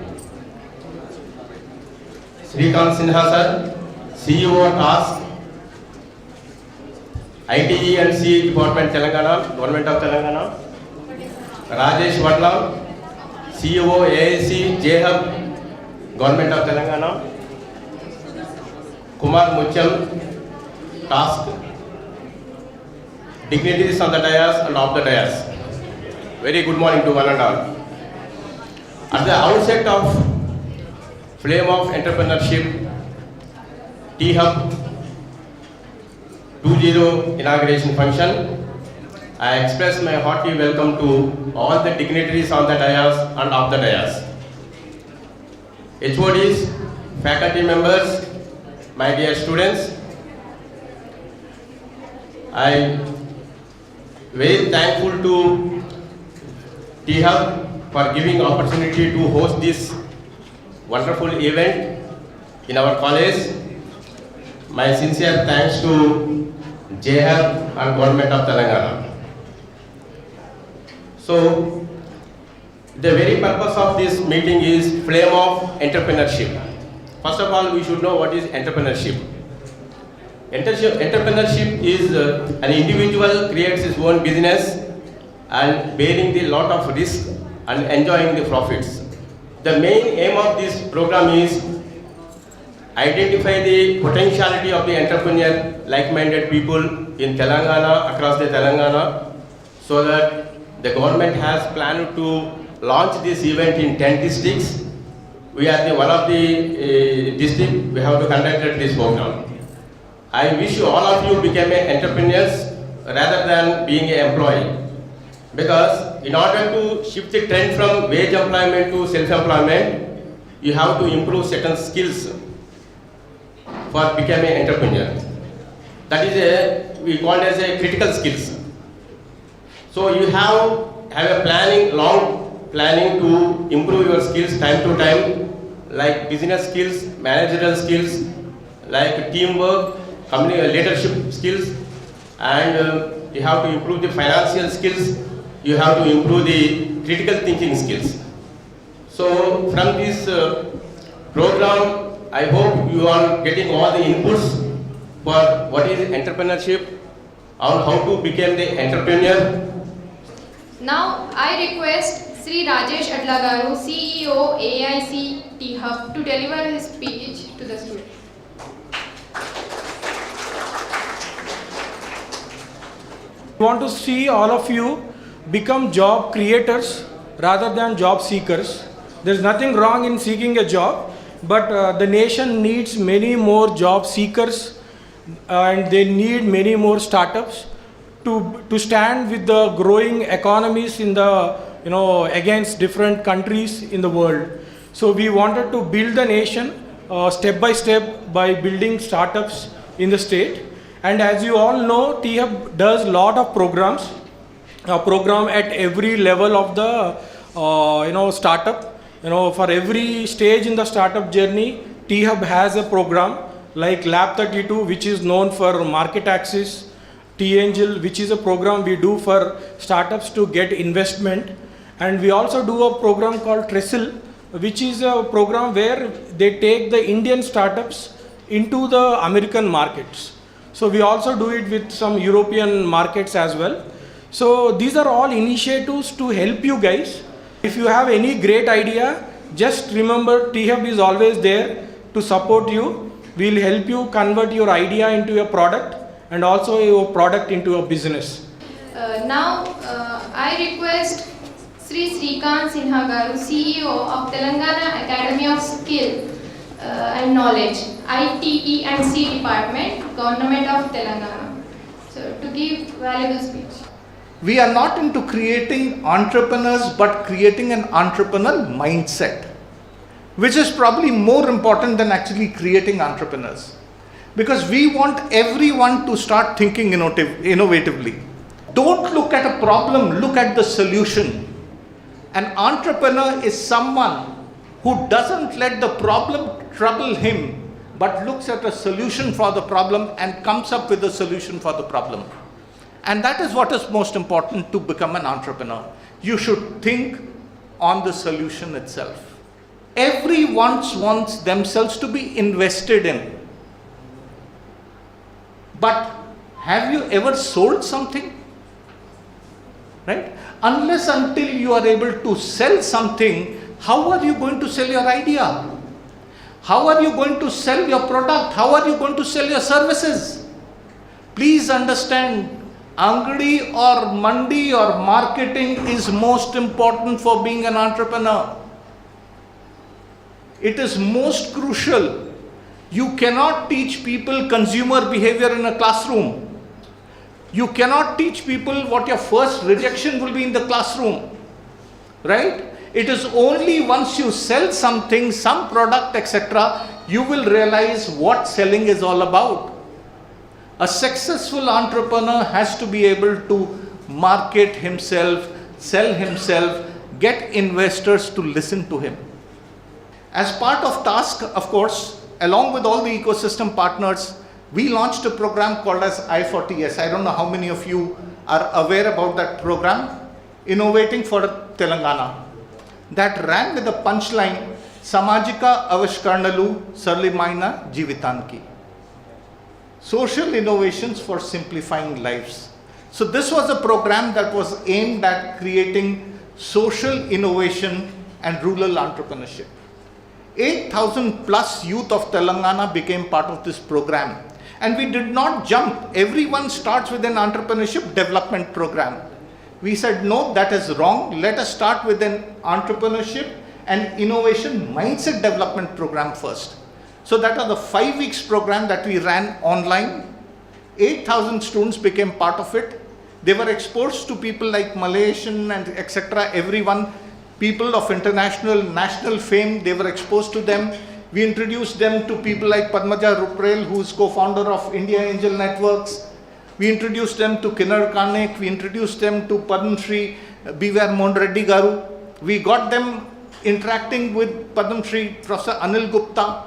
Srikant Sinha sir, CEO Task, ITE and C Department Telangana, Government of Telangana. Rajesh Vatlam, CEO AIC J-Hub, Government of Telangana. Kumar Mucham, Task. Dignitaries on the dais and off the dais. Very good morning to one and all. At the outset of Flame of Entrepreneurship T-Hub 2.0 inauguration function, I express my hearty welcome to all the dignitaries on the dais and off the dais. HODs, faculty members, my dear students, I am very thankful to T-Hub for giving opportunity to host this wonderful event in our college. My sincere thanks to J-Hub and Government of Telangana. So, the very purpose of this meeting is Flame of Entrepreneurship. First of all, we should know what is entrepreneurship. Entrepreneurship is an individual creates his own business and bearing the lot of risk and enjoying the profits. The main aim of this program is identify the potentiality of the entrepreneur, like-minded people in Telangana, across the Telangana, so that the government has planned to launch this event in 10 districts. We are the one of the district, we have to conduct this program. I wish all of you become entrepreneurs rather than being an employee. Because in order to shift the trend from wage employment to self-employment, you have to improve certain skills for becoming an entrepreneur. That is we call it as a critical skills. So you have a planning, long planning to improve your skills time to time, like business skills, managerial skills, like teamwork, leadership skills, and you have to improve the financial skills, you have to improve the critical thinking skills. So from this program, I hope you are getting all the inputs for what is entrepreneurship, on how to become the entrepreneur. Now I request Sri Rajesh Adlagaru, CEO AIC T-Hub, to deliver his speech to the students. We want to see all of you become job creators rather than job seekers. There's nothing wrong in seeking a job, but the nation needs many more job seekers and they need many more startups to stand with the growing economies in the, against different countries in the world. So we wanted to build the nation step by step by building startups in the state. And as you all know, T-Hub does a lot of programs, program at every level of the startup. For every stage in the startup journey, T-Hub has a program like Lab 32, which is known for market access, T-Angel, which is a program we do for startups to get investment. And we also do a program called Trestle, which is a program where they take the Indian startups into the American markets. So we also do it with some European markets as well. So these are all initiatives to help you guys. If you have any great idea, just remember T-Hub is always there to support you. We'll help you convert your idea into a product and also your product into a business. Now I request Sri Srikant Sinha Garu, CEO of Telangana Academy of Skill and Knowledge, ITE and C Department, Government of Telangana, so to give valuable speech. We are not into creating entrepreneurs but creating an entrepreneurial mindset, which is probably more important than actually creating entrepreneurs. Because we want everyone to start thinking innovatively. Don't look at a problem, look at the solution. An entrepreneur is someone who doesn't let the problem trouble him, but looks at a solution for the problem and comes up with a solution for the problem. And that is what is most important to become an entrepreneur. You should think on the solution itself. Everyone wants themselves to be invested in. But Have you ever sold something? Right? Unless until you are able to sell something, how are you going to sell your idea? How are you going to sell your product? How are you going to sell your services? Please understand, angadi or mandi or marketing is most important for being an entrepreneur. It is most crucial. You cannot teach people consumer behavior in a classroom. You cannot teach people what your first rejection will be in the classroom. Right? It is only once you sell something, some product, etc., you will realize what selling is all about. A successful entrepreneur has to be able to market himself, sell himself, get investors to listen to him. As part of Task, of course, along with all the ecosystem partners, we launched a program called as I40S. I don't know how many of you are aware about that program, Innovating for Telangana. That ran with the punchline, Samajika Avashkarnalu Sarlimaina Jivitanki. Social innovations for simplifying lives. So this was a program that was aimed at creating social innovation and rural entrepreneurship. 8,000 plus youth of Telangana became part of this program. And we did not jump. Everyone starts with an entrepreneurship development program. We said, no, that is wrong. Let us start with an entrepreneurship and innovation mindset development program first. So that was the 5 weeks program that we ran online. 8,000 students became part of it. They were exposed to people like Malaysian and etc. Everyone, people of international, national fame, they were exposed to them. We introduced them to people like Padmaja Ruprel, who is co-founder of India Angel Networks. We introduced them to Kinnar Kanek. We introduced them to Padma Shri B.V.R. Mon Reddy Garu. We got them interacting with Padma Shri Professor Anil Gupta.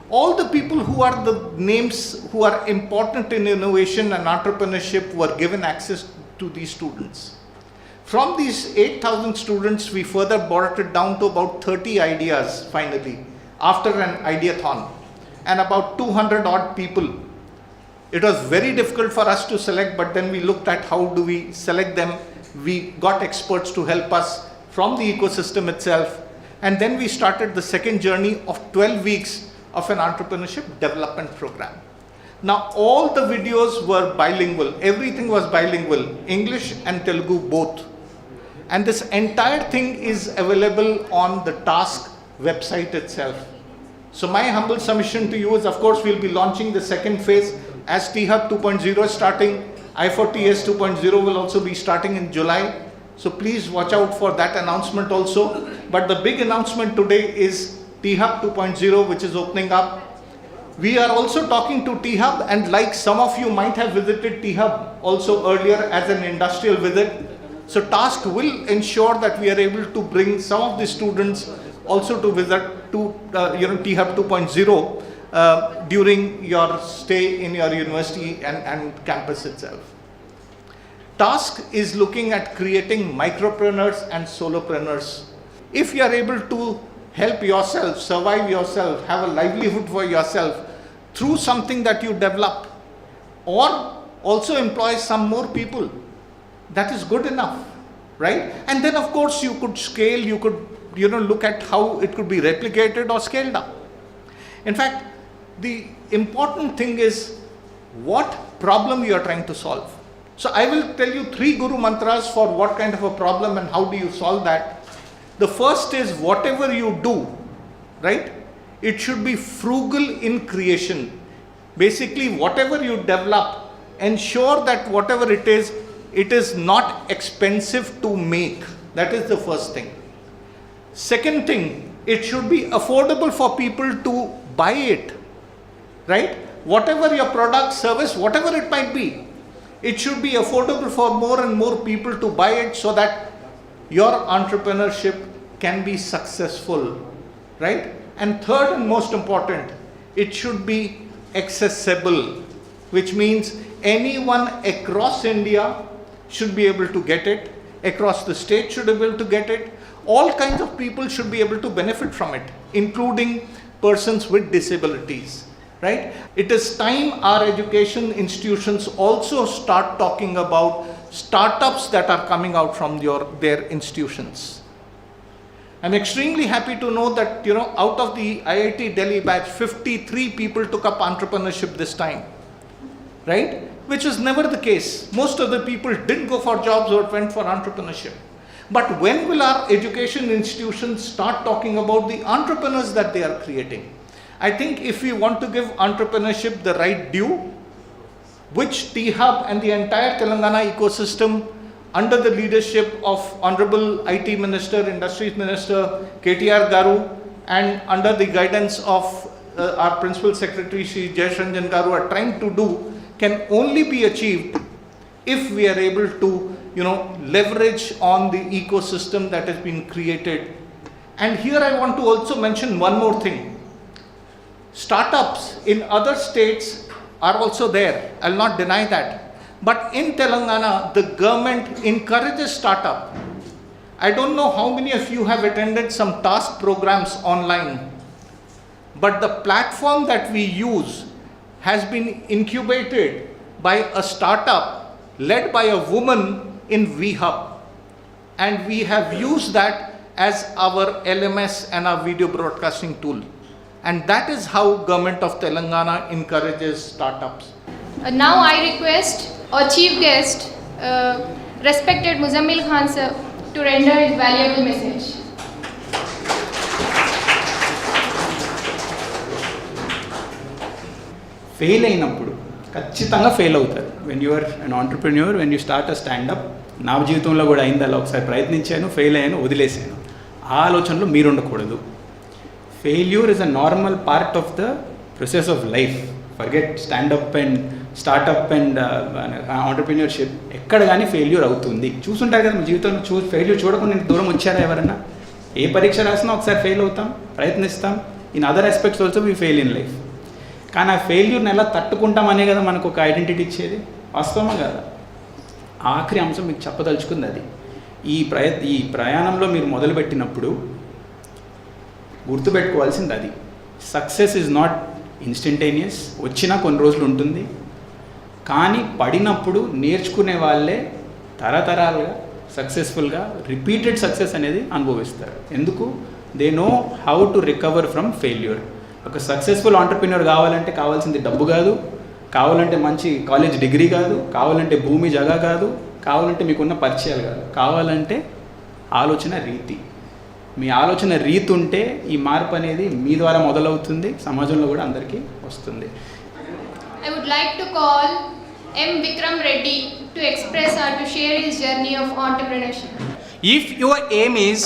All the people who are the names who are important in innovation and entrepreneurship were given access to these students. From these 8,000 students, we further brought it down to about 30 ideas finally, after an ideathon, and about 200 odd people. It was very difficult for us to select, but then we looked at how do we select them. We got experts to help us from the ecosystem itself. And then we started the second journey of 12 weeks of an entrepreneurship development program. Now all the videos were bilingual. Everything was bilingual, English and Telugu both. And this entire thing is available on the Task website itself. So my humble submission to you is, of course, we'll be launching the second phase as T-Hub 2.0 is starting. I40S 2.0 will also be starting in July. So please watch out for that announcement also. But the big announcement today is T-Hub 2.0, which is opening up. We are also talking to T-Hub, and like some of you might have visited T-Hub also earlier as an industrial visit. So Task will ensure that we are able to bring some of the students also to visit to T-Hub 2.0 during your stay in your university and campus itself. Task is looking at creating micropreneurs and solopreneurs. If you are able to help yourself, survive yourself, have a livelihood for yourself through something that you develop, or also employ some more people, that is good enough, right? And then of course you could scale, you could look at how it could be replicated or scaled up. In fact, the important thing is what problem you are trying to solve. So I will tell you 3 guru mantras for what kind of a problem and how do you solve that. The first is, whatever you do, right, it should be frugal in creation. Basically, whatever you develop, ensure that whatever it is not expensive to make. That is the first thing. Second thing, it should be affordable for people to buy it, right? Whatever your product, service, whatever it might be, it should be affordable for more and more people to buy it so that your entrepreneurship can be successful, right? And third and most important, it should be accessible, which means anyone across India should be able to get it, across the state should be able to get it, all kinds of people should be able to benefit from it, including persons with disabilities. right? It is time our education institutions also start talking about startups that are coming out from their institutions. I'm extremely happy to know that, out of the IIT Delhi batch, 53 people took up entrepreneurship this time, right? Which was never the case. Most of the people didn't go for jobs or went for entrepreneurship. But when will our education institutions start talking about the entrepreneurs that they are creating? I think if we want to give entrepreneurship the right due, which T-Hub and the entire Telangana ecosystem under the leadership of Honorable IT Minister, Industries Minister KTR Garu, and under the guidance of our Principal Secretary Shri Jayesh Ranjan Garu are trying to do, can only be achieved if we are able to, leverage on the ecosystem that has been created. And here I want to also mention one more thing. Startups in other states are also there. I'll not deny that. But in Telangana, the government encourages startup. I don't know how many of you have attended some task programs online, but the platform that we use has been incubated by a startup led by a woman in VHub. And we have used that as our LMS and our video broadcasting tool. And that is how Government of Telangana encourages startups. Now I request our chief guest, respected Muzammil Khan sir, to render his valuable message. Fail అయినప్పుడు ఖచ్చితంగా fail అవుతారు. When you're an entrepreneur, when you start a standup, నా జీవితంలో కూడా అయింది అలా. ఒకసారి ప్రయత్నించాను, ఫెయిల్ అయ్యాను, వదిలేసాను. ఆ ఆలోచనలో మీరు ఉండకూడదు. Failure is a normal part of the process of life. Forget standup and startup and entrepreneurship. ఎక్కడ కానీ ఫెయిల్యూర్ అవుతుంది. చూసుంటారు కదా మీ జీవితంలో. ఫెయిల్యూర్ చూడకుండా దూరం వచ్చారా ఎవరన్నా? ఏ పరీక్ష రాసినా ఒకసారి ఫెయిల్ అవుతాం, ప్రయత్నిస్తాం. In other aspects also we fail in life. కానీ ఆ ఫెయిల్యూర్ని ఎలా తట్టుకుంటామనే కదా మనకు ఒక ఐడెంటిటీ ఇచ్చేది. వాస్తవమా కదా? ఆఖరి అంశం మీకు చెప్పదలుచుకుంది అది. ఈ ప్రయాణంలో మీరు మొదలుపెట్టినప్పుడు గుర్తుపెట్టుకోవాల్సింది అది. Success is not instantaneous. వచ్చినా కొన్ని రోజులు ఉంటుంది. కానీ పడినప్పుడు నేర్చుకునే వాళ్ళే తరతరాలుగా సక్సెస్ఫుల్గా రిపీటెడ్ సక్సెస్ అనేది అనుభవిస్తారు. ఎందుకు? They know how to recover from failure. ఒక సక్సెస్ఫుల్ ఆంటర్ప్రెన్యూర్ కావాలంటే కావాల్సింది డబ్బు కాదు, కావాలంటే మంచి కాలేజ్ డిగ్రీ కాదు, కావాలంటే భూమి జగ కాదు, కావాలంటే మీకున్న పరిచయాలు కాదు. కావాలంటే ఆలోచన రీతి. మీ ఆలోచన రీతి ఉంటే ఈ మార్పు అనేది మీ ద్వారా మొదలవుతుంది, సమాజంలో కూడా అందరికీ వస్తుంది. I would like to call M. Vikram Reddy to express or to share his journey of entrepreneurship. If your aim is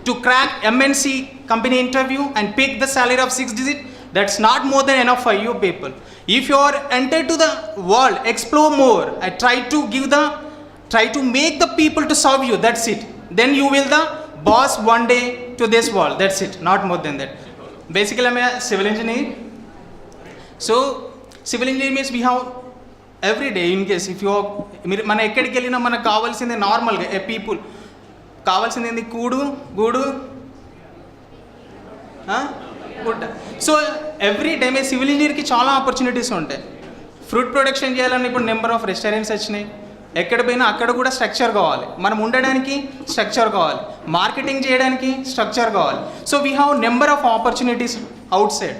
to crack MNC company interview and pick the salary of 6 digits, that's not more than enough for you people. If you are entered to the world, explore more. I try to make the people to serve you. That's it. Then you will the boss one day to this world. That's it. Not more than that. Basically, I'm a civil engineer. So civil engineer means we have every day. In case if you are మన ఎక్కడికి వెళ్ళినా మనకు కావాల్సింది నార్మల్గా people కావాల్సింది కూడు గూడు good. So every day మీ civil ఇంజనీర్కి చాలా ఆపర్చునిటీస్ ఉంటాయి. ఫ్రూట్ ప్రొడక్షన్ చేయాలని ఇప్పుడు నెంబర్ ఆఫ్ రెస్టారెంట్స్ వచ్చినాయి. ఎక్కడ పోయినా అక్కడ కూడా స్ట్రక్చర్ కావాలి. మనం ఉండడానికి స్ట్రక్చర్ కావాలి, మార్కెటింగ్ చేయడానికి స్ట్రక్చర్ కావాలి. So we have number of opportunities out side.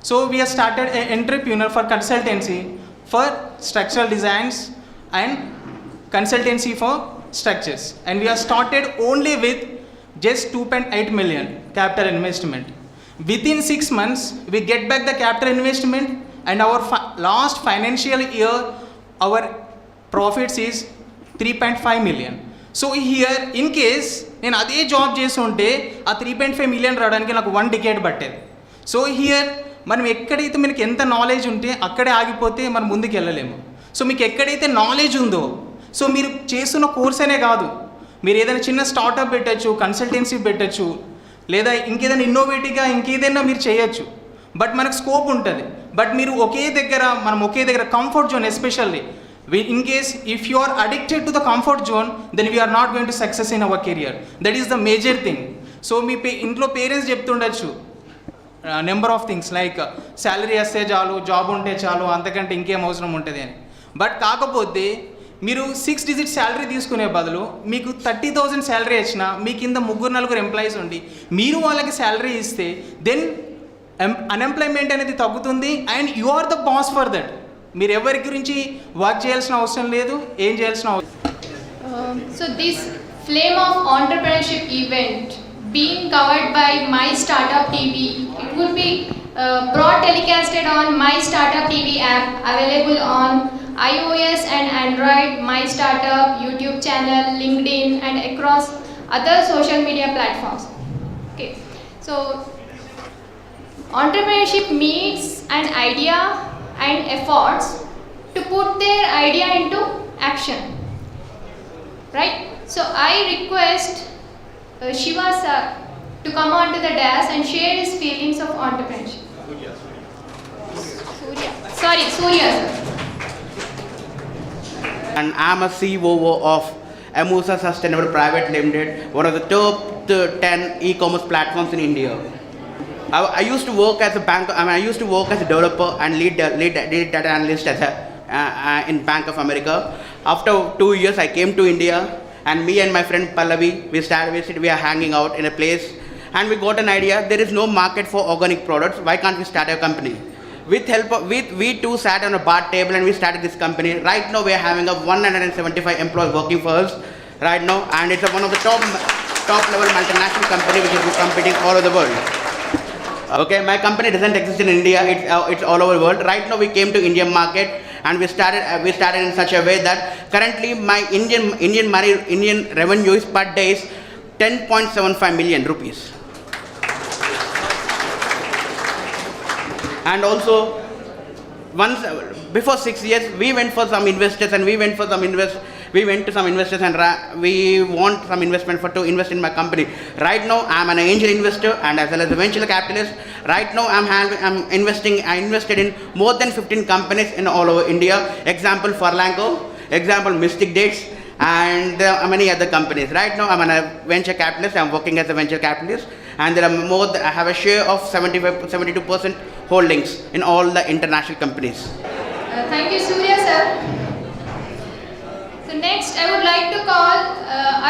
So we have started an entrepreneur for consultancy for structural designs and consultancy for structures. And we have started only with just 2.8 million capital investment. Within 6 months, we get back the capital investment, and our last financial year, our profits is 3.5 million. So here, in case నేను అదే job చేసి ఉంటే ఆ 3.5 million రావడానికి నాకు 1 decade పట్టేది. So here మనం ఎక్కడైతే మనకి ఎంత నాలెడ్జ్ ఉంటే అక్కడే ఆగిపోతే మనం ముందుకు వెళ్ళలేము. సో మీకు ఎక్కడైతే నాలెడ్జ్ ఉందో, సో మీరు చేస్తున్న కోర్స్ అనే కాదు, మీరు ఏదైనా చిన్న స్టార్టప్ పెట్టచ్చు, కన్సల్టెన్సీ పెట్టచ్చు, లేదా ఇంకేదైనా ఇన్నోవేటివ్గా ఇంకేదైనా మీరు చేయొచ్చు. బట్ మనకు స్కోప్ ఉంటుంది. బట్ మీరు మనం ఒకే దగ్గర comfort zone, especially in case if you are addicted to the comfort zone, then we are not going to success in our career. That is the major thing. So మీ ఇంట్లో parents చెప్తుండొచ్చు, number of things like salary వస్తే చాలు, job ఉంటే చాలు, అంతకంటే ఇంకేం అవసరం ఉంటుంది అని. బట్ కాకపోతే మీరు 6 digit శాలరీ తీసుకునే బదులు మీకు 30,000 శాలరీ వచ్చినా మీ కింద 3-4 ఎంప్లాయీస్ ఉండి మీరు వాళ్ళకి శాలరీ ఇస్తే దెన్ అన్ఎంప్లాయ్మెంట్ అనేది తగ్గుతుంది and you are the boss for that. మీరు ఎవరి గురించి వర్క్ చేయాల్సిన అవసరం లేదు, ఏం చేయాల్సిన అవసరం. So this flame of entrepreneurship event being covered by MyStartup TV, it would be broad telecasted on MyStartup TV app available on iOS and Android, MyStartup YouTube channel, LinkedIn and across other social media platforms. Okay, so entrepreneurship meets an idea and efforts to put their idea into action, right? So I request Shiva sir to come onto the dais and share his feelings of entrepreneurship. Surya sir. And I'm a COO of Amusa Sustainable Private Limited, one of the top 10 e-commerce platforms in India. I used to work as a bank. I used to work as a developer and lead data analyst as in Bank of America. After 2 years, I came to India, and me and my friend Pallavi, we are hanging out in a place, and we got an idea. There is no market for organic products. Why can't we start a company? We two sat on a bar table and we started this company. Right now, we are having 175 employees working for us right now, and it's one of the top level multinational company which is competing all over the world. Okay, my company doesn't exist in India. It's all over the world. Right now, we came to Indian market and we started in such a way that currently my Indian revenue is per day is 10.75 million rupees. And also, once before 6 years, we went to some investors and we want some investment to invest in my company. Right now, I'm an angel investor and as well as a venture capitalist. Right now, I invested in more than 15 companies in all over India. Example, Furlanco, example, Mystic Dates, and there are many other companies. Right now, I'm a venture capitalist. I'm working as a venture capitalist, and there are I have a share of 72% holdings in all the international companies. Thank you, Surya sir. So next, I would like to call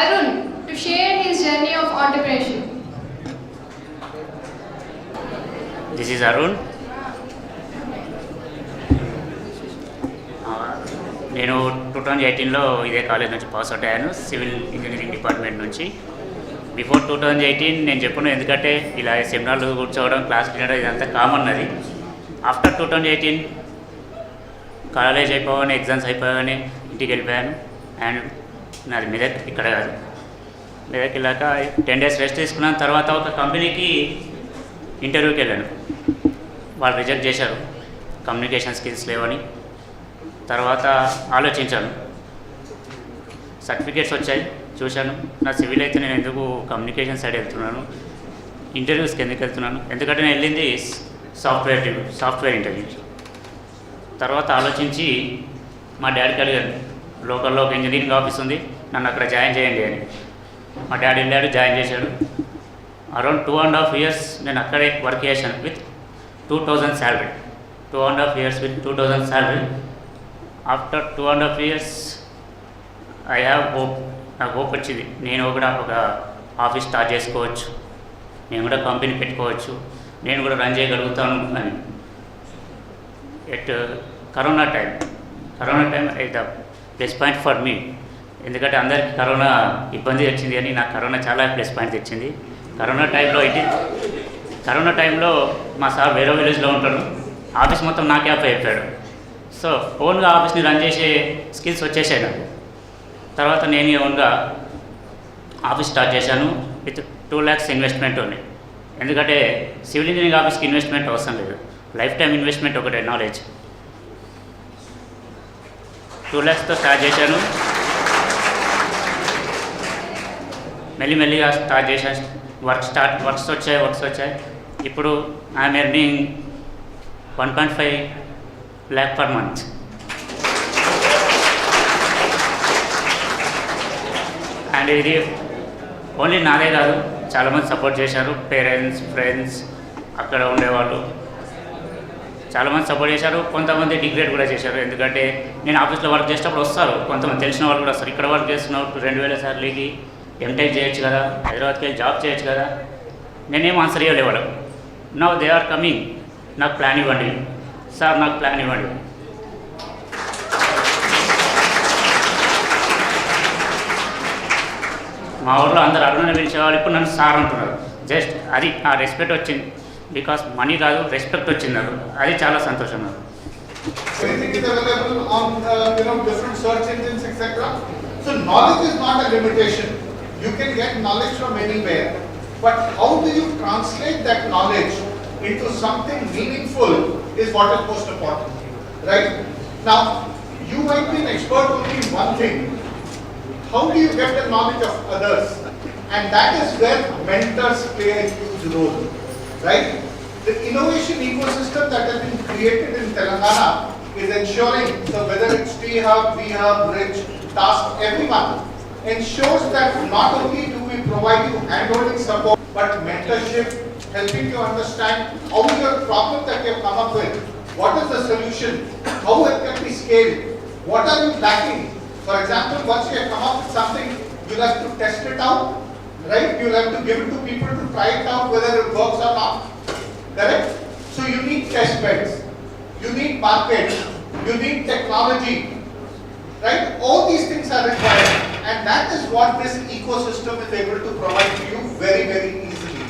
Arun to share his journey of entrepreneurship. This is Arun. నేను 2018లో ఇదే college నుంచి pass out అయ్యాను, civil engineering department నుంచి. Before 2018 నేను చెప్పాను, ఎందుకంటే ఇలా సెమినార్లు కూర్చోవడం, క్లాస్ వినడం ఇదంతా కామన్ అది. ఆఫ్టర్ 2018 కాలేజ్ అయిపోగానే, ఎగ్జామ్స్ అయిపోగానే ఇంటికి వెళ్ళిపోయాను. అండ్ నాది మెదక్, ఇక్కడ కాదు. మెదక్ వెళ్ళాక 10 days రెస్ట్ తీసుకున్నాను. తర్వాత ఒక కంపెనీకి ఇంటర్వ్యూకి వెళ్ళాను. వాళ్ళు రిజెక్ట్ చేశారు, కమ్యూనికేషన్ స్కిల్స్ లేవని. తర్వాత ఆలోచించాను, సర్టిఫికేట్స్ వచ్చాయి, చూశాను. నా సివిల్ అయితే నేను ఎందుకు కమ్యూనికేషన్ సైడ్ వెళ్తున్నాను, ఇంటర్వ్యూస్కి ఎందుకు వెళ్తున్నాను? ఎందుకంటే నేను వెళ్ళింది సాఫ్ట్వేర్ ఇంటర్వ్యూ. తర్వాత ఆలోచించి మా డాడీకి అడిగాను, లోకల్లో ఒక ఇంజనీరింగ్ ఆఫీస్ ఉంది, నన్ను అక్కడ జాయిన్ చేయండి అని. మా డాడీ వెళ్ళాడు, జాయిన్ చేశాడు. అరౌండ్ 2.5 years నేను అక్కడే వర్క్ చేశాను with 2,000 salary. 2.5 years with 2,000 salary. After 2.5 years, I have hope. నాకు హోప్ వచ్చింది, నేను కూడా ఒక ఆఫీస్ స్టార్ట్ చేసుకోవచ్చు, నేను కూడా కంపెనీ పెట్టుకోవచ్చు, నేను కూడా రన్ చేయగలుగుతాను అని. At corona time the plus point for me. ఎందుకంటే అందరికీ కరోనా ఇబ్బంది వచ్చింది అని నాకు కరోనా చాలా ప్లస్ పాయింట్ తెచ్చింది. కరోనా టైంలో మా సార్ వేరే విలేజ్లో ఉంటాడు, ఆఫీస్ మొత్తం నాకే అప్ అయిపోయాడు. సో ఓన్గా ఆఫీస్ని రన్ చేసే స్కిల్స్ వచ్చేసాయి నాకు. తర్వాత నేను ఓన్గా ఆఫీస్ స్టార్ట్ చేశాను విత్ 2 lakhs ఇన్వెస్ట్మెంట్ ఉంది. ఎందుకంటే సివిల్ ఇంజనీరింగ్ ఆఫీస్కి ఇన్వెస్ట్మెంట్ అవసరం లేదు, లైఫ్ టైం ఇన్వెస్ట్మెంట్ ఒకటే, నాలెడ్జ్. 2 lakhsతో స్టార్ట్ చేశాను. మెల్లిమెల్లిగా స్టార్ట్ చేశాను. వర్క్స్ వచ్చాయి. ఇప్పుడు I'm earning 1.5 lakh per month. And ఇది ఓన్లీ నాదే కాదు, చాలామంది సపోర్ట్ చేశారు, పేరెంట్స్, ఫ్రెండ్స్, అక్కడ ఉండేవాళ్ళు చాలామంది సపోర్ట్ చేశారు, కొంతమంది డిగ్రేడ్ కూడా చేశారు. ఎందుకంటే నేను ఆఫీస్లో వర్క్ చేసేటప్పుడు వస్తారు, కొంతమంది తెలిసిన వాళ్ళు కూడా వస్తారు. ఇక్కడ వర్క్ చేస్తున్నావు 2000 సార్లుకి ఎంటెక్ చేయొచ్చు కదా, హైదరాబాద్కి వెళ్ళి జాబ్ చేయొచ్చు కదా. నేనేం ఆన్సర్ ఇవ్వలే వాళ్ళకు. నౌ దే ఆర్ కమింగ్, నాకు ప్లాన్ ఇవ్వండి సార్, నాకు ప్లాన్ ఇవ్వండి. మా ఊళ్ళో అందరు అరుణని పిలిచేవాళ్ళు, ఇప్పుడు నన్ను సార్ అంటున్నారు. జస్ట్ అది ఆ రెస్పెక్ట్ వచ్చింది. బికాస్ మనీ కాదు, రెస్పెక్ట్ వచ్చింది నాకు. అది చాలా సంతోషం నాకు. Everything is available on different search engines, etc. So knowledge is not a limitation. You can get knowledge from anywhere. But how do you translate that knowledge into something meaningful is what is most important, right? Now, you might be an expert only in one thing. How do you get the knowledge of others? And that is where mentors play a huge role, right? The innovation ecosystem that has been created in Telangana is ensuring, so whether it's T-Hub, V-Hub, Bridge, Task, everyone ensures that not only do we provide you hand-holding support, but mentorship, helping you understand how your problem that you have come up with, what is the solution, how it can be scaled, what are you lacking. For example, once you have come up with something, you'll have to test it out, right? You'll have to give it to people to try it out whether it works or not. Correct? So you need test beds, you need markets, you need technology, right? All these things are required, and that is what this ecosystem is able to provide to you very, very easily.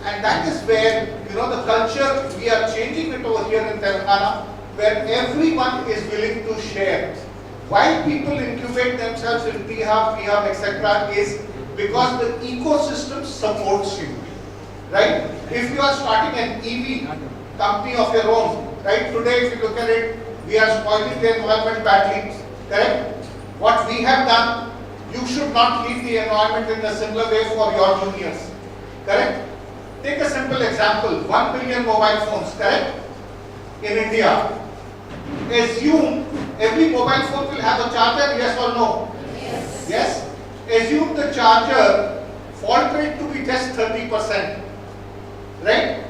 And that is where, the culture, we are changing it over here in Telangana, where everyone is willing to share. Why people incubate themselves in T-Hub, etc. is because the ecosystem supports you. Right? If you are starting an EV company of your own, right? Today, if you look at it, we are spoiling the environment badly. Correct? What we have done, you should not leave the environment in a similar way for your juniors. Correct? Take a simple example: 1 billion mobile phones. Correct? In India, assume every mobile phone will have a charger. Yes or no? Yes. Yes. Assume the charger fault rate to be just 30%. Right?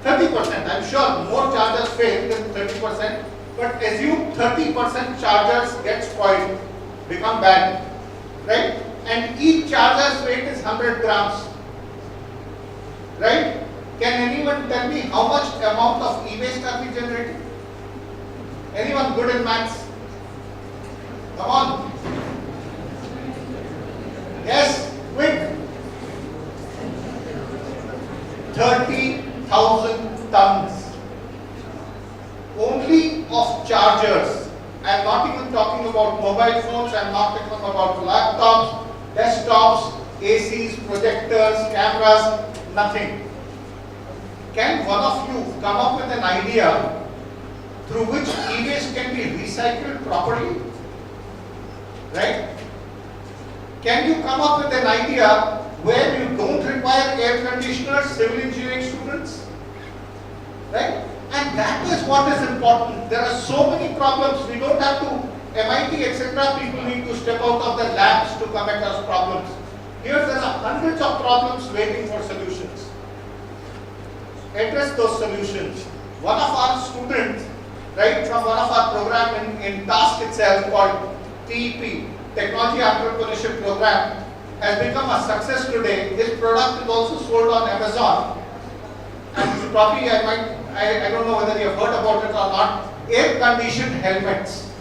30%. I'm sure more chargers fail than 30%. But assume 30% chargers get spoiled, become bad. Right? And each charger's weight is 100 grams. Right? Can anyone tell me how much amount of e-waste are we generating? Anyone good in maths? Come on. Yes, quick. 30,000 tons only of chargers. I'm not even talking about mobile phones, I'm not talking about laptops, desktops, ACs, projectors, cameras, nothing. Can one of you come up with an idea through which e-waste can be recycled properly? Right? Can you come up with an idea where you don't require air conditioners, civil engineering students? Right? And that is what is important. There are so many problems. We don't have to, MIT, etc. people need to step out of their labs to come at us problems. Here there are hundreds of problems waiting for solutions. Address those solutions. One of our students, right, from one of our program in Task itself called TEP, Technology Entrepreneurship Program, has become a success today. His product is also sold on Amazon. And probably I don't know whether you have heard about it or not, air-conditioned helmets.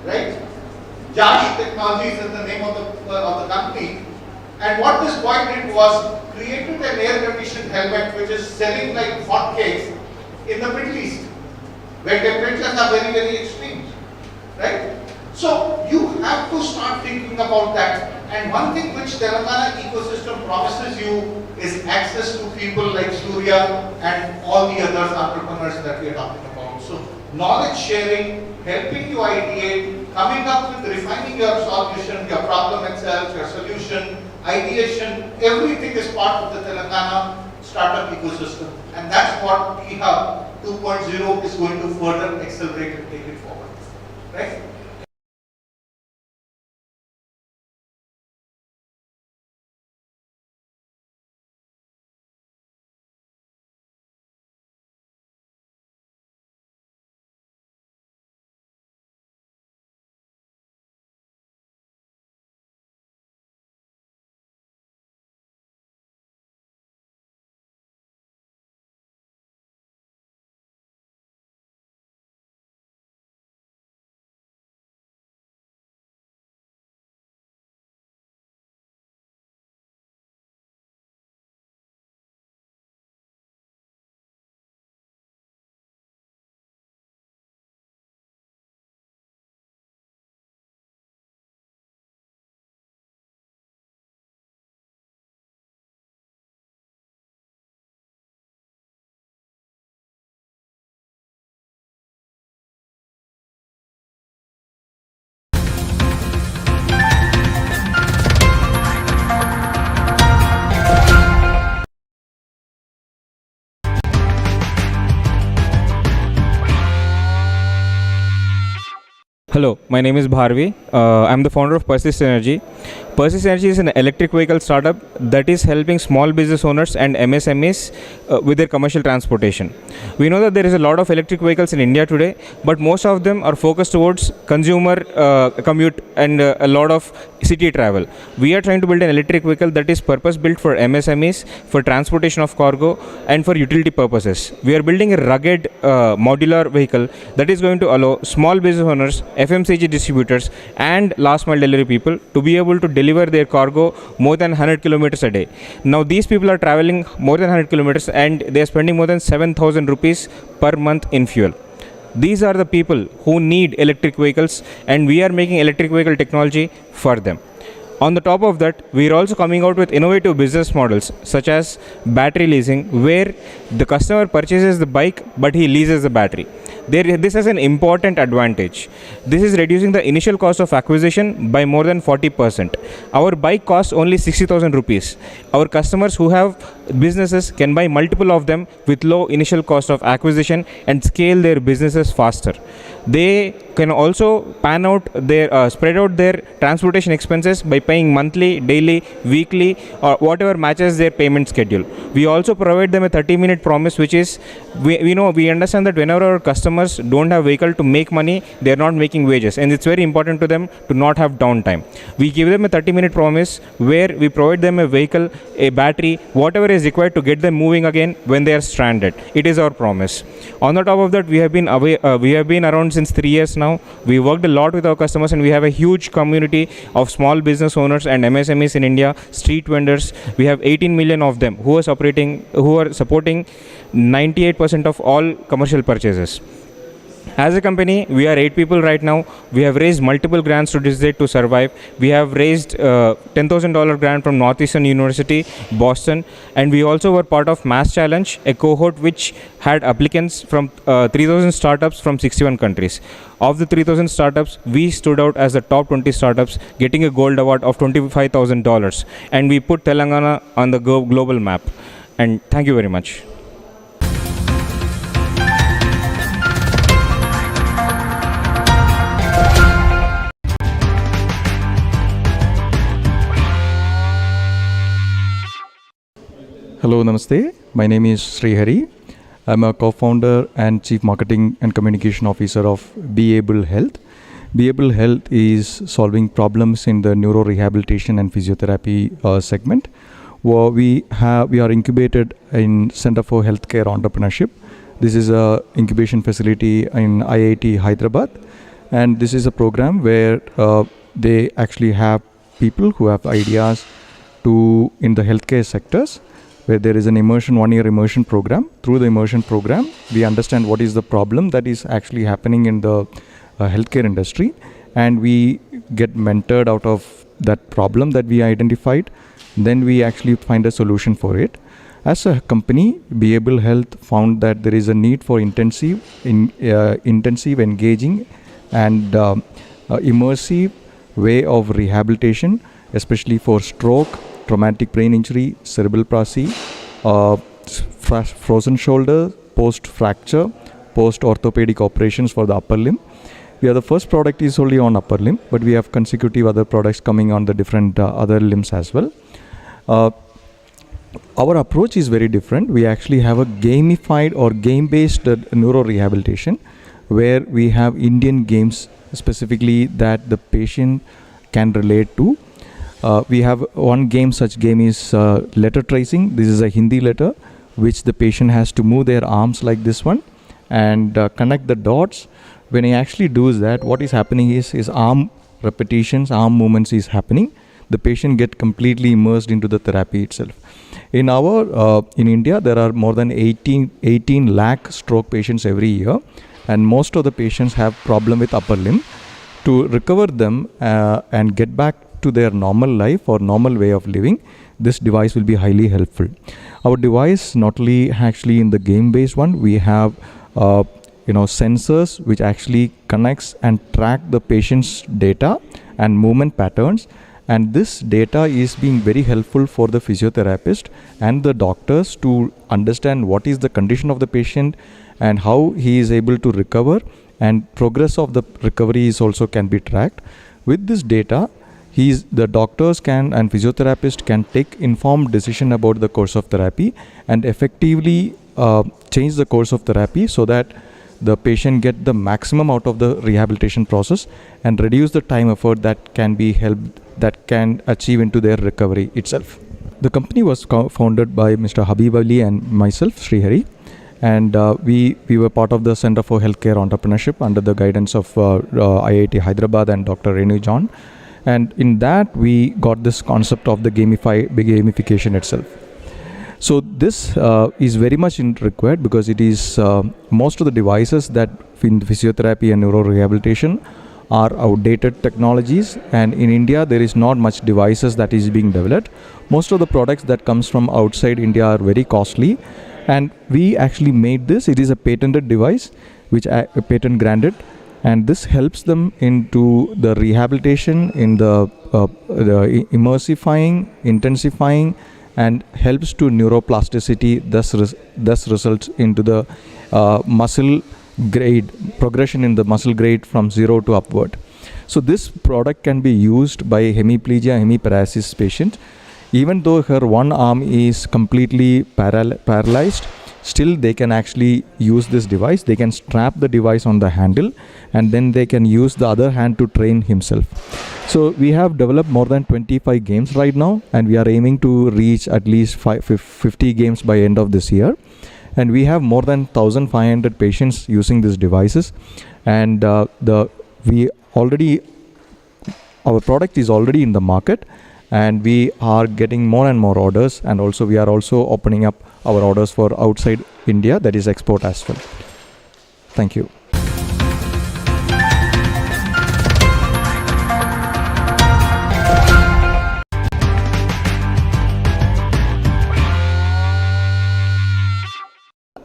Right? Josh Technologies is the name of the company. And what this boy did was created an air-conditioned helmet which is selling like hotcakes in the Middle East, where temperatures are very, very extreme. Right? So you have to start thinking about that. And one thing which Telangana ecosystem promises you is access to people like Surya and all the other entrepreneurs that we are talking about. So knowledge sharing, helping you ideate, coming up with refining your solution, your problem itself, your solution, ideation, everything is part of the Telangana startup ecosystem. And that's what T-Hub 2.0 is going to further accelerate and take it forward. Right? Hello, my name is Bharvi. I'm the founder of Persist Energy. Persist Energy is an electric vehicle startup that is helping small business owners and MSMEs with their commercial transportation. We know that there is a lot of electric vehicles in India today, but most of them are focused towards consumer commute and a lot of city travel. We are trying to build an electric vehicle that is purpose built for MSMEs, for transportation of cargo, and for utility purposes. We are building a rugged modular vehicle that is going to allow small business owners, FMCG distributors, and last mile delivery people to be able to deliver their cargo more than 100 kilometers a day. Now these people are traveling more than 100 kilometers and they are spending more than 7,000 rupees per month in fuel. These are the people who need electric vehicles, and we are making electric vehicle technology for them. On the top of that, we are also coming out with innovative business models such as battery leasing, where the customer purchases the bike but he leases the battery. This has an important advantage. This is reducing the initial cost of acquisition by more than 40%. Our bike costs only 60,000 rupees. Our customers who have businesses can buy multiple of them with low initial cost of acquisition and scale their businesses faster. They can also spread out their transportation expenses by paying monthly, daily, weekly, or whatever matches their payment schedule. We also provide them a 30-minute promise, which is, we understand that whenever our customers don't have vehicle to make money, they are not making wages, and it's very important to them to not have downtime. We give them a 30-minute promise where we provide them a vehicle, a battery, whatever is required to get them moving again when they are stranded. It is our promise. On the top of that, we have been around since 3 years now. We worked a lot with our customers, and we have a huge community of small business owners and MSMEs in India, street vendors. We have 18 million of them who are supporting 98% of all commercial purchases. As a company, we are 8 people right now. We have raised multiple grants to this day to survive. We have raised $10,000 grant from Northeastern University, Boston, and we also were part of Mass Challenge, a cohort which had applicants from 3,000 startups from 61 countries. Of the 3,000 startups, we stood out as the top 20 startups, getting a gold award of $25,000, and we put Telangana on the global map. And thank you very much. Hello, Namaste. My name is Srihari. I'm a co-founder and Chief Marketing and Communication Officer of Be Able Health. Be Able Health is solving problems in the neuro rehabilitation and physiotherapy segment. We are incubated in Center for Healthcare Entrepreneurship. This is a incubation facility in IIT Hyderabad, and this is a program where they actually have people who have ideas in the healthcare sectors, where there is an 1-year immersion program. Through the immersion program, we understand what is the problem that is actually happening in the healthcare industry, and we get mentored out of that problem that we identified. Then we actually find a solution for it. As a company, Be Able Health found that there is a need for intensive, engaging, and immersive way of rehabilitation, especially for stroke, traumatic brain injury, cerebral palsy, frozen shoulder, post-fracture, post-orthopedic operations for the upper limb. We are the first product is only on upper limb, but we have consecutive other products coming on the different other limbs as well. Our approach is very different. We actually have a gamified or game-based neuro rehabilitation, where we have Indian games specifically that the patient can relate to. We have one such game is letter tracing. This is a Hindi letter which the patient has to move their arms like this one and connect the dots. When he actually does that, what is happening is his arm repetitions, arm movements is happening. The patient get completely immersed into the therapy itself. In India, there are more than 18 lakh stroke patients every year, and most of the patients have problem with upper limb. To recover them and get back to their normal life or normal way of living, this device will be highly helpful. Our device, not only actually in the game-based one, we have sensors which actually connects and track the patient's data and movement patterns, and this data is being very helpful for the physiotherapist and the doctors to understand what is the condition of the patient and how he is able to recover and progress of the recovery is also can be tracked. With this data, the doctors can and physiotherapists can take informed decision about the course of therapy and effectively change the course of therapy so that the patient get the maximum out of the rehabilitation process and reduce the time effort that can be helped, that can achieve into their recovery itself. The company was founded by Mr. Habib Ali and myself, Srihari, and we were part of the Center for Healthcare Entrepreneurship under the guidance of IIT Hyderabad and Dr. Renu John. And in that, we got this concept of the gamification itself. So this is very much required because it is most of the devices that in physiotherapy and neuro rehabilitation are outdated technologies, and in India there is not much devices that is being developed. Most of the products that comes from outside India are very costly, and we actually made this. It is a patented device which patent granted, and this helps them into the rehabilitation, in the immersifying, intensifying, and helps to neuroplasticity, thus results into the muscle grade, progression in the muscle grade from 0 to upward. So this product can be used by hemiplegia, hemiparesis patients. Even though her one arm is completely paralyzed, still they can actually use this device. They can strap the device on the handle, and then they can use the other hand to train himself. So we have developed more than 25 games right now, and we are aiming to reach at least 50 games by end of this year. And we have more than 1,500 patients using these devices, and our product is already in the market, and we are getting more and more orders, and also we are also opening up our orders for outside India, that is export as well. Thank you.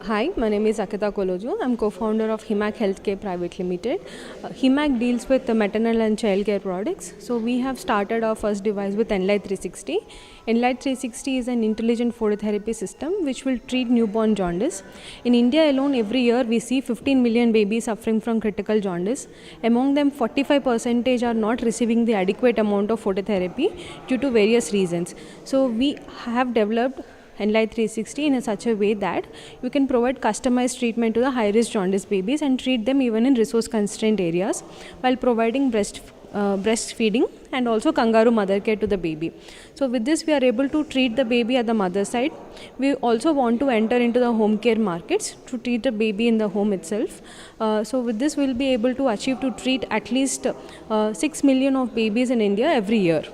Hi, my name is Akita Koloju. I'm co-founder of HIMAC Healthcare Private Limited. HIMAC deals with the maternal and child care products. So we have started our first device with Enlight 360. Enlight 360 is an intelligent phototherapy system which will treat newborn jaundice. In India alone, every year we see 15 million babies suffering from critical jaundice. Among them, 45% are not receiving the adequate amount of phototherapy due to various reasons. So we have developed Enlight 360 in such a way that you can provide customized treatment to the high-risk jaundice babies and treat them even in resource-constrained areas while providing breastfeeding and also kangaroo mother care to the baby. So with this, we are able to treat the baby at the mother side. We also want to enter into the home care markets to treat the baby in the home itself. So with this, we will be able to achieve to treat at least 6 million of babies in India every year.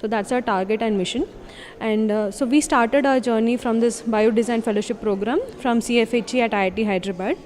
So that's our target and mission. And so we started our journey from this Biodesign Fellowship program from CFHE at IIT Hyderabad.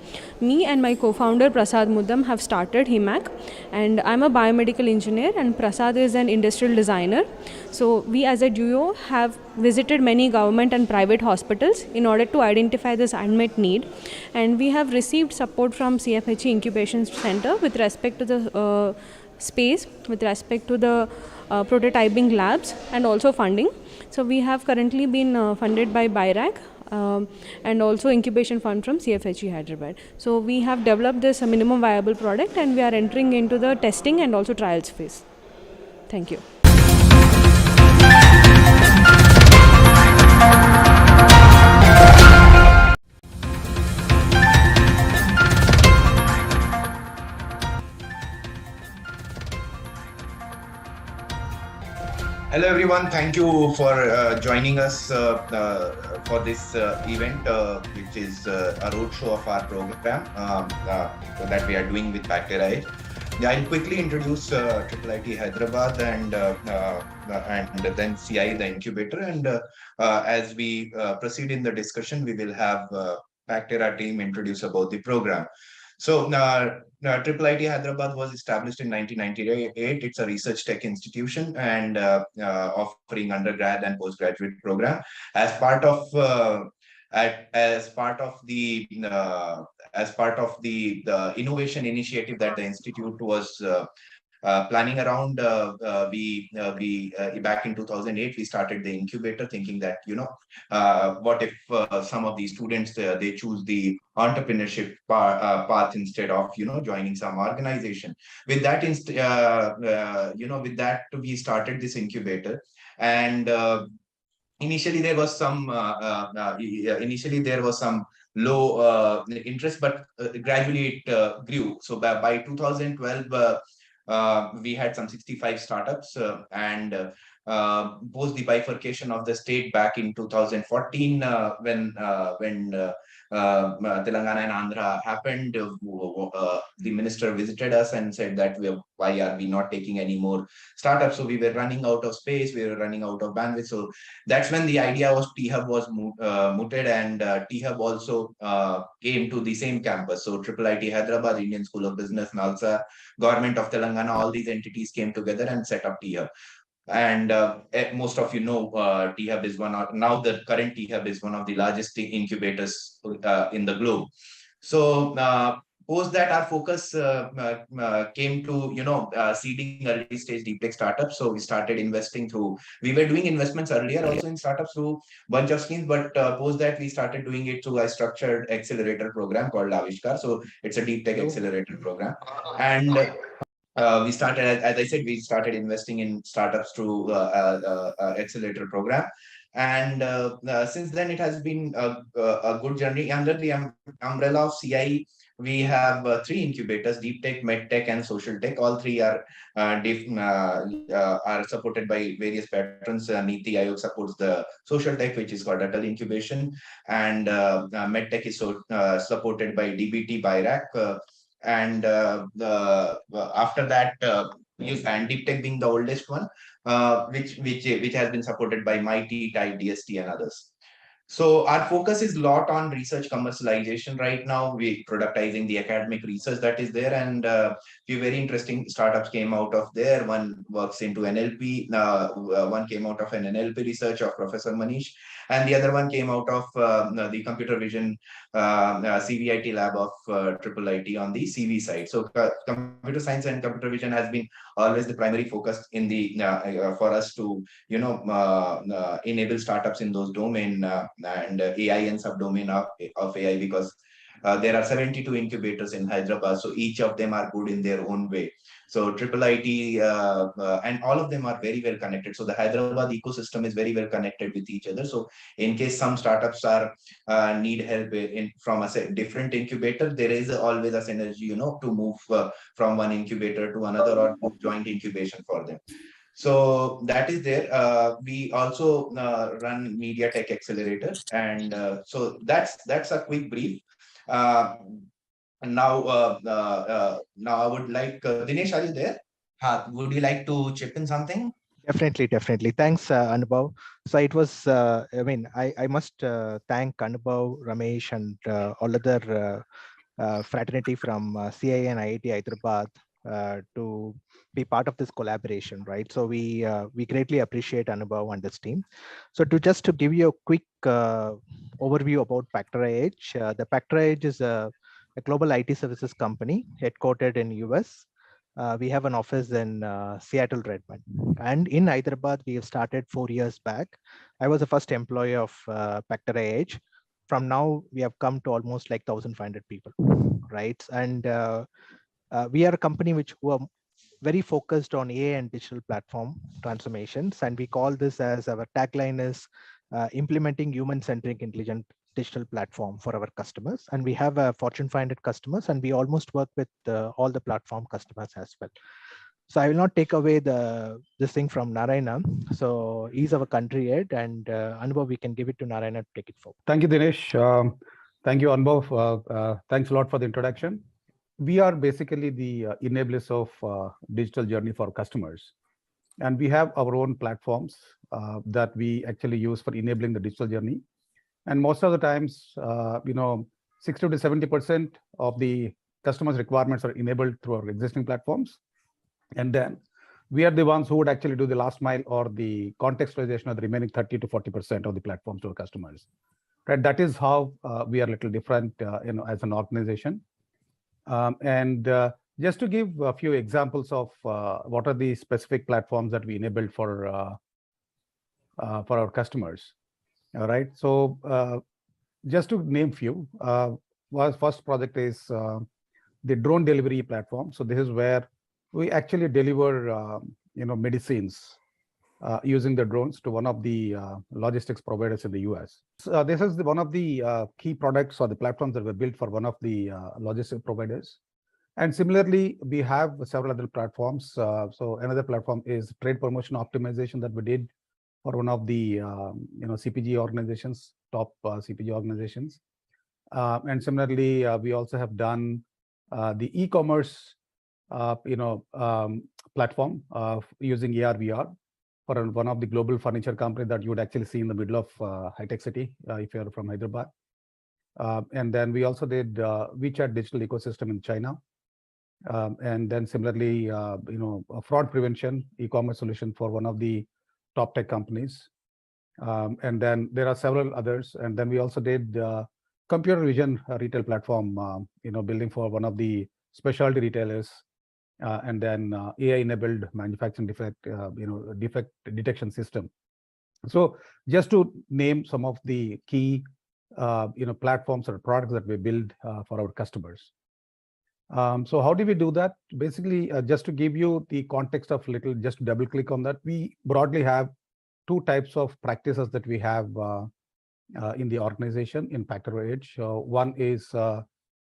Me and my co-founder Prasad Muddam have started HIMAC, and I'm a biomedical engineer and Prasad is an industrial designer. So we as a duo have visited many government and private hospitals in order to identify this unmet need, and we have received support from CFHE Incubation Center with respect to the space, with respect to the prototyping labs and also funding. So we have currently been funded by BIRAC and also incubation fund from CFHE Hyderabad. So we have developed this minimum viable product and we are entering into the testing and also trials phase. Thank you. Hello everyone, thank you for joining us for this event, which is a roadshow of our program that we are doing with Bacteria. I'll quickly introduce IIT Hyderabad and then CI, the incubator. And as we proceed in the discussion, we will have Bacteria team introduce about the program. So IIT Hyderabad was established in 1998. It's a research tech institution and offering undergrad and postgraduate program as part of the innovation initiative that the institute was planning around, back in 2008 we started the incubator, thinking that what if some of these students they choose the entrepreneurship path instead of joining some organization. With that with that we started this incubator. And initially there was some low interest, but gradually it grew. So by 2012 we had some 65 startups, and post the bifurcation of the state back in 2014, when Telangana and Andhra happened, the minister visited us and said that why are we not taking any more startups? So we were running out of space, we were running out of bandwidth. So that's when the idea was T-Hub was mooted, and T-Hub also came to the same campus. So IIIT Hyderabad, Indian School of Business, NALSA, Government of Telangana, all these entities came together and set up T-Hub. And most of T-Hub is now the current T-Hub is one of the largest incubators in the globe. So post that, our focus came to seeding early stage deep tech startups. So we started investing we were doing investments earlier also in startups through bunch of schemes, but post that we started doing it through a structured accelerator program called Avishkar. So it's a deep tech accelerator program. And we started, as I said, we started investing in startups through accelerator program. And since then, it has been a good journey. Under the umbrella of CIE, we have 3 incubators: deep tech, med tech, and social tech. All 3 are supported by various patrons. Niti Aayog supports the social tech, which is called Atal Incubation, and med tech is supported by DBT BIRAC. And after that, and deep tech being the oldest one, which has been supported by MIT, Tide, DST, and others. So our focus is a lot on research commercialization right now. We're productizing the academic research that is there, and few very interesting startups came out of there. One works into NLP. One came out of an NLP research of Professor Manish, and the other one came out of the computer vision CVIT lab of IIIT on the CV side. So computer science and computer vision has been always the primary focus in the for us to enable startups in those domain, and AI and subdomain of AI, because there are 72 incubators in Hyderabad, so each of them are good in their own way. So IIIT and all of them are very well connected. So the Hyderabad ecosystem is very well connected with each other. So in case some startups are need help from a different incubator, there is always a synergy, to move from one incubator to another, or do joint incubation for them. So that is there. We also run Media Tech Accelerator, and so that's a quick brief. Now I would like Dinesh, are you there? Would you like to chip in something? Definitely. Thanks, Anubhav. So it was, I must thank Anubhav, Ramesh, and all other fraternity from CIA and IIT Hyderabad to be part of this collaboration, right? So we greatly appreciate Anubhav and this team. So to give you a quick overview about Pactor.IH, the Pactor.IH is a global IT services company headquartered in US. We have an office in Seattle, Redmond, and in Hyderabad we have started 4 years back. I was the first employee of Pactor.IH. From now we have come to almost like 1,500 people, right? And we are a company who are very focused on AI and digital platform transformations, and we call this as our tagline is implementing human-centric intelligent digital platform for our customers. And we have a Fortune 500 customers, and we almost work with all the platform customers as well. So I will not take away this thing from Narayana. So he's our country head, and Anubhav, we can give it to Narayana to take it forward. Thank you, Dinesh. Thank you, Anubhav. Thanks a lot for the introduction. We are basically the enablers of digital journey for customers. And we have our own platforms that we actually use for enabling the digital journey. And most of the times, 60 to 70% of the customers' requirements are enabled through our existing platforms. And then we are the ones who would actually do the last mile or the contextualization of the remaining 30 to 40% of the platforms to our customers. Right? That is how we are a little different, as an organization. And Just to give a few examples of what are the specific platforms that we enabled for our customers. All right. So just to name few, first project is the drone delivery platform. So this is where we actually deliver medicines using the drones to one of the logistics providers in the US. So, this is one of the key products or the platforms that were built for one of the logistics providers. And similarly, we have several other platforms. So another platform is trade promotion optimization that we did for one of the CPG organizations, top CPG organizations. And similarly, we also have done the e-commerce platform using AR/VR for one of the global furniture company that you would actually see in the middle of high-tech city if you're from Hyderabad. And then we also did WeChat digital ecosystem in China. And then similarly, a fraud prevention e-commerce solution for one of the top tech companies. And then there are several others. And then we also did computer vision retail platform, building for one of the specialty retailers. And then AI-enabled manufacturing defect detection system. So just to name some of the key, platforms or products that we build for our customers. So how do we do that? Basically, just to give you the context of just to double click on that, we broadly have two types of practices that we have in the organization in Pactor Edge. One is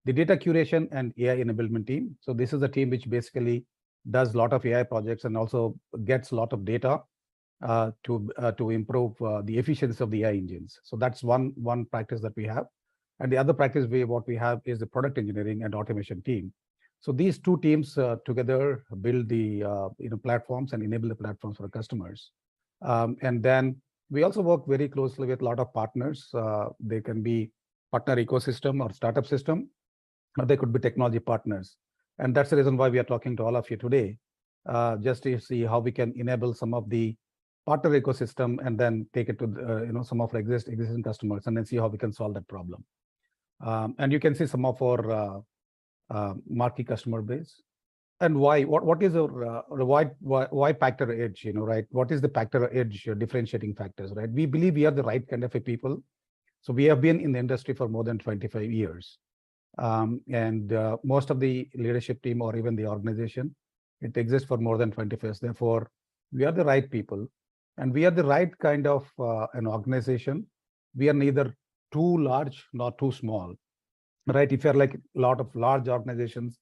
the data curation and AI enablement team. So this is a team which basically does a lot of AI projects and also gets a lot of data to improve the efficiency of the AI engines. So that's one practice that we have. And the other practice what we have is the product engineering and automation team. So these two teams together build the platforms and enable the platforms for customers. And then we also work very closely with a lot of partners. They can be partner ecosystem or startup system, or they could be technology partners. And that's the reason why we are talking to all of you today, just to see how we can enable some of the partner ecosystem and then take it to some of our existing customers and then see how we can solve that problem. And you can see some of our marquee customer base. And why? What is our why Pactor Edge? Right? What is the Pactor Edge differentiating factors? Right? We believe we are the right kind of a people. So we have been in the industry for more than 25 years, and most of the leadership team or even the organization, it exists for more than 25 years. Therefore, we are the right people, and we are the right kind of an organization. We are neither too large nor too small, right? If you're like a lot of large organizations,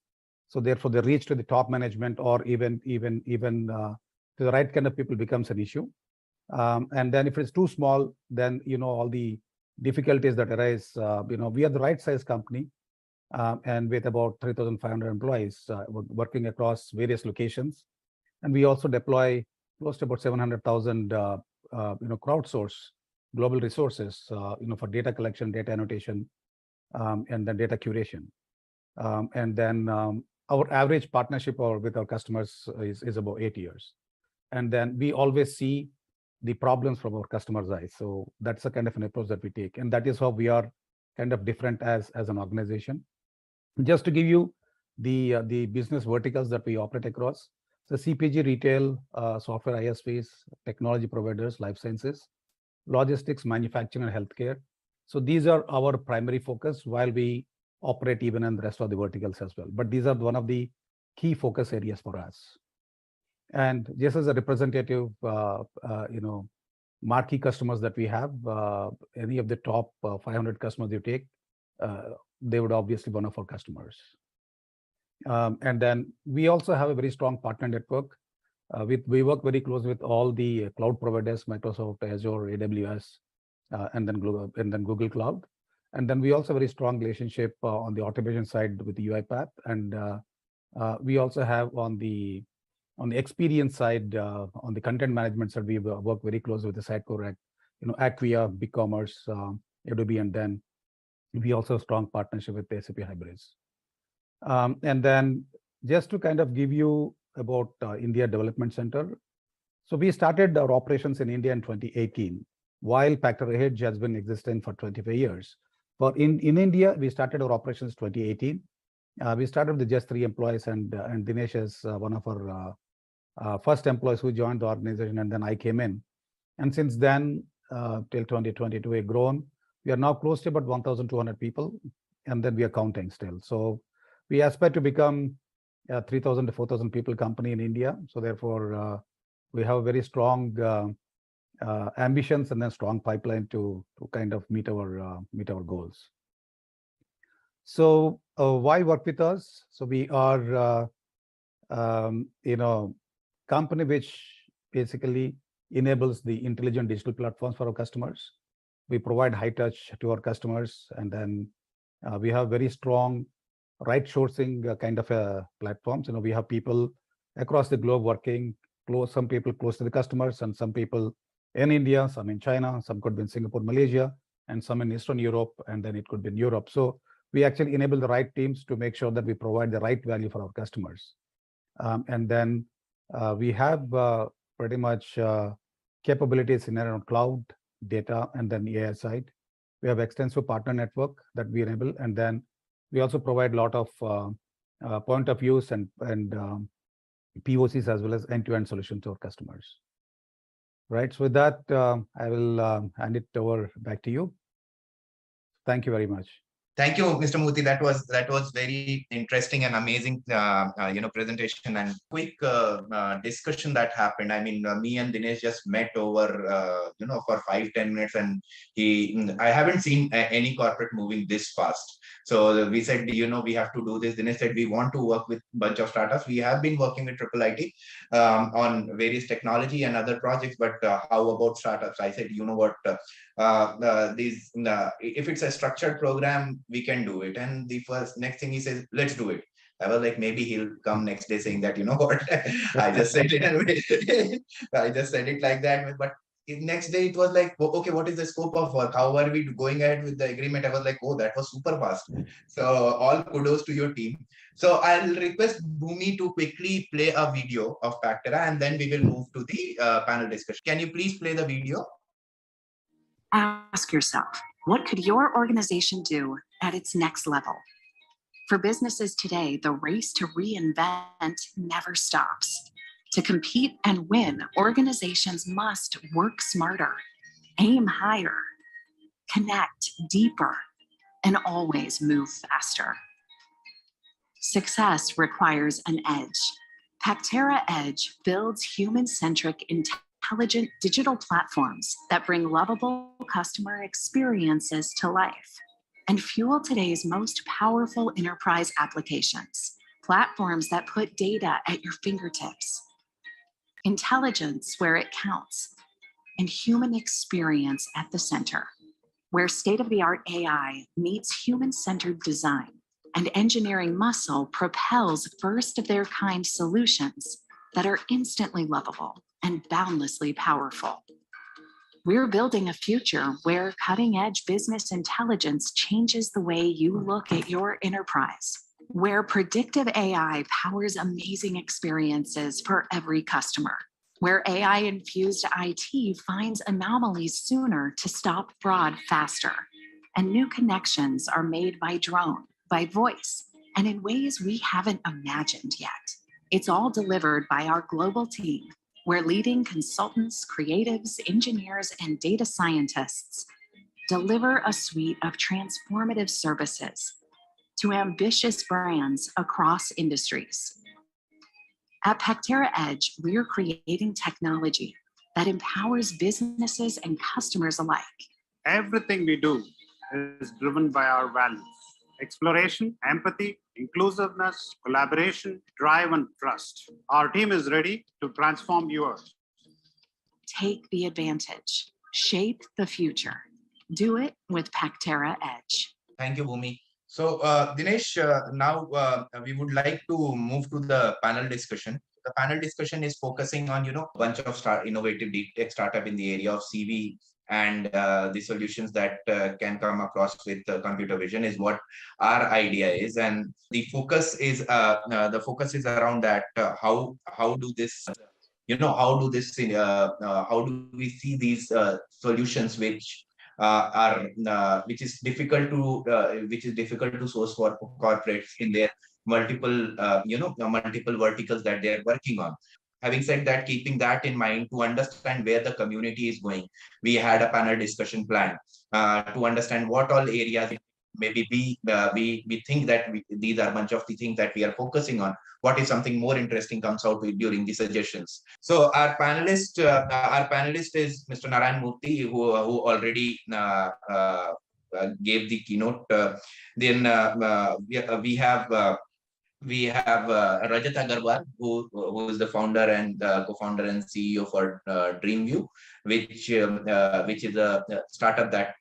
so therefore the reach to the top management or even to the right kind of people becomes an issue. And then if it's too small, then all the difficulties that arise. We are the right size company, and with about 3,500 employees working across various locations, and we also deploy close to about 700,000 crowdsource global resources, for data collection, data annotation, and then data curation. And then our average partnership with our customers is about 8 years. And then we always see the problems from our customers' eyes. So that's the kind of an approach that we take. And that is how we are kind of different as an organization. Just to give you the business verticals that we operate across. So CPG, retail, software ISVs, technology providers, life sciences, logistics, manufacturing, and healthcare. So these are our primary focus while we operate even in the rest of the verticals as well. But these are one of the key focus areas for us. And just as a representative, marquee customers that we have, any of the top 500 customers you take, they would obviously be one of our customers. And then we also have a very strong partner network. We work very close with all the cloud providers, Microsoft, Azure, AWS, and then Google Cloud. And then we also have a very strong relationship on the automation side with the UiPath. And we also have on the experience side, on the content management side, we work very closely with the Sidecore, Acquia, BigCommerce, Adobe, and then we also have a strong partnership with the SAP Hybrids. And then just to kind of give you about India Development Center. So we started our operations in India in 2018, while Pactor Edge has been existing for 25 years. But in India, we started our operations 2018. We started with just 3 employees, and Dinesh is one of our first employees who joined the organization, and then I came in. And since then, till 2022, we've grown. We are now close to about 1,200 people, and then we are counting still. So we aspire to become a 3,000 to 4,000 people company in India. So therefore, we have a very strong ambitions and then strong pipeline to kind of meet our goals. So why work with us? So we are company which basically enables the intelligent digital platforms for our customers. We provide high touch to our customers, and then we have very strong right sourcing kind of platforms. We have people across the globe working close, some people close to the customers, and some people in India, some in China, some could be in Singapore, Malaysia, and some in Eastern Europe, and then it could be in Europe. So we actually enable the right teams to make sure that we provide the right value for our customers. And then we have pretty much capabilities in around cloud, data, and then the AI side. We have extensive partner network that we enable, and then we also provide a lot of point of views and POCs as well as end-to-end solutions to our customers. Right. So with that, I will hand it over back to you. Thank you very much. Thank you, Mr. Murthy. That was very interesting and amazing, presentation and quick discussion that happened. I mean, me and Dinesh just met over, for 5-10 minutes, and I haven't seen any corporate moving this fast. So we said, we have to do this. Dinesh said we want to work with a bunch of startups. We have been working with Triple IT on various technology and other projects, but how about startups? I said, if it's a structured program, we can do it. And the next thing he says, let's do it. I was like, maybe he'll come next day saying that, what, I just said it. I just said it like that. But next day it was like, okay, what is the scope of work? How are we going ahead with the agreement? I was like, oh, that was super fast. So all kudos to your team. So I'll request Bhumi to quickly play a video of Pactera, and then we will move to the panel discussion. Can you please play the video? Ask yourself, what could your organization do at its next level? For businesses today, the race to reinvent never stops. To compete and win, organizations must work smarter, aim higher, connect deeper, and always move faster. Success requires an edge. Pactera Edge builds human-centric intelligent digital platforms that bring lovable customer experiences to life and fuel today's most powerful enterprise applications, platforms that put data at your fingertips, intelligence where it counts, and human experience at the center, where state-of-the-art AI meets human-centered design and engineering muscle propels first-of-their-kind solutions that are instantly lovable and boundlessly powerful. We're building a future where cutting-edge business intelligence changes the way you look at your enterprise, where predictive AI powers amazing experiences for every customer, where AI-infused IT finds anomalies sooner to stop fraud faster, and new connections are made by drone, by voice, and in ways we haven't imagined yet. It's all delivered by our global team, where leading consultants, creatives, engineers, and data scientists deliver a suite of transformative services to ambitious brands across industries. At Pactera Edge, we're creating technology that empowers businesses and customers alike. Everything we do is driven by our values: exploration, empathy, inclusiveness, collaboration, drive, and trust. Our team is ready to transform yours. Take the advantage. Shape the future. Do it with Pactera Edge. Thank you, Bhumi. So, Dinesh, now we would like to move to the panel discussion. The panel discussion is focusing on, a bunch of innovative deep tech startup in the area of CV and the solutions that can come across with computer vision is what our idea is, and the focus is around that. How do we see these solutions which which is difficult to source for corporates in their multiple multiple verticals that they are working on. Having said that, keeping that in mind, to understand where the community is going, we had a panel discussion plan to understand what all areas maybe we think that these are a bunch of the things that we are focusing on. What if something more interesting comes out during the suggestions? So our panelist is Mr. Narayan Murthy, who already gave the keynote. Then we have Rajat Agarwal, who is the founder and co-founder and CEO for DreamView, which is a startup that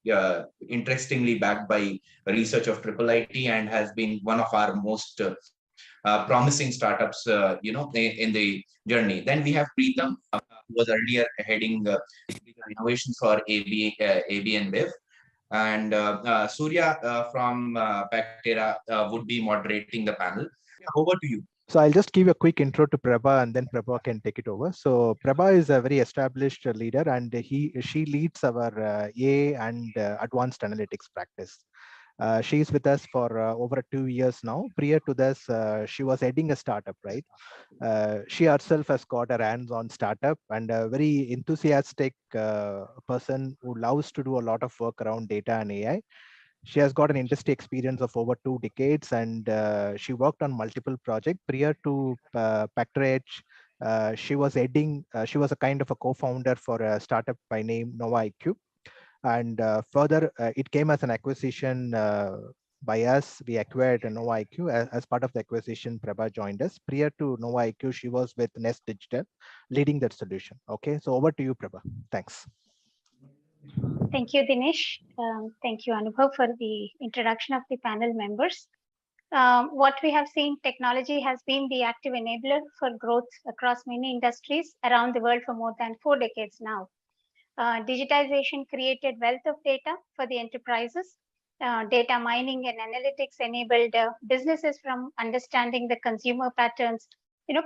interestingly backed by research of IIIT and has been one of our most promising startups, in the journey. Then we have Preetham, who was earlier heading innovations for AB and Bev. And Surya from Pactera would be moderating the panel. Over to you. So I'll just give a quick intro to Prabha and then Prabha can take it over. So Prabha is a very established leader and she leads our AI and advanced analytics practice. She is with us for over 2 years now. Prior to this, she was heading a startup, right? She herself has got her hands on startup and a very enthusiastic person who loves to do a lot of work around data and AI. She has got an industry experience of over 2 decades and she worked on multiple projects. Prior to Pactera Edge, she was a kind of a co-founder for a startup by name Nova IQ. And further, it came as an acquisition by us. We acquired Nova IQ. As part of the acquisition, Prabha joined us. Prior to Nova IQ, she was with Nest Digital, leading that solution. Okay, so over to you, Prabha. Thanks. Thank you, Dinesh. Thank you, Anubhav, for the introduction of the panel members. What we have seen, technology has been the active enabler for growth across many industries around the world for more than 4 decades now. Digitization created wealth of data for the enterprises. Data mining and analytics enabled businesses from understanding the consumer patterns,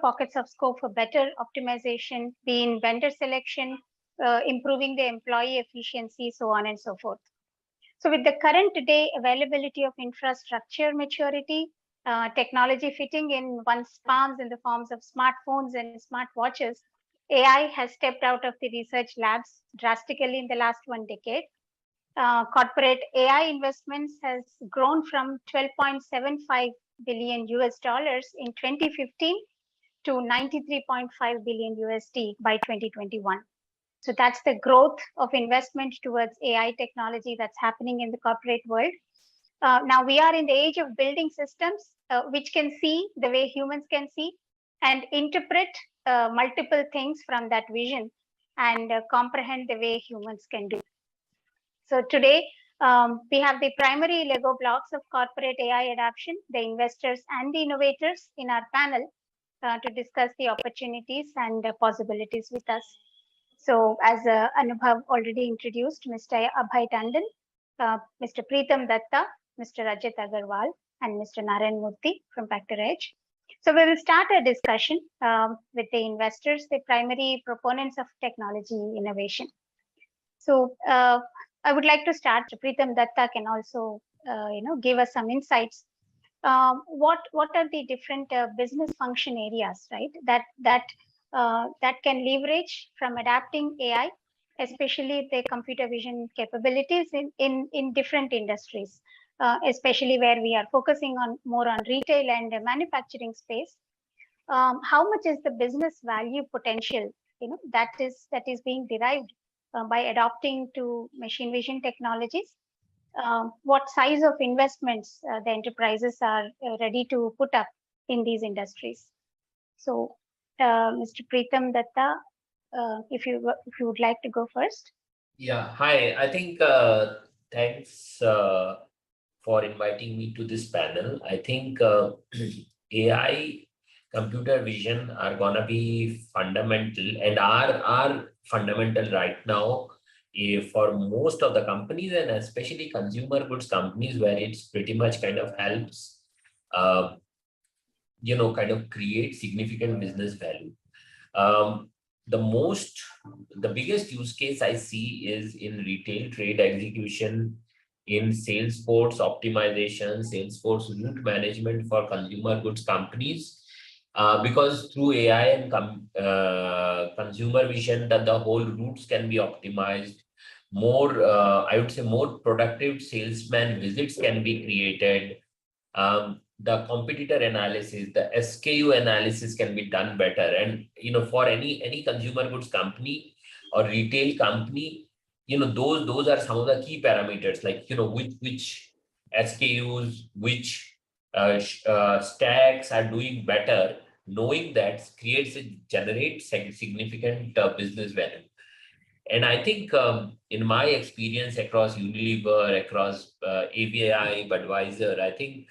pockets of scope for better optimization, be in vendor selection, improving the employee efficiency, so on and so forth. So with the current day availability of infrastructure maturity, technology fitting in one's palms in the forms of smartphones and smartwatches, AI has stepped out of the research labs drastically in the last 1 decade. Corporate AI investments has grown from $12.75 billion in 2015 to $93.5 billion by 2021. So that's the growth of investment towards AI technology that's happening in the corporate world. Now we are in the age of building systems which can see the way humans can see and interpret multiple things from that vision and comprehend the way humans can do. So today we have the primary Lego blocks of corporate AI adoption, the investors and the innovators in our panel to discuss the opportunities and possibilities with us. So as Anubhav already introduced, Mr. Abhay Tandon, Mr. Preetham Datta, Mr. Rajat Agarwal, and Mr. Narayan Murthy from Pactera Edge. So we will start a discussion with the investors, the primary proponents of technology innovation. So I would like to start. Preetham Datta can also, give us some insights. What are the different business function areas, right? That can leverage from adapting AI, especially the computer vision capabilities in different industries, especially where we are focusing on more on retail and manufacturing space. How much is the business value potential, that is being derived by adopting to machine vision technologies? What size of investments the enterprises are ready to put up in these industries? So, Mr. Preetham Datta, if you would like to go first. Yeah, hi. I think thanks for inviting me to this panel. I think AI, computer vision are gonna be fundamental and are fundamental right now for most of the companies and especially consumer goods companies where it's pretty much kind of helps kind of create significant business value. the biggest use case I see is in retail trade execution, in Salesforce optimization, Salesforce route management for consumer goods companies. Because through AI and consumer vision, that the whole routes can be optimized. More, I would say, more productive salesman visits can be created. The competitor analysis, the SKU analysis can be done better. And for any consumer goods company or retail company, those are some of the key parameters, like which SKUs, which stacks are doing better. Knowing that generates significant business value. And I think in my experience across Unilever, across AVI, Budweiser, I think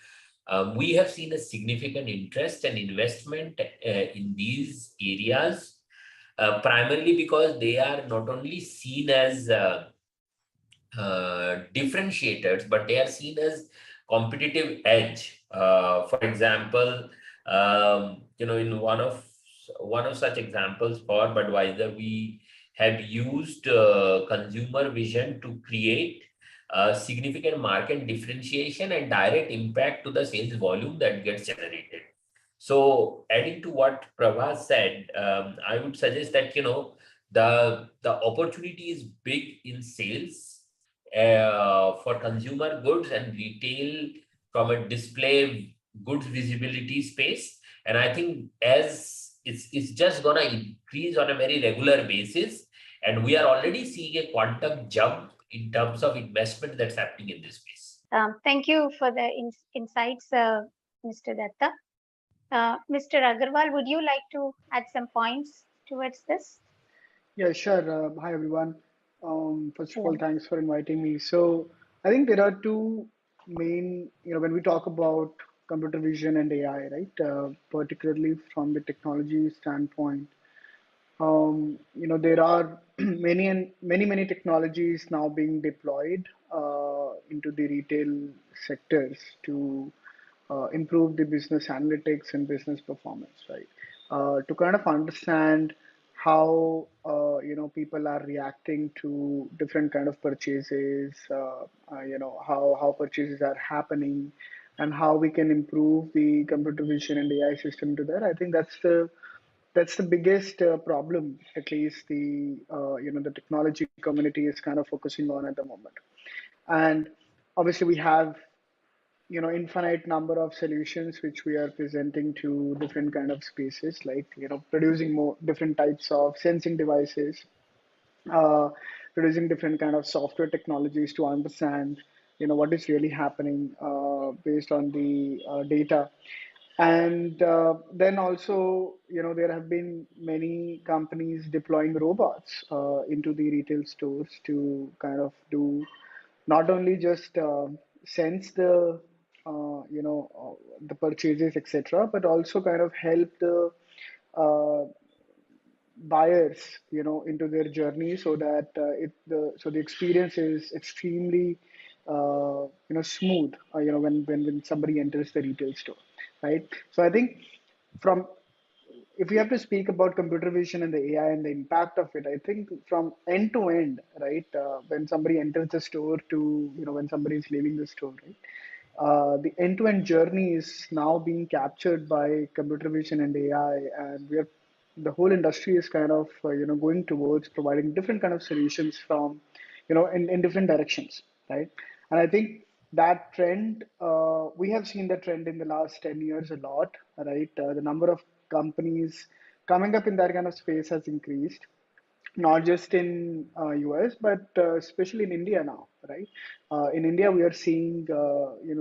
we have seen a significant interest and investment in these areas, primarily because they are not only seen as differentiators, but they are seen as competitive edge. For example, in one of such examples for Budweiser, we have used consumer vision to create significant market differentiation and direct impact to the sales volume that gets generated. So, adding to what Prabha said, I would suggest that the opportunity is big in sales for consumer goods and retail from a display goods visibility space. And I think as it's just gonna increase on a very regular basis, and we are already seeing a quantum jump in terms of investment that's happening in this space. Thank you for the insights, Mr. Datta. Mr. Agarwal, would you like to add some points towards this? Yeah, sure. Hi, everyone. First of all, thanks for inviting me. So I think there are two main, when we talk about computer vision and AI, right, particularly from the technology standpoint, there are many technologies now being deployed into the retail sectors to improve the business analytics and business performance, right? To kind of understand how people are reacting to different kind of purchases, how purchases are happening, and how we can improve the computer vision and AI system to that. I think that's the biggest problem, at least the technology community is kind of focusing on at the moment. And obviously we have infinite number of solutions which we are presenting to different kind of spaces, like producing more different types of sensing devices, producing different kind of software technologies to understand what is really happening based on the data. And then also, there have been many companies deploying robots into the retail stores to kind of do not only just sense the purchases, etc., but also kind of help the uh, buyers, into their journey, so that the experience is extremely smooth, when somebody enters the retail store, right? So I think from if we have to speak about computer vision and the AI and the impact of it, I think from end to end, right, when somebody enters the store to when somebody is leaving the store, right, the end-to-end journey is now being captured by computer vision and AI, and the whole industry is kind of going towards providing different kind of solutions from in different directions, right? And I think that trend, we have seen the trend in the last 10 years a lot, right? The number of companies coming up in that kind of space has increased, not just in US, but especially in India now, right? In India, we are seeing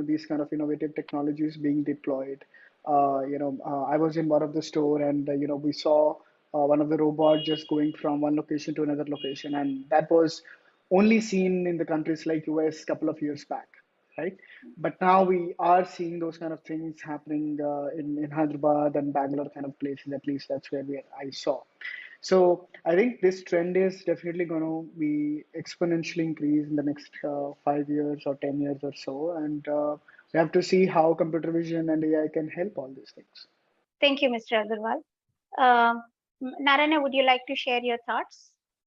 these kind of innovative technologies being deployed. I was in one of the store, and we saw one of the robots just going from one location to another location, and that was only seen in the countries like US couple of years back, right? But now we are seeing those kind of things happening in Hyderabad and Bangalore kind of places. At least that's where I saw. So I think this trend is definitely going to be exponentially increased in the next 5 years or 10 years or so. And we have to see how computer vision and AI can help all these things. Thank you, Mr. Agarwal. Narana, would you like to share your thoughts?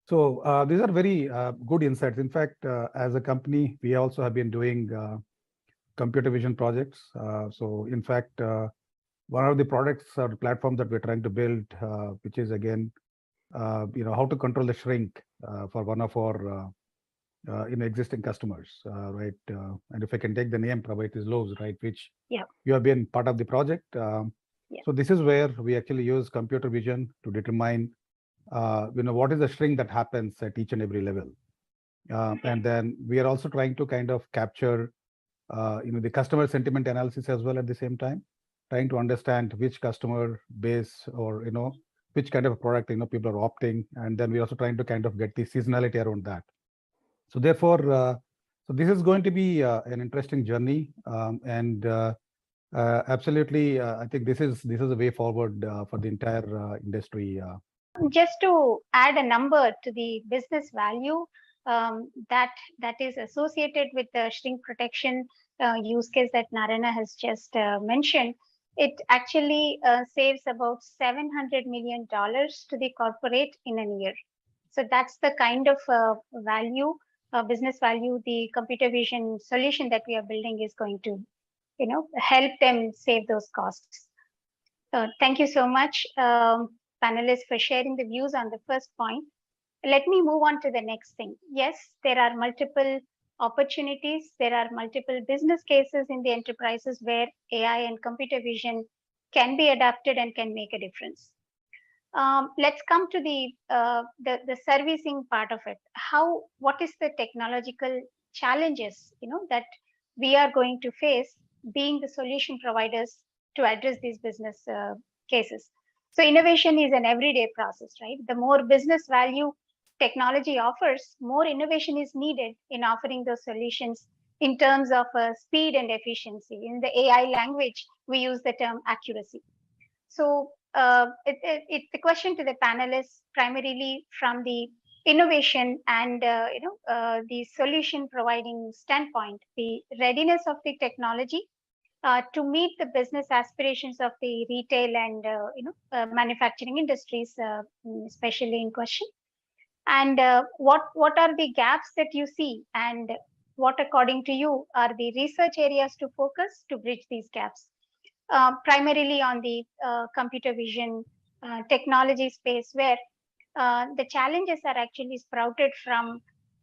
So these are very good insights. In fact, as a company, we also have been doing computer vision projects. So in fact, one of the products or platforms that we're trying to build, which is again, how to control the shrink for one of our existing customers, right? And if I can take the name, probably it is Lowe's, right? Which you have been part of the project. So this is where we actually use computer vision to determine, what is the shrink that happens at each and every level. And then we are also trying to kind of capture, the customer sentiment analysis as well at the same time, trying to understand which customer base or, which kind of a product, people are opting. And then we're also trying to kind of get the seasonality around that. So therefore, so this is going to be an interesting journey, and absolutely, I think this is a way forward for the entire industry. Just to add a number to the business value that is associated with the shrink protection use case that Narana has just mentioned, it actually saves about $700 million to the corporate in a year. So that's the kind of value, business value, the computer vision solution that we are building is going to, help them save those costs. Thank you so much, panelists, for sharing the views on the first point. Let me move on to the next thing. Yes, there are multiple opportunities. There are multiple business cases in the enterprises where AI and computer vision can be adapted and can make a difference. Let's come to the servicing part of it. What is the technological challenges, that we are going to face being the solution providers to address these business cases? So innovation is an everyday process, right? The more business value technology offers, more innovation is needed in offering those solutions in terms of speed and efficiency. In the AI language, we use the term accuracy. So it's the question to the panelists primarily from the innovation and the solution providing standpoint, the readiness of the technology to meet the business aspirations of the retail and manufacturing industries, especially in question. And what are the gaps that you see, and what, according to you, are the research areas to focus to bridge these gaps? Primarily on the computer vision technology space, where the challenges are actually sprouted from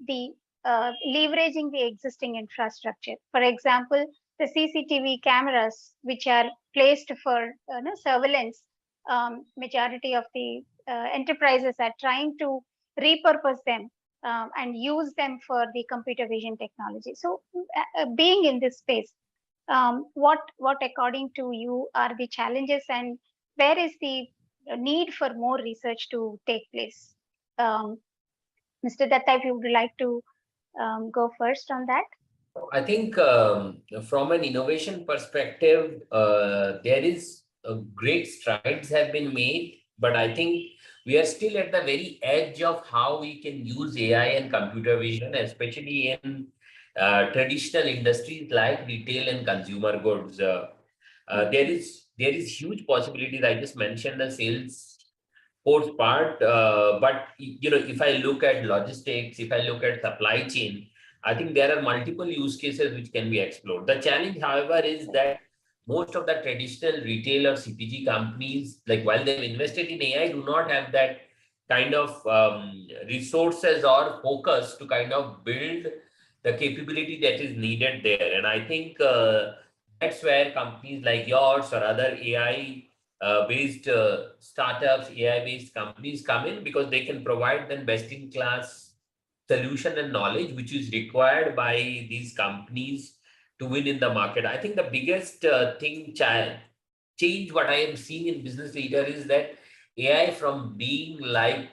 the leveraging the existing infrastructure. For example, the CCTV cameras, which are placed for surveillance, majority of the enterprises are trying to repurpose them and use them for the computer vision technology. So being in this space, what according to you are the challenges, and where is the need for more research to take place? Mr. Datta, if you would like to go first on that. I think from an innovation perspective, there is great strides have been made, but I think we are still at the very edge of how we can use AI and computer vision, especially in traditional industries like retail and consumer goods. There is huge possibilities. I just mentioned the sales force part, but if I look at logistics, if I look at supply chain, I think there are multiple use cases which can be explored. The challenge, however, is that most of the traditional retail or CPG companies, like while they've invested in AI, do not have that kind of resources or focus to kind of build the capability that is needed there. And I think that's where companies like yours or other AI based startups, AI-based companies come in, because they can provide them best-in-class solution and knowledge, which is required by these companies to win in the market. I think the biggest change what I am seeing in business leader is that AI, from being like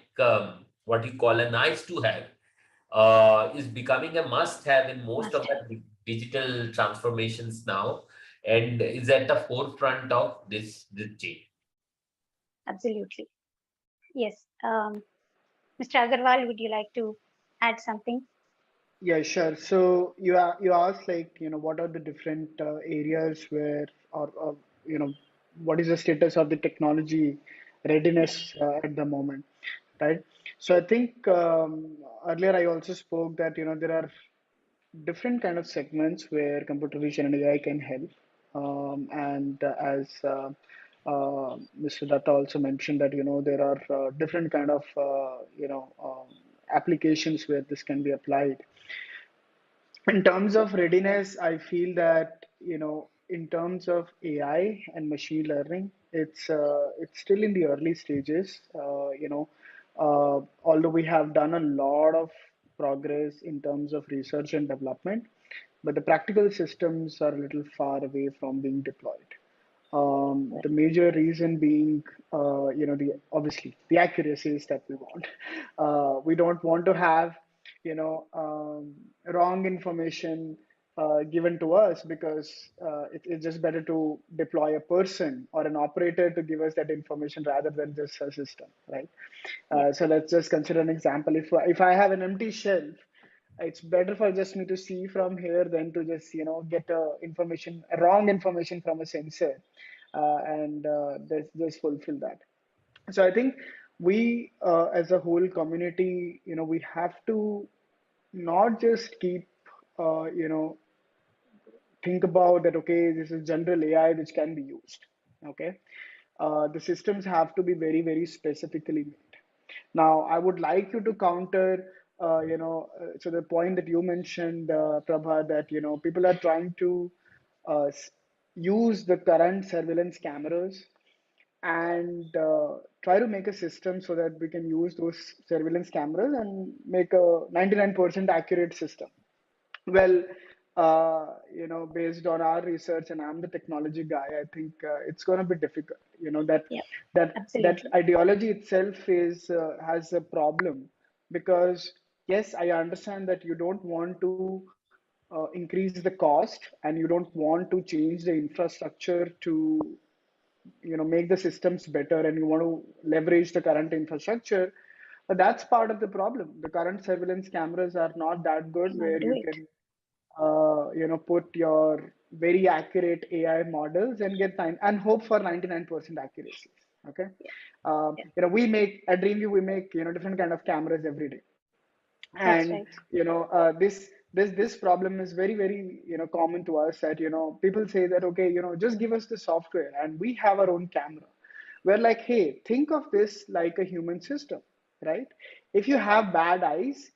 what you call a nice to have, is becoming a must have in most of the digital transformations now, and is at the forefront of this change. Absolutely. Yes. Mr. Agarwal, would you like to add something? Yeah, sure. So you asked, like, what are the different areas where, or what is the status of the technology readiness at the moment, right? So I think earlier I also spoke that there are different kind of segments where computer vision and AI can help. And as Mr. Datta also mentioned that there are different kind of applications where this can be applied. In terms of readiness, I feel that in terms of AI and machine learning, it's still in the early stages. Although we have done a lot of progress in terms of research and development, but the practical systems are a little far away from being deployed. The major reason being, the obviously the accuracies that we want. We don't want to have, wrong information given to us, because it's just better to deploy a person or an operator to give us that information rather than just a system, right? So let's just consider an example. If I have an empty shelf, it's better for just me to see from here than to just get wrong information from a sensor, and just fulfill that. So I think we as a whole community, we have to not just keep think about that, okay, this is general AI which can be used. Okay, the systems have to be very, very specifically made. Now, I would like you to counter, so the point that you mentioned, Prabha, that people are trying to use the current surveillance cameras and try to make a system so that we can use those surveillance cameras and make a 99% accurate system. Well, based on our research, and I'm the technology guy, I think it's going to be difficult. That ideology itself has a problem, because yes, I understand that you don't want to increase the cost, and you don't want to change the infrastructure to make the systems better, and you want to leverage the current infrastructure. But that's part of the problem. The current surveillance cameras are not that good, where you can put your very accurate AI models and get time and hope for 99% accuracy. Okay, we make at Dreamview, we make different kind of cameras every day, and this problem is very, very common to us, that people say that, okay, just give us the software and we have our own camera. We're like, hey, think of this like a human system, right? If you have bad eyes,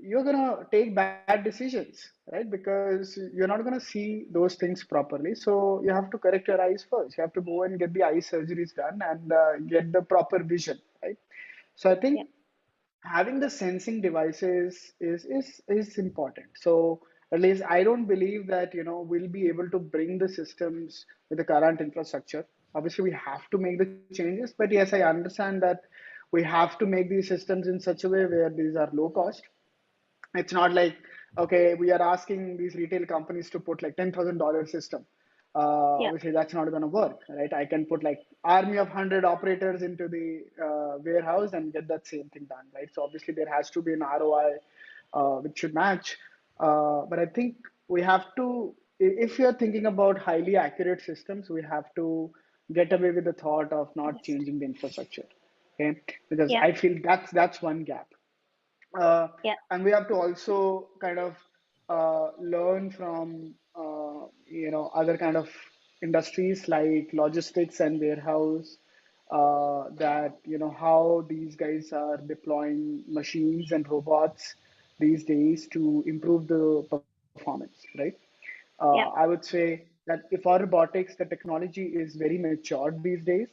you're gonna take bad decisions, right? Because you're not gonna see those things properly. So you have to correct your eyes first. You have to go and get the eye surgeries done and get the proper vision, right? So I think having the sensing devices is important. So at least I don't believe that we'll be able to bring the systems with the current infrastructure. Obviously, we have to make the changes, but yes, I understand that we have to make these systems in such a way where these are low cost. It's not like, okay, we are asking these retail companies to put like $10,000 system. Obviously, that's not going to work, right? I can put like army of 100 operators into the warehouse and get that same thing done, right? So obviously, there has to be an ROI which should match. But I think we have to, if you're thinking about highly accurate systems, we have to get away with the thought of not changing the infrastructure, okay? Because I feel that's one gap. And we have to also kind of learn from other kind of industries like logistics and warehouse, that how these guys are deploying machines and robots these days to improve the performance, right? I would say that if our robotics, the technology is very matured these days,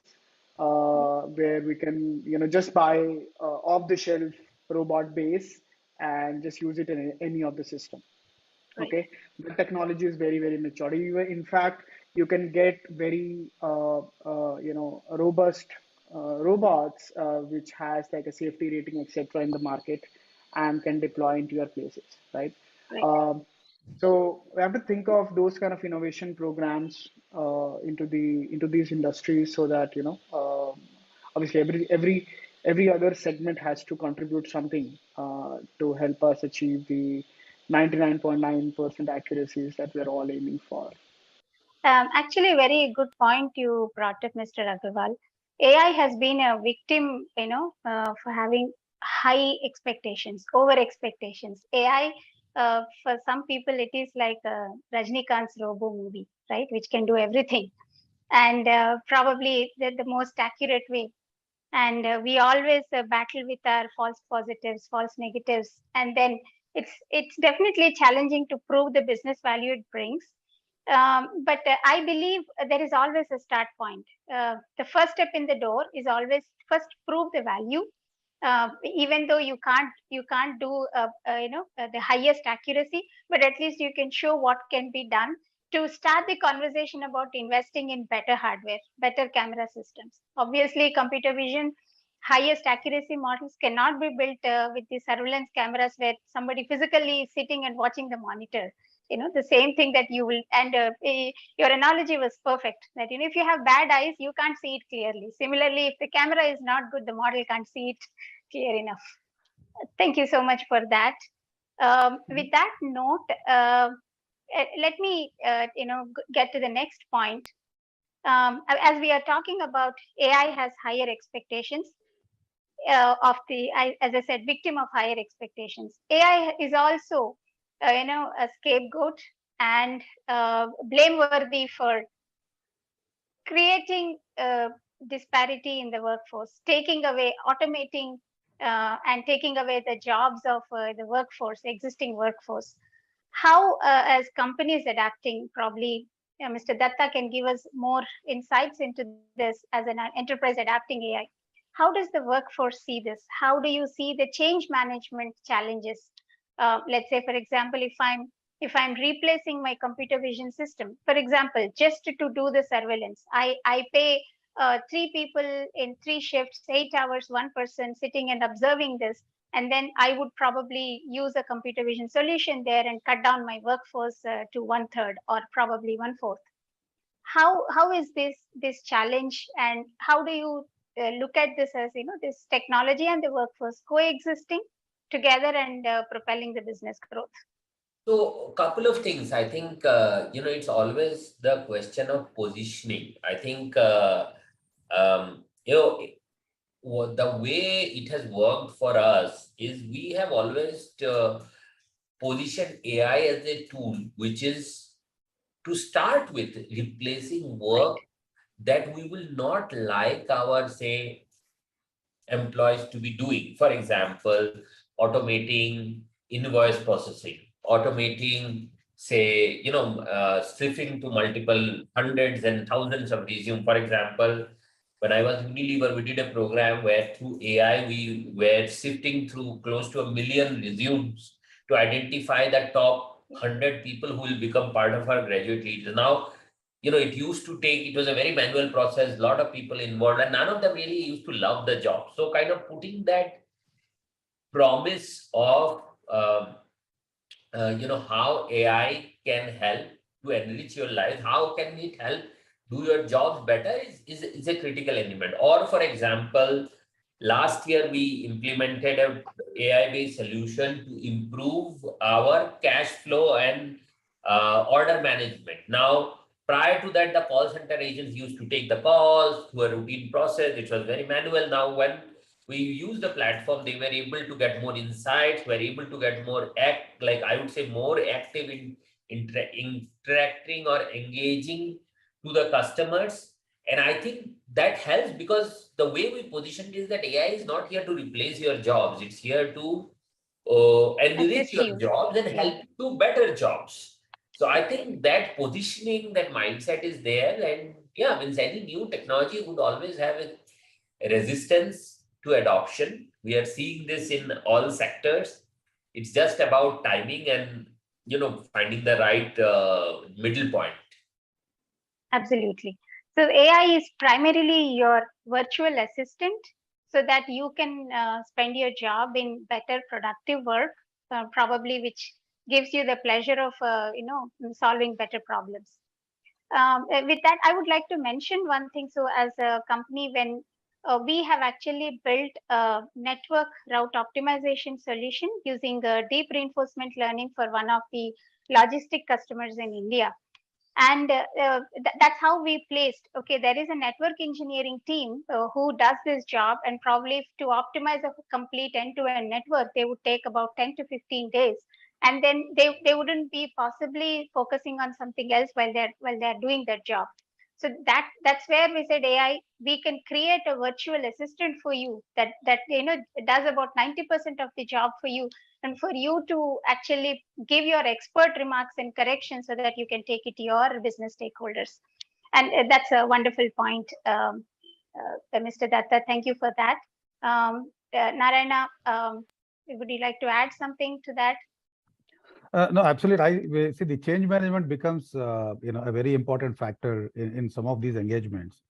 where we can, just buy off-the-shelf robot base and just use it in any of the system. Okay, the technology is very, very mature. In fact, you can get very robust robots which has like a safety rating, etc., in the market, and can deploy into your places, right? So we have to think of those kind of innovation programs into these industries, so that obviously every other segment has to contribute something to help us achieve the 99.9% accuracies that we're all aiming for. Actually, very good point you brought up, Mr. Agarwal. AI has been a victim, for having high expectations, over expectations. AI, for some people, it is like Rajnikant's Robo movie, right, which can do everything, and probably the most accurate way. And we always battle with our false positives, false negatives, and then it's definitely challenging to prove the business value it brings. But I believe there is always a start point. The first step in the door is always first prove the value. Even though you can't do the highest accuracy, but at least you can show what can be done to start the conversation about investing in better hardware, better camera systems. Obviously, computer vision highest accuracy models cannot be built with the surveillance cameras where somebody physically is sitting and watching the monitor. The same thing that you will, and your analogy was perfect, that if you have bad eyes, you can't see it clearly. Similarly, if the camera is not good, the model can't see it clear enough. Thank you so much for that. With that note, let me get to the next point. As we are talking about, AI has higher expectations as I said, victim of higher expectations. AI is also, a scapegoat and blameworthy for creating disparity in the workforce, automating, and taking away the jobs of the workforce, existing workforce. How, as companies adapting, probably Mr. Datta can give us more insights into this as an enterprise adapting AI. How does the workforce see this? How do you see the change management challenges? Let's say, for example, if I'm replacing my computer vision system, for example, just to do the surveillance, I pay three people in three shifts, 8 hours, one person sitting and observing this, and then I would probably use a computer vision solution there and cut down my workforce to 1/3 or probably 1/4. How is this challenge, and how do you look at this as this technology and the workforce coexisting together and propelling the business growth? So, a couple of things. I think, it's always the question of positioning. I think, the way it has worked for us is we have always positioned AI as a tool, which is to start with replacing work that we will not like our, say, employees to be doing. For example, automating invoice processing, automating, say, sifting to multiple hundreds and thousands of resume. For example, when I was Unilever, we did a program where through AI, we were sifting through close to 1 million resumes to identify the top 100 people who will become part of our graduate leaders. Now, it was a very manual process, a lot of people involved, and none of them really used to love the job. So kind of putting that promise of, how AI can help to enrich your life, how can it help do your jobs better is a critical element. Or for example, last year we implemented a AI-based solution to improve our cash flow and order management. Now, prior to that, the call center agents used to take the calls through a routine process, which was very manual. Now, when we use the platform, they were able to get more insights, were able to get more more active in interacting or engaging to the customers. And I think that helps because the way we positioned is that AI is not here to replace your jobs. It's here to enrich your jobs and help you do better jobs. So I think that positioning, that mindset is there. And yeah, means any new technology would always have a resistance to adoption. We are seeing this in all sectors. It's just about timing and, finding the right middle point. Absolutely. So AI is primarily your virtual assistant so that you can spend your job in better productive work, probably which gives you the pleasure of, solving better problems. With that, I would like to mention one thing. So as a company, when we have actually built a network route optimization solution using deep reinforcement learning for one of the logistic customers in India. And that's how we placed, okay, there is a network engineering team who does this job, and probably to optimize a complete end-to-end network, they would take about 10 to 15 days. And then they wouldn't be possibly focusing on something else while they're doing their job. So that's where we said AI, we can create a virtual assistant for you that does about 90% of the job for you, and for you to actually give your expert remarks and corrections so that you can take it to your business stakeholders. And that's a wonderful point, Mr. Datta. Thank you for that. Narayana, would you like to add something to that? No, absolutely. We see the change management becomes a very important factor in some of these engagements.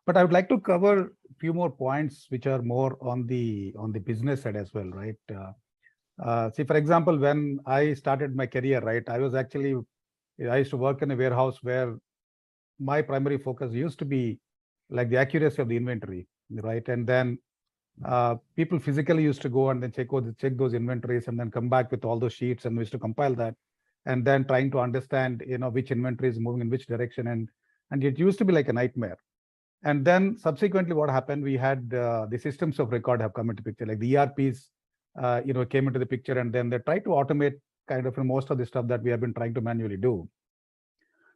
But I would like to cover a few more points which are more on the business side as well, right? See, for example, when I started my career, right, I used to work in a warehouse where my primary focus used to be like the accuracy of the inventory, right? And then people physically used to go and then check those inventories and then come back with all those sheets, and we used to compile that, and then trying to understand which inventory is moving in which direction, and it used to be like a nightmare. And then subsequently what happened, we had the systems of record have come into picture, like the ERPs came into the picture, and then they tried to automate kind of most of the stuff that we have been trying to manually do.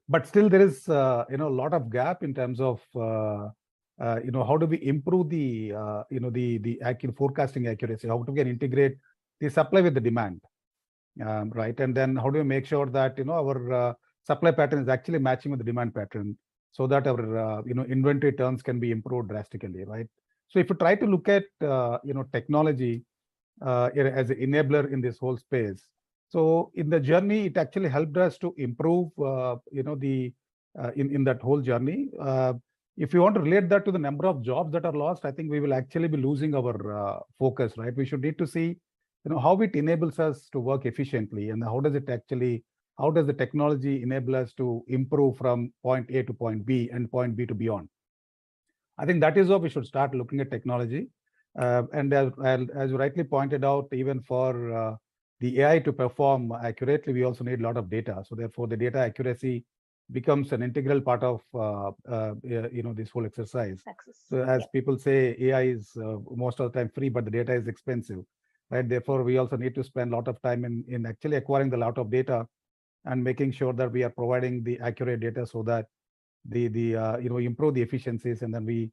But still there is a lot of gap in terms of how do we improve the accurate forecasting accuracy? How do we integrate the supply with the demand, right? And then how do we make sure that our supply pattern is actually matching with the demand pattern, so that our inventory turns can be improved drastically, right? So if you try to look at technology as an enabler in this whole space, so in the journey it actually helped us to improve in that whole journey. If you want to relate that to the number of jobs that are lost, I think we will actually be losing our focus, right? We should need to see how it enables us to work efficiently, and how does the technology enable us to improve from point A to point B and point B to beyond. I think that is what we should start looking at technology. And as you rightly pointed out, even for the AI to perform accurately, we also need a lot of data. So therefore, the data accuracy becomes an integral part of this whole exercise. So as people say, AI is most of the time free, but the data is expensive, right? Therefore, we also need to spend a lot of time in actually acquiring the lot of data and making sure that we are providing the accurate data, so that the improve the efficiencies, and then we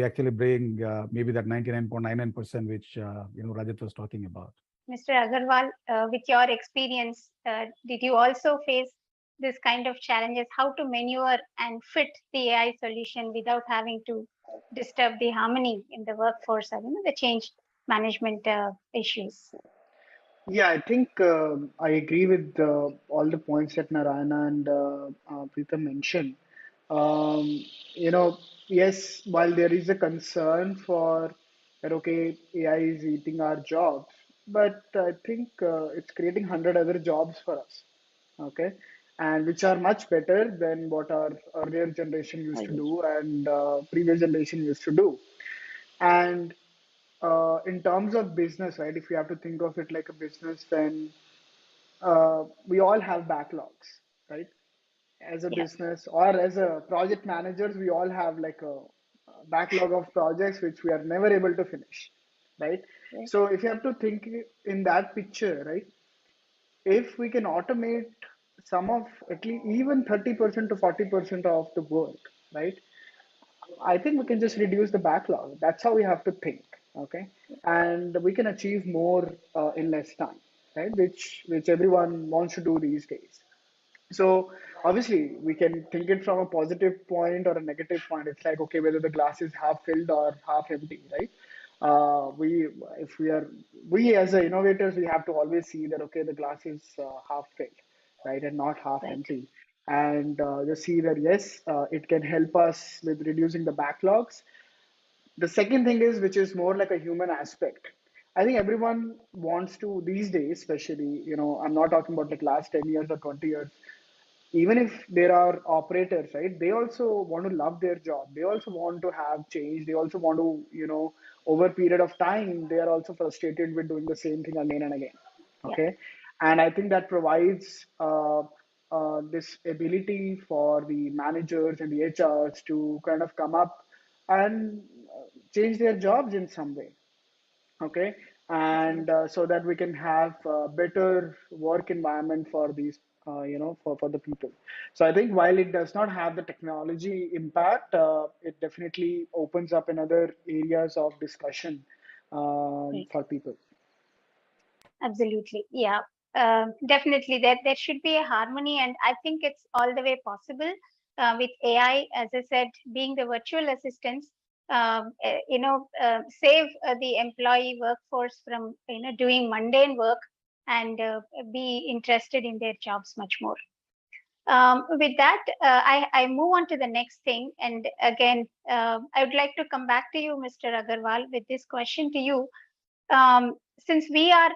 actually bring maybe that 99.99%, which Rajat was talking about. Mr. Agarwal, with your experience, did you also face this kind of challenges, how to maneuver and fit the AI solution without having to disturb the harmony in the workforce, and the change management issues? Yeah, I think I agree with all the points that Narayana and Preetham mentioned. Um, yes, while there is a concern for that, okay, AI is eating our jobs, but I think it's creating 100 other jobs for us, okay, and which are much better than what our earlier generation used to do and previous generation used to do. And in terms of business, right, if you have to think of it like a business, then we all have backlogs, right? As a business or as a project managers, we all have like a backlog of projects which we are never able to finish, right? So if you have to think in that picture, right, if we can automate some of at least even 30% to 40% of the work, right, I think we can just reduce the backlog. That's how we have to think, okay? And we can achieve more in less time, right? Which everyone wants to do these days. So obviously we can think it from a positive point or a negative point. It's like, okay, whether the glass is half filled or half empty, right? We as the innovators, we have to always see that, okay, the glass is half filled, right, and not half empty. And just see that yes, it can help us with reducing the backlogs. The second thing is, which is more like a human aspect. I think everyone wants to these days, especially, I'm not talking about like last 10 years or 20 years. Even if there are operators, right, they also want to love their job. They also want to have change. They also want to, over a period of time, they are also frustrated with doing the same thing again and again. Okay. And I think that provides this ability for the managers and the HRs to kind of come up and change their jobs in some way. Okay, and so that we can have a better work environment for these for the people. So I think while it does not have the technology impact, it definitely opens up another areas of discussion for people. Absolutely. Yeah. Definitely there should be a harmony, and I think it's all the way possible with AI, as I said, being the virtual assistants, save the employee workforce from, doing mundane work and be interested in their jobs much more. With that, I move on to the next thing. And again, I would like to come back to you, Mr. Agarwal, with this question to you. Since we are,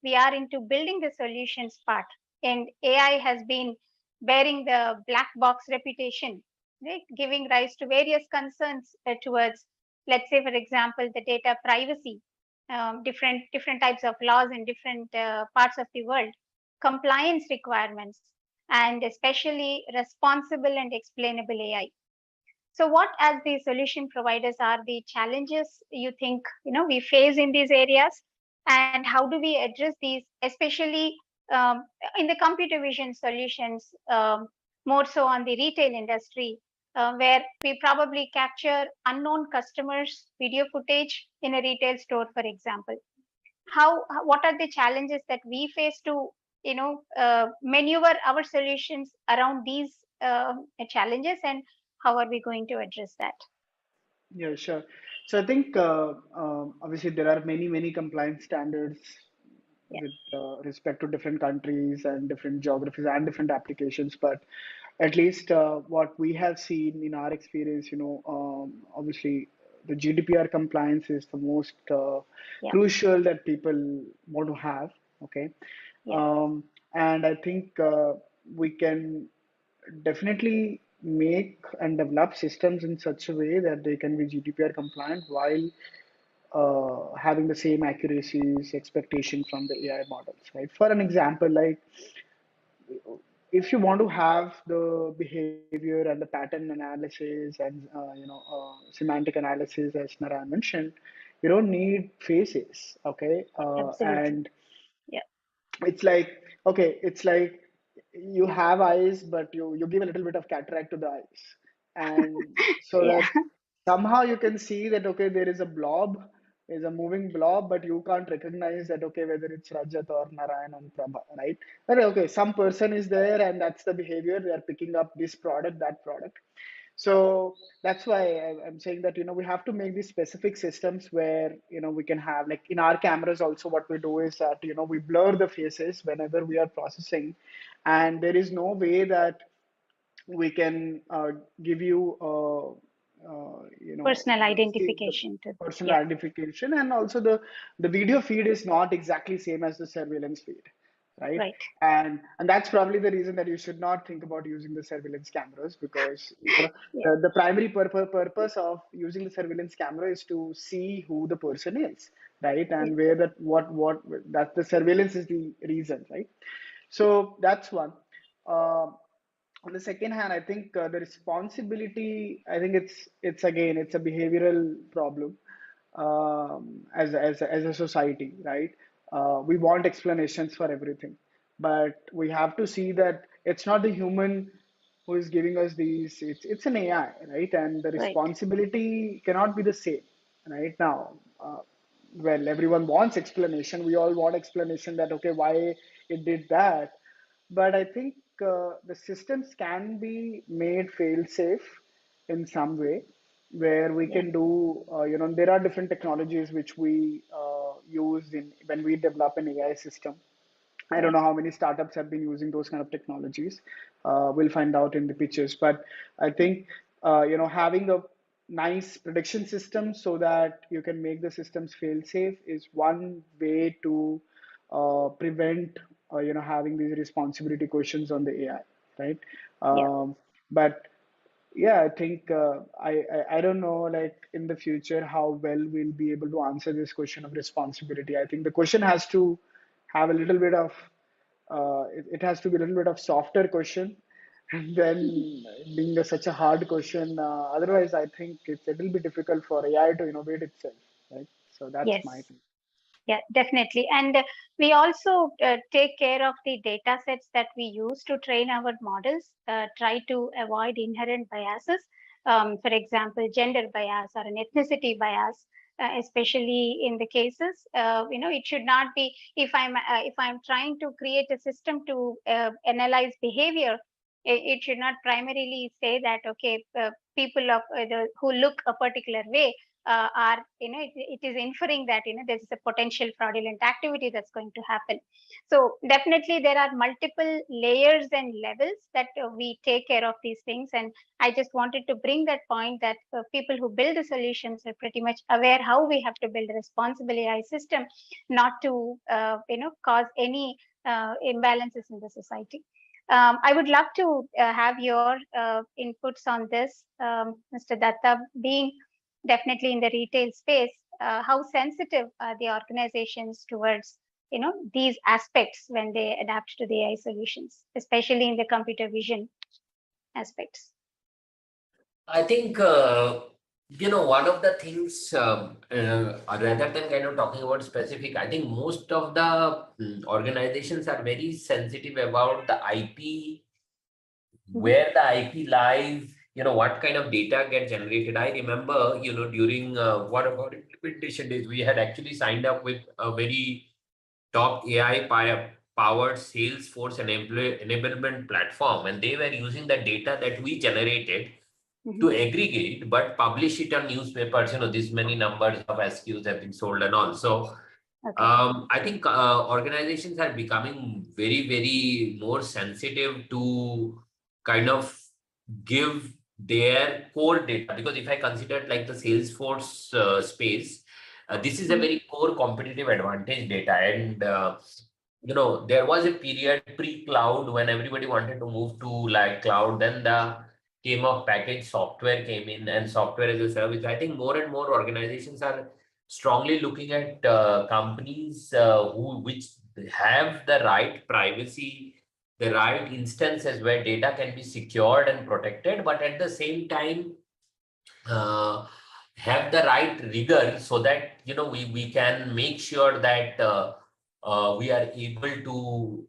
we are into building the solutions part, and AI has been bearing the black box reputation, right? Giving rise to various concerns towards, let's say, for example, the data privacy, different types of laws in different parts of the world, compliance requirements, and especially responsible and explainable AI. So what, as the solution providers, are the challenges you think we face in these areas, and how do we address these, especially in the computer vision solutions, more so on the retail industry, where we probably capture unknown customers' video footage in a retail store, for example. What are the challenges that we face to maneuver our solutions around these challenges, and how are we going to address that? Yeah, sure. So I think obviously there are many compliance standards with respect to different countries and different geographies and different applications. But at least what we have seen in our experience, obviously the GDPR compliance is the most crucial that people want to have. Okay, and I think we can definitely make and develop systems in such a way that they can be GDPR compliant while having the same accuracies expectation from the AI models, right? For an example, like if you want to have the behavior and the pattern analysis and semantic analysis, as Narayan mentioned, you don't need faces, okay? And yeah, it's like, okay, it's like you have eyes, but you give a little bit of cataract to the eyes, and so yeah, that somehow you can see that, okay, there is a blob, is a moving blob, but you can't recognize that, okay, whether it's Rajat or Narayan and Prabha, right? But okay, some person is there, and that's the behavior. They are picking up this product, that product. So that's why I'm saying that we have to make these specific systems where we can have, like in our cameras also, what we do is that we blur the faces whenever we are processing, and there is no way that we can give you personal see the identification to, personal yeah, identification, and also the video feed is not exactly same as the surveillance feed, right? right, And that's probably the reason that you should not think about using the surveillance cameras, because yeah, the primary purpose of using the surveillance camera is to see who the person is, right? And where that what that the surveillance is the reason, right? So that's one. Um on the second hand, I think the responsibility, I think it's again, it's a behavioral problem, as a society, right? We want explanations for everything, but we have to see that it's not the human who is giving us these. It's an AI, right? And the right, responsibility cannot be the same, right? Now, well, everyone wants explanation. We all want explanation that, okay, why it did that. But I think the systems can be made fail safe in some way, where we yeah, can do, there are different technologies which we use in when we develop an AI system. I don't right, know how many startups have been using those kind of technologies. We'll find out in the pitches. But I think having a nice prediction system so that you can make the systems fail safe is one way to prevent having these responsibility questions on the AI, right? yeah, But yeah, I think I don't know, like in the future how well we'll be able to answer this question of responsibility. I think the question has to have a little bit of it has to be a little bit of softer question, and then being such a hard question. Otherwise, I think it will be difficult for AI to innovate itself, right? So that's Yes. my thing. Yeah, definitely. And we also take care of the data sets that we use to train our models, try to avoid inherent biases. For example, gender bias or an ethnicity bias, especially in the cases, it should not be, if I'm trying to create a system to analyze behavior, it should not primarily say that, okay, people of who look a particular way are, it is inferring that, there is a potential fraudulent activity that's going to happen. So definitely there are multiple layers and levels that we take care of these things. And I just wanted to bring that point that people who build the solutions are pretty much aware how we have to build a responsible AI system, not to, cause any imbalances in the society. I would love to have your inputs on this, Mr. Datta, being definitely in the retail space. How sensitive are the organizations towards these aspects when they adapt to the AI solutions, especially in the computer vision aspects? I think, one of the things, rather than kind of talking about specific, I think most of the organizations are very sensitive about the IP, where the IP lies, what kind of data get generated. I remember, during what about implementation days, we had actually signed up with a very top AI powered Salesforce enablement platform, and they were using the data that we generated to aggregate, but publish it on newspapers. This many numbers of SKUs have been sold and all. So I think organizations are becoming very, very more sensitive to kind of give their core data, because if I consider it like the Salesforce space, this is a very core competitive advantage data. And there was a period pre-cloud when everybody wanted to move to like cloud. Then the came of packaged software came in, and software as a service. I think more and more organizations are strongly looking at companies which have the right privacy, the right instances where data can be secured and protected, but at the same time have the right rigor, so that we can make sure that we are able to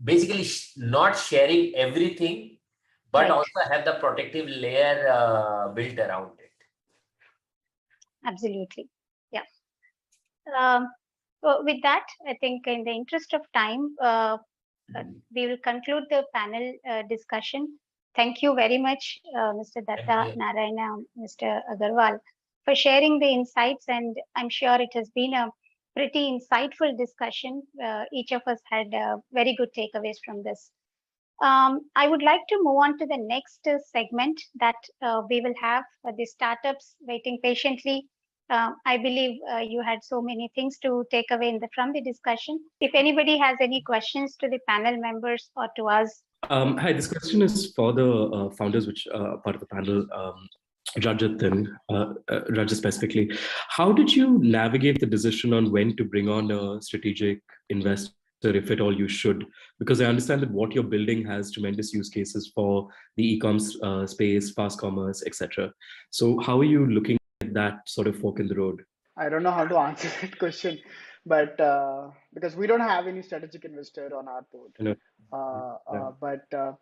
basically not sharing everything, but Right. also have the protective layer built around it. Absolutely. Yeah. With that, I think in the interest of time, we will conclude the panel discussion. Thank you very much, Mr. Datta Narayana, Mr. Agarwal, for sharing the insights. And I'm sure it has been a pretty insightful discussion. Each of us had very good takeaways from this. I would like to move on to the next segment that we will have the startups waiting patiently. I believe you had so many things to take away from the discussion. If anybody has any questions to the panel members or to us. Hi, this question is for the founders, which are part of the panel, Rajat and Rajat specifically. How did you navigate the decision on when to bring on a strategic investor, if at all you should? Because I understand that what you're building has tremendous use cases for the e-commerce space, fast commerce, etc. So how are you looking at that sort of fork in the road? I don't know how to answer that question, but because we don't have any strategic investor on our board. No. But